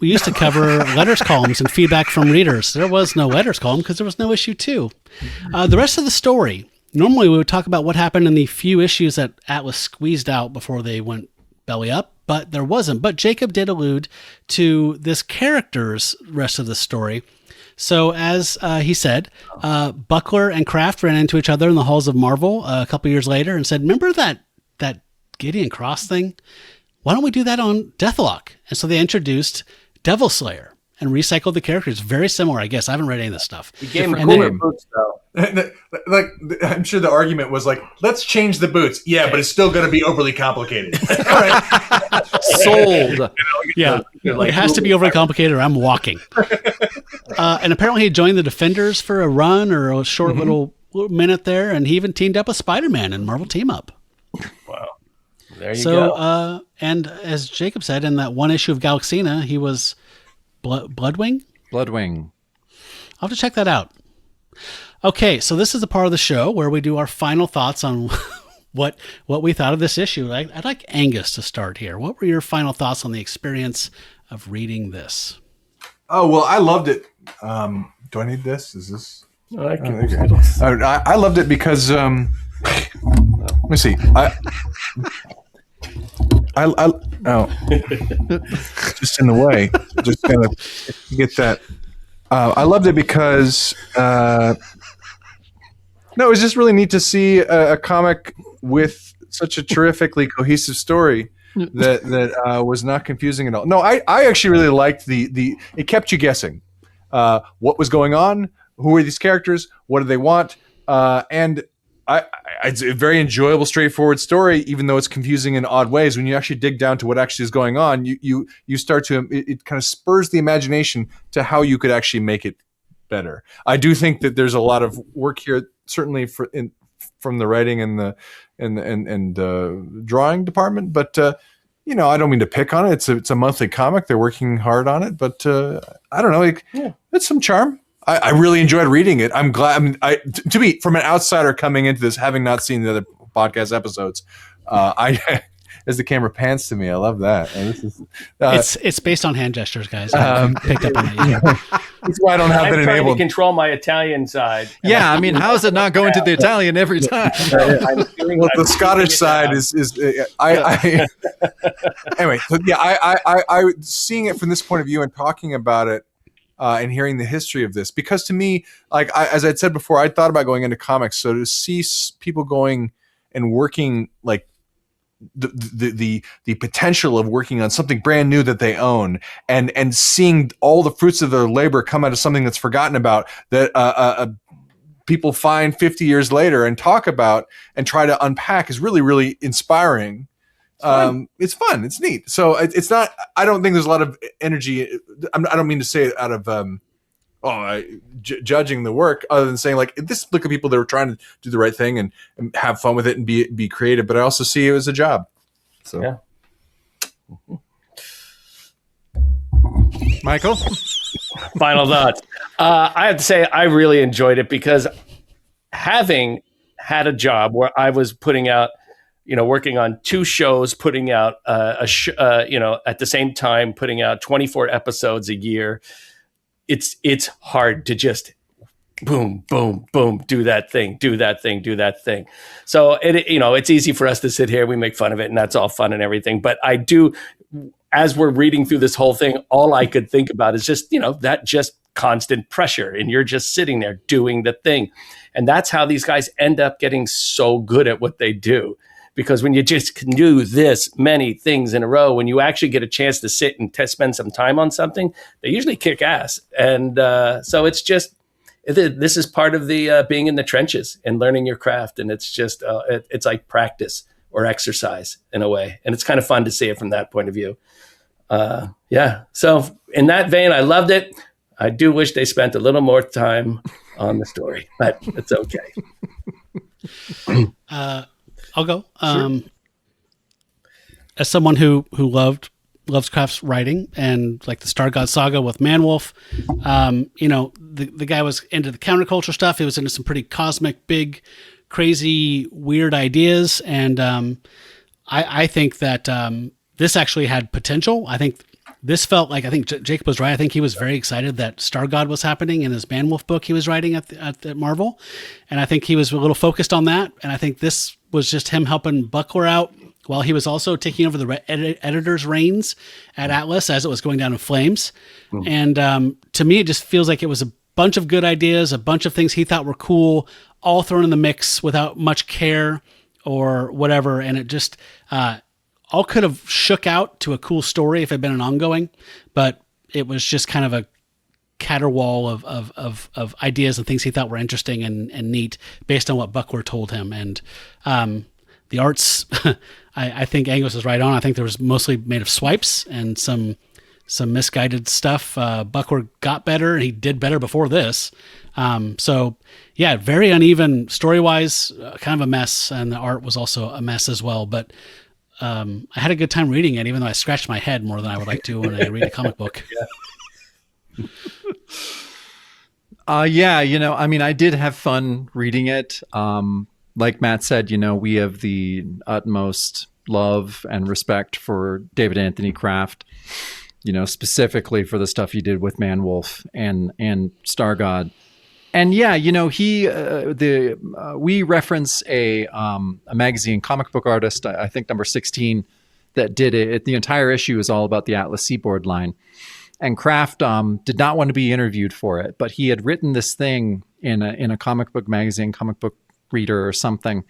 we used to cover letters columns and feedback from readers. There was no letters column because there was no issue 2. The rest of the story, normally we would talk about what happened in the few issues that Atlas squeezed out before they went belly up, but there wasn't. But Jacob did allude to this character's rest of the story. So as he said, Buckler and Kraft ran into each other in the halls of Marvel a couple years later and said, remember that Gideon Cross thing? Why don't we do that on Deathlock? And so they introduced Devil Slayer and recycled the characters. Very similar, I guess. I haven't read any of this stuff. You gave him And cooler then- boots, though. Like, I'm sure the argument was like, let's change the boots. Yeah, but it's still going to be overly complicated. All right. Sold. Yeah, it has to be overly complicated or I'm walking. And apparently he joined the Defenders for a run or a short little minute there, and he even teamed up with Spider-Man in Marvel Team Up. Wow. There you So, go. and as Jacob said, in that one issue of Galaxina, he was Bloodwing? Bloodwing. I'll have to check that out. Okay, so this is the part of the show where we do our final thoughts on what we thought of this issue. I'd like Angus to start here. What were your final thoughts on the experience of reading this? Oh, well, I loved it. Do I need this? Is this? I can- Okay. I loved it because let me see. Just in the way. Just kind of get that. I loved it because no, it was just really neat to see a comic with such a terrifically cohesive story that was not confusing at all. No, I actually really liked the it kept you guessing what was going on, who are these characters, what do they want, and it's a very enjoyable, straightforward story, even though it's confusing in odd ways. When you actually dig down to what actually is going on, you start to it kind of spurs the imagination to how you could actually make it better. I do think that there's a lot of work here, certainly from the writing and the drawing department, but I don't mean to pick on it. It's a monthly comic. They're working hard on it, but I don't know. It's some charm. I really enjoyed reading it. I'm glad. I mean, to be from an outsider coming into this, having not seen the other podcast episodes, as the camera pans to me, I love that. And this is It's based on hand gestures, guys. I picked up on it. Yeah. that's why I don't have I'm that trying enabled. to control my Italian side. Yeah, I mean, how is it not going to the Italian every time? Well, the Scottish side is I anyway. So yeah, I seeing it from this point of view and talking about it. And hearing the history of this, because to me, as I'd said before, I thought about going into comics. So to see people going and working like the potential of working on something brand new that they own, and seeing all the fruits of their labor come out of something that's forgotten about, that people find 50 years later and talk about and try to unpack, is really, really inspiring. It's fun. It's neat. So it's not, I don't think there's a lot of energy. I don't mean to say it out of, judging the work, other than saying like, look at people that are trying to do the right thing and have fun with it and be creative. But I also see it as a job. So yeah. Michael? Final thoughts. I have to say, I really enjoyed it, because having had a job where I was putting out, working on 2 shows, putting out at the same time, putting out 24 episodes a year, it's hard to just boom, boom, boom, do that thing. So it's easy for us to sit here, we make fun of it, and that's all fun and everything. But I do, as we're reading through this whole thing, all I could think about is just, that just constant pressure, and you're just sitting there doing the thing. And that's how these guys end up getting so good at what they do. Because when you just can do this many things in a row, when you actually get a chance to sit and spend some time on something, they usually kick ass. And so it's just, this is part of the being in the trenches and learning your craft. And it's just, it's like practice or exercise in a way. And it's kind of fun to see it from that point of view. Yeah. So in that vein, I loved it. I do wish they spent a little more time on the story, but it's okay. I'll go. Sure. As someone who loves Kraft's writing, and like the Star God saga with Manwolf, the guy was into the counterculture stuff. He was into some pretty cosmic, big, crazy, weird ideas. And I think that this actually had potential. I think this felt like, I think Jacob was right. I think he was very excited that Star God was happening in his Manwolf book he was writing at Marvel. And I think he was a little focused on that. And I think this was just him helping Buckler out while he was also taking over the editor's reins at Atlas as it was going down in flames. And to me, it just feels like it was a bunch of good ideas, a bunch of things he thought were cool, all thrown in the mix without much care or whatever. And it just all could have shook out to a cool story if it had been an ongoing, but it was just kind of a caterwaul of ideas and things he thought were interesting and neat based on what Buckler told him. And the arts, I think Angus is right on. I think there was mostly made of swipes and some misguided stuff. Buckler got better, and he did better before this. So yeah, very uneven story-wise, kind of a mess, and the art was also a mess as well. But I had a good time reading it, even though I scratched my head more than I would like to when I read a comic book. I did have fun reading it. Like Matt said, we have the utmost love and respect for David Anthony Kraft, specifically for the stuff he did with Manwolf and Star God. And yeah, we reference a magazine comic book artist, I think number 16, that did it. The entire issue is all about the Atlas Seaboard line. And Kraft did not want to be interviewed for it, but he had written this thing in a comic book magazine, comic book reader or something,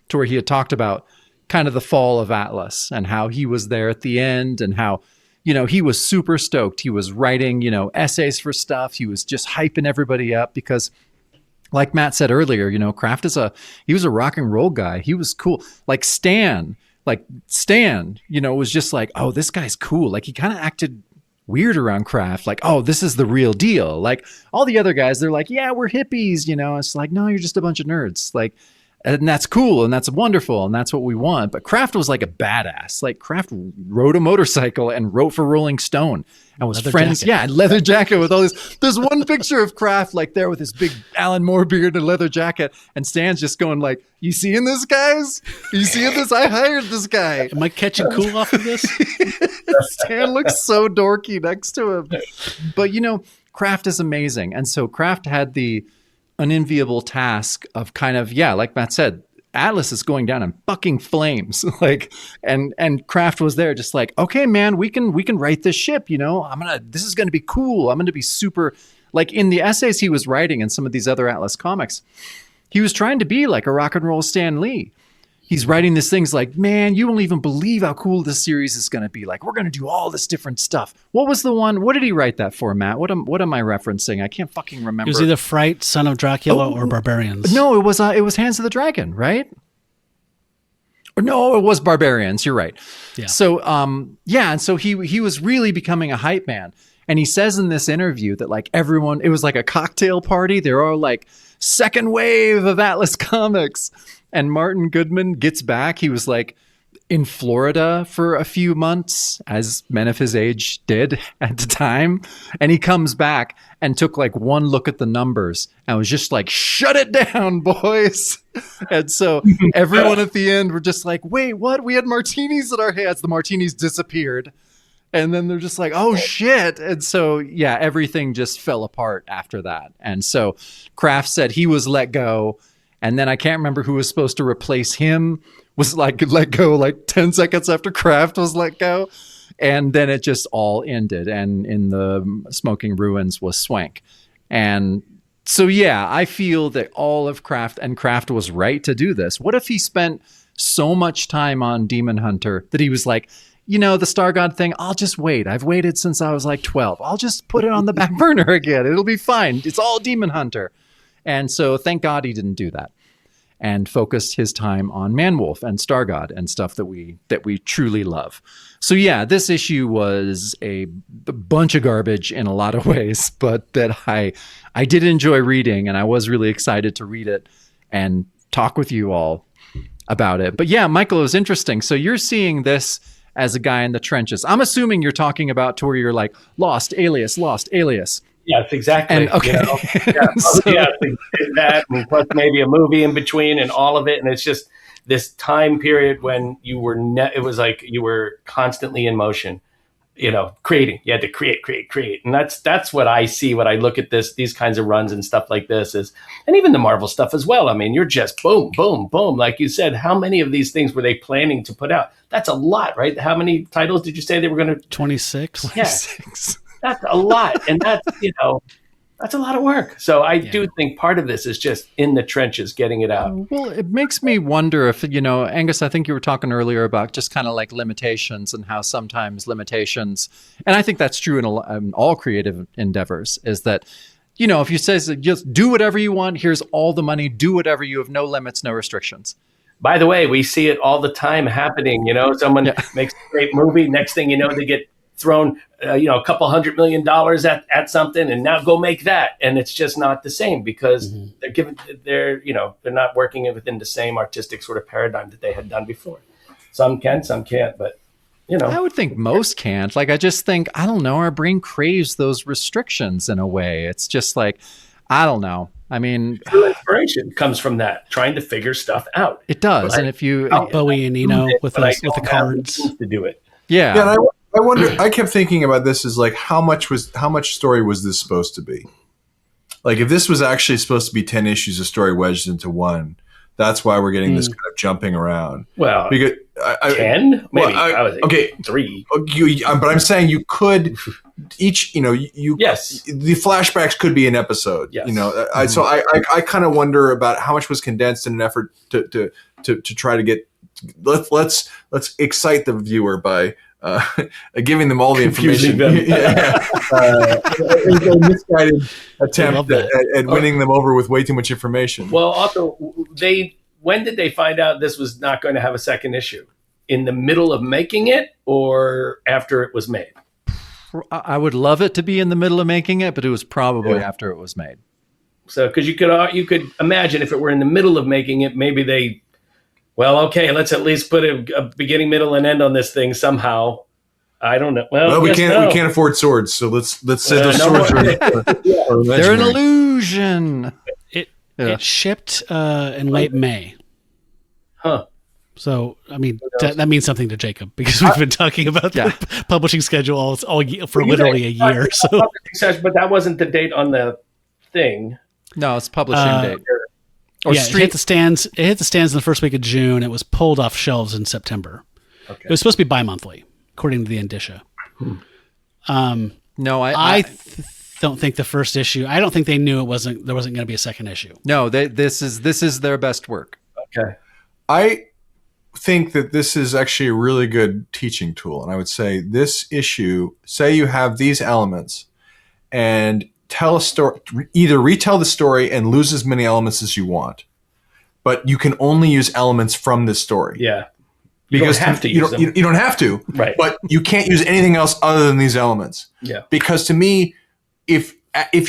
to where he had talked about kind of the fall of Atlas and how he was there at the end, and how, he was super stoked. He was writing, essays for stuff. He was just hyping everybody up because, like Matt said earlier, Kraft he was a rock and roll guy. He was cool. Like Stan, was just like, oh, this guy's cool. Like he kind of acted weird around Kraft, like, oh, this is the real deal. Like all the other guys, they're like, yeah, we're hippies, It's like, no, you're just a bunch of nerds. Like, and that's cool and that's wonderful and that's what we want. But Kraft was like a badass. Like Kraft rode a motorcycle and wrote for Rolling Stone and was friends. Jacket. Yeah, leather jacket with all this. There's one picture of Kraft like there with his big Alan Moore beard and leather jacket, and Stan's just going like, you seeing this, guys? You seeing this? I hired this guy. Am I catching cool off of this? Stan looks so dorky next to him. But Kraft is amazing. And so Kraft had the unenviable task of kind of, like Matt said, Atlas is going down in fucking flames. And Kraft was there just like, okay, man, we can right this ship, this is going to be cool. I'm going to be super, like in the essays he was writing in some of these other Atlas comics, he was trying to be like a rock and roll Stan Lee. he's writing this things like, man, you won't even believe how cool this series is going to be. Like, we're going to do all this different stuff. What was the one? What did he write that for, Matt? What am I referencing? I can't fucking remember. It was either Fright, Son of Dracula, or Barbarians. No, it was Hands of the Dragon, right? Or no, it was Barbarians. You're right. Yeah. So, and so he was really becoming a hype man. And he says in this interview that like everyone, it was like a cocktail party. They're all like second wave of Atlas Comics. And Martin Goodman gets back. He was like in Florida for a few months, as men of his age did at the time. And he comes back and took like one look at the numbers and was just like, shut it down, boys. And so everyone at the end were just like, wait, what? We had martinis in our hands. The martinis disappeared. And then they're just like, oh, shit. And so, yeah, everything just fell apart after that. And so Kraft said he was let go. And then I can't remember who was supposed to replace him was like let go like 10 seconds after Kraft was let go. And then it just all ended. And in the smoking ruins was Swank. And so, yeah, I feel that all of Kraft, and Kraft was right to do this. What if he spent so much time on Demon Hunter that he was like, you know, the Star God thing, I'll just wait. I've waited since I was like 12. I'll just put it on the back burner again. It'll be fine. It's all Demon Hunter. And so thank God he didn't do that and focused his time on Man-Wolf and Star God and stuff that we truly love. So yeah, this issue was a bunch of garbage in a lot of ways, but that I did enjoy reading, and I was really excited to read it and talk with you all about it. But yeah, Michael, it was interesting. So you're seeing this as a guy in the trenches. I'm assuming you're talking about to where you're like lost alias. Yes, exactly. And, okay. You know? That, and plus maybe a movie in between and all of it. And it's just this time period when you were, it was like you were constantly in motion, you know, creating. You had to create. And that's what I see when I look at these kinds of runs and stuff like this is, and even the Marvel stuff as well. I mean, you're just boom, boom, boom. Like you said, how many of these things were they planning to put out? That's a lot, right? How many titles did you say they were going to? 26. Yeah. That's a lot. And that's, you know, that's a lot of work. So I do think part of this is just in the trenches, getting it out. Well, it makes me wonder if, you know, Angus, I think you were talking earlier about just kind of like limitations and how sometimes limitations, and I think that's true in all creative endeavors, is that, you know, if you say just do whatever you want, here's all the money, do whatever, you have no limits, no restrictions. By the way, we see it all the time happening. You know, someone makes a great movie. Next thing you know, they get thrown, you know, a couple $100 million at something, and now go make that. And it's just not the same because they're not working within the same artistic sort of paradigm that they had done before. Some can, some can't, but you know. I would think most can't. Like, I just think, I don't know, our brain craves those restrictions in a way. It's just like, I don't know. I mean, true inspiration comes from that, trying to figure stuff out. It does. But and if you Bowie and Eno with the cards to do it. Yeah. Yeah, and I wonder. I kept thinking about this as like how much story was this supposed to be? Like if this was actually supposed to be 10 issues of story wedged into one, that's why we're getting this kind of jumping around. Well, because 10, maybe. Well, I was okay, 3. But I'm saying you could each. You know, yes, the flashbacks could be an episode. Yes. You know, so I kind of wonder about how much was condensed in an effort to try to get. Let's excite the viewer by giving them all the information. It was a misguided attempt at winning them over with way too much information. Well, also, when did they find out this was not going to have a second issue? In the middle of making it or after it was made? I would love it to be in the middle of making it, but it was probably after it was made. So, because you could imagine if it were in the middle of making it, maybe they, well, okay, let's at least put a beginning, middle, and end on this thing somehow. I don't know. Well, we can't afford swords, so let's say those swords are they're an illusion. It shipped in late May. Huh. So, I mean, that means something to Jacob because we've been talking about the publishing schedule all for literally a year. So, but that wasn't the date on the thing. No, it's publishing date. It hit the stands. It hit the stands in the first week of June. It was pulled off shelves in September. Okay. It was supposed to be bi-monthly, according to the indicia. No, I don't think the first issue. I don't think they knew there wasn't going to be a second issue. No, this is their best work. Okay. think that this is actually a really good teaching tool. And I would say this issue, say you have these elements and tell a story, either retell the story and lose as many elements as you want, but you can only use elements from this story. Yeah. You don't have to use them. You don't have to, right? But you can't use anything else other than these elements. Yeah. Because to me, if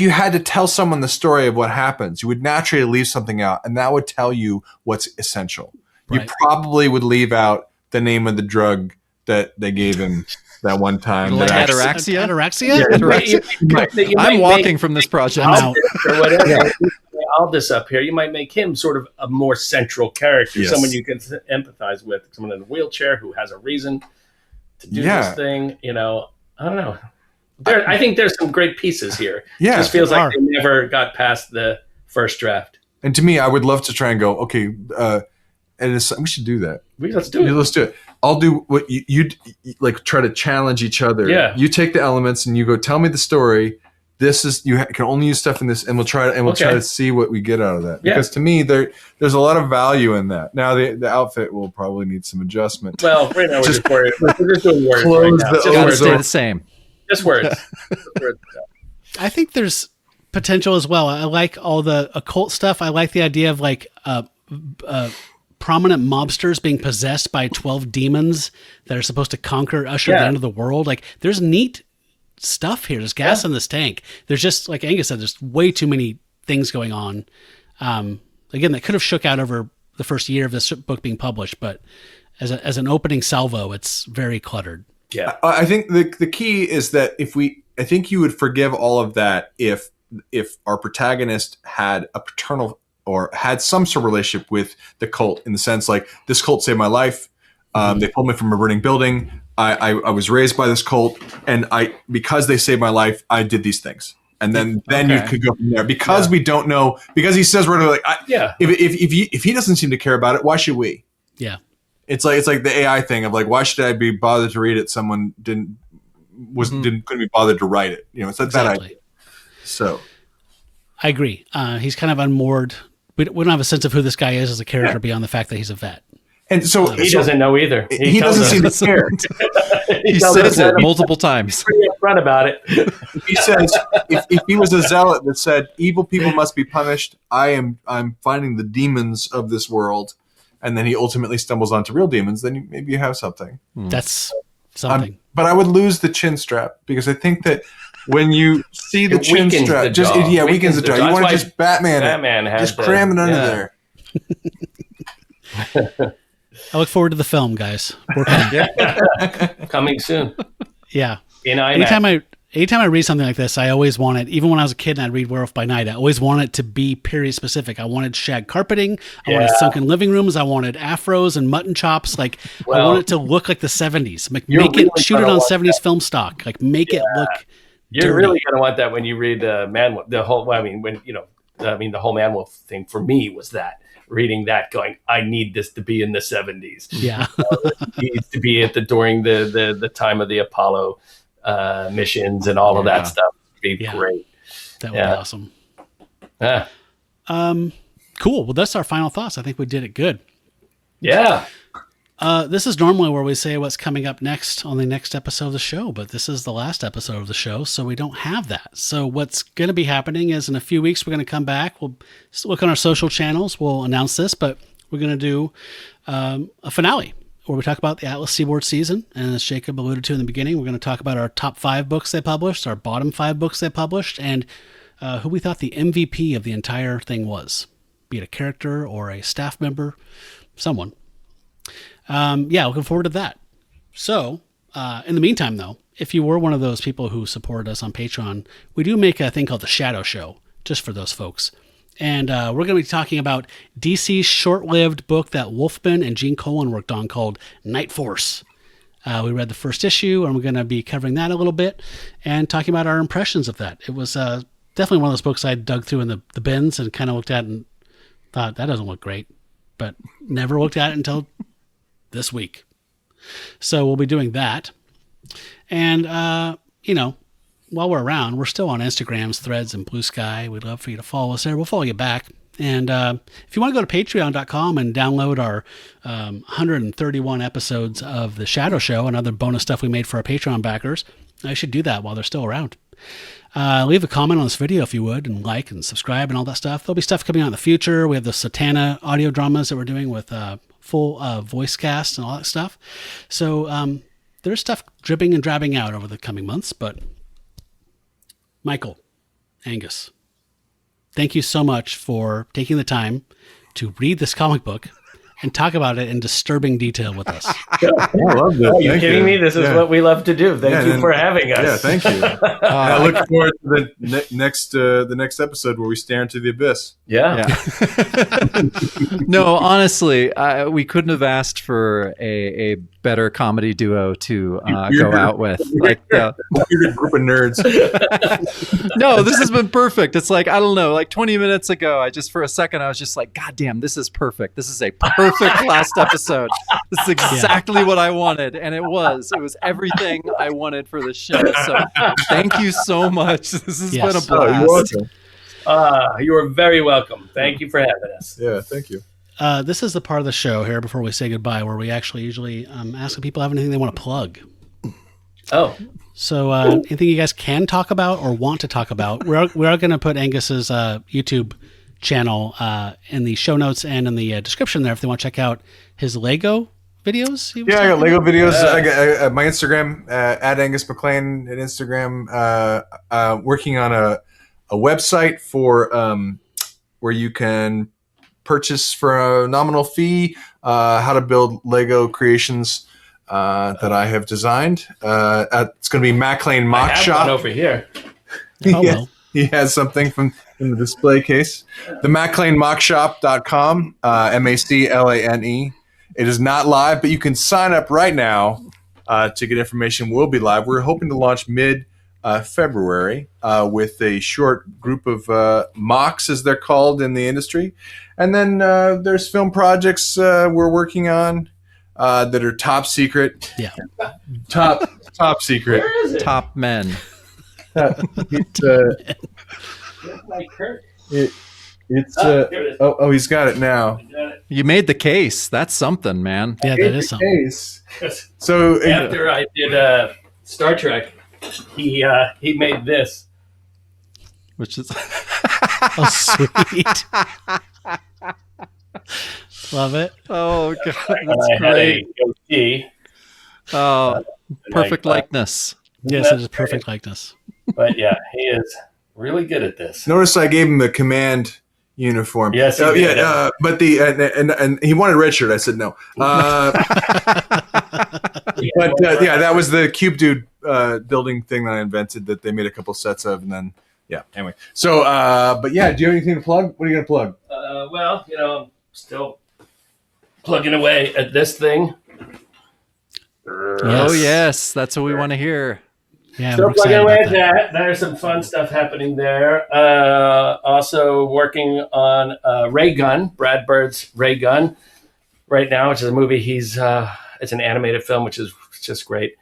you had to tell someone the story of what happens, you would naturally leave something out, and that would tell you what's essential. Right. You probably would leave out the name of the drug that they gave him that one time. Ataraxia? Ataraxia? I'm walking from this project. Or whatever. All this up here, you might make him sort of a more central character, someone you can empathize with, someone in a wheelchair who has a reason to do this thing. You know, I don't know. I think there's some great pieces here. Yeah, it just feels like they never got past the first draft. And to me, I would love to try and go, okay, and we should do that. Let's do it. Let's do it. I'll do what you like. Try to challenge each other. Yeah. You take the elements and you go, tell me the story. This is can only use stuff in this, and we'll try to see what we get out of that. Because to me, there's a lot of value in that. Now the outfit will probably need some adjustment. Well, right now we're just doing words. Close right now. It's got to stay the same. Just words. I think there's potential as well. I like all the occult stuff. I like the idea of like prominent mobsters being possessed by 12 demons that are supposed to usher the end of the world. Like there's neat stuff here. There's gas in this tank. There's just, like Angus said, there's way too many things going on. Again, that could have shook out over the first year of this book being published, but as an opening salvo, it's very cluttered. Yeah, I think the key is that I think you would forgive all of that if our protagonist had a paternal or had some sort of relationship with the cult, in the sense like, this cult saved my life. They pulled me from a burning building. I was raised by this cult, and because they saved my life, I did these things. And then you could go from there, because we don't know, because he says we're like, if he doesn't seem to care about it, why should we? Yeah. It's like the AI thing of like, why should I be bothered to read it? Someone couldn't be bothered to write it. You know, it's that idea. So I agree. He's kind of unmoored. We don't have a sense of who this guy is as a character beyond the fact that he's a vet. And so he doesn't know either. He doesn't seem to care. He says it multiple times. Pretty upfront about it. He says, if he was a zealot that said evil people must be punished, I'm finding the demons of this world, and then he ultimately stumbles onto real demons, then maybe you have something. That's something. But I would lose the chin strap, because I think that when you see the chin strap, weakens the jaw. You want to just Batman it. Just cram it under there. I look forward to the film, guys. Coming soon. Yeah. In IMAX. Anytime I read something like this, I always want it, even when I was a kid and I'd read Werewolf by Night, I always wanted it to be period specific. I wanted shag carpeting. I wanted sunken living rooms. I wanted afros and mutton chops. Like, I wanted it to look like the 70s. Like, shoot it on 70s film stock. Like, make it look You're dirty. really going to want that when you read the whole Man Wolf thing for me was that. Reading that, going, I need this to be in the 70s. Yeah, it needs to be during the time of the Apollo missions and all of that stuff. It'd be great. That would be awesome. Yeah. Cool. Well, that's our final thoughts. I think we did it good. Yeah. This is normally where we say what's coming up next on the next episode of the show, but this is the last episode of the show, so we don't have that. So what's going to be happening is in a few weeks, we're going to come back. We'll look on our social channels. We'll announce this, but we're going to do a finale where we talk about the Atlas Seaboard season. And as Jacob alluded to in the beginning, we're going to talk about our top 5 books they published, our bottom 5 books they published, and who we thought the MVP of the entire thing was, be it a character or a staff member, someone. Looking forward to that. So, in the meantime, though, if you were one of those people who support us on Patreon, we do make a thing called the Shadow Show, just for those folks. And we're going to be talking about DC's short-lived book that Wolfman and Gene Colan worked on called Night Force. We read the first issue, and we're going to be covering that a little bit and talking about our impressions of that. It was definitely one of those books I dug through in the bins and kind of looked at and thought, that doesn't look great, but never looked at it until this week. So we'll be doing that. And, while we're around, we're still on Instagrams, Threads, and Blue Sky. We'd love for you to follow us there. We'll follow you back. And if you want to go to patreon.com and download our 131 episodes of The Shadow Show and other bonus stuff we made for our Patreon backers, you should do that while they're still around. Leave a comment on this video if you would, and like and subscribe and all that stuff. There'll be stuff coming out in the future. We have the Satana audio dramas that we're doing with full voice cast and all that stuff. So there's stuff dripping and drabbing out over the coming months. But Michael, Angus, thank you so much for taking the time to read this comic book and talk about it in disturbing detail with us. I love this. Are you kidding me? This is what we love to do. Thank you for having us. Yeah, thank you. I look forward to the next episode where we stare into the abyss. Yeah. No, honestly, we couldn't have asked for a better comedy duo to go out with. Like, You're a group of nerds. no, this has been perfect. It's like, I don't know, like 20 minutes ago, for a second, I was just like, God damn, this is perfect. This is a perfect last episode. This is exactly what I wanted. And it was everything I wanted for the show. So thank you so much. This has been a blast. You're welcome. You are very welcome. Thank you for having us. Yeah, thank you. This is the part of the show here before we say goodbye where we actually usually ask if people have anything they want to plug. Oh. So anything you guys can talk about or want to talk about, we are going to put Angus's YouTube channel in the show notes and in the description there if they want to check out his Lego videos. Yeah, I got Lego videos. I got my Instagram at Angus MacLane at Instagram. Working on a website for where you can purchase for a nominal fee how to build Lego creations that I have designed. It's going to be MacLane Mock I have Shop one over here. Oh, well. He has something in the display case. The MacLaneMockShop.com, MACLANE. It is not live, but you can sign up right now to get information. We'll be live. We're hoping to launch mid-February with a short group of mocks, as they're called in the industry. And then there's film projects we're working on that are top secret. Yeah. Top secret. Where is it? Top men. It's My Kirk. It's Here it is. oh, he's got it now. You made the case. That's something, man. Yeah, that is something. Case. So After I did Star Trek, he made this. Which is Oh, sweet. Love it. oh god, And that's I had great. a goatee. Oh, perfect like, likeness. Yes, it is perfect likeness. But yeah, he is really good at this. notice I gave him the command uniform. Yes, you did. but the and he wanted a red shirt. I said no. But yeah, that was the Cube Dude building thing that I invented that they made a couple sets of, and then yeah. Anyway, so but yeah, do you have anything to plug? What are you gonna plug? Well, I'm still plugging away at this thing. Oh yes, that's what we want to hear. Yeah, Still we're plugging excited away about at that. that. There's some fun stuff happening there. Also working on Ray Gun, Brad Bird's Ray Gun, right now, which is a movie it's an animated film, which is just great.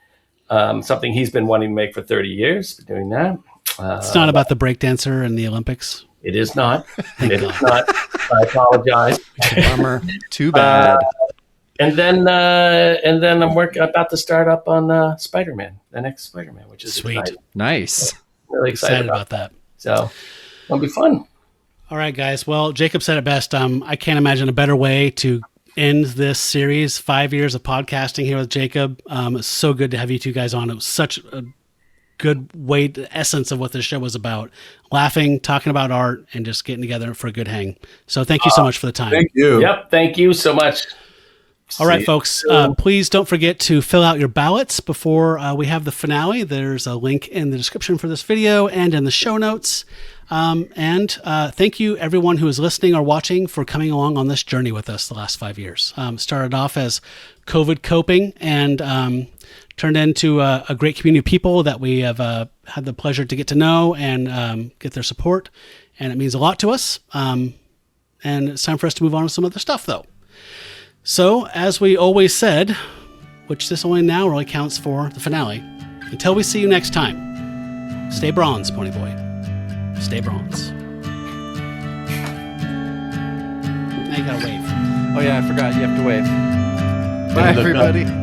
Something he's been wanting to make for 30 years, been doing that. It's not about the breakdancer in the Olympics. It is not. It is not. I apologize. Bummer. Too bad. And then I'm about to start up on Spider-Man, the next Spider-Man, which is Sweet. exciting. Nice. Really excited About that. So it'll be fun. All right, guys. Well, Jacob said it best. I can't imagine a better way to end this series. 5 years of podcasting here with Jacob. It's so good to have you two guys on. It was such a good way, the essence of what this show was about. Laughing, talking about art, and just getting together for a good hang. So thank you so much for the time. Thank you. Yep. Thank you so much. All right, folks, please don't forget to fill out your ballots before we have the finale. There's a link in the description for this video and in the show notes. And thank you, everyone who is listening or watching, for coming along on this journey with us the last 5 years. Started off as COVID coping and turned into a great community of people that we have had the pleasure to get to know and get their support. And it means a lot to us. And it's time for us to move on to some other stuff, though. So, as we always said, which this only now really counts for the finale, until we see you next time, stay bronze, Pony Boy. Stay bronze. Now you gotta wave. Oh yeah, I forgot. You have to wave. And Bye, look up. everybody.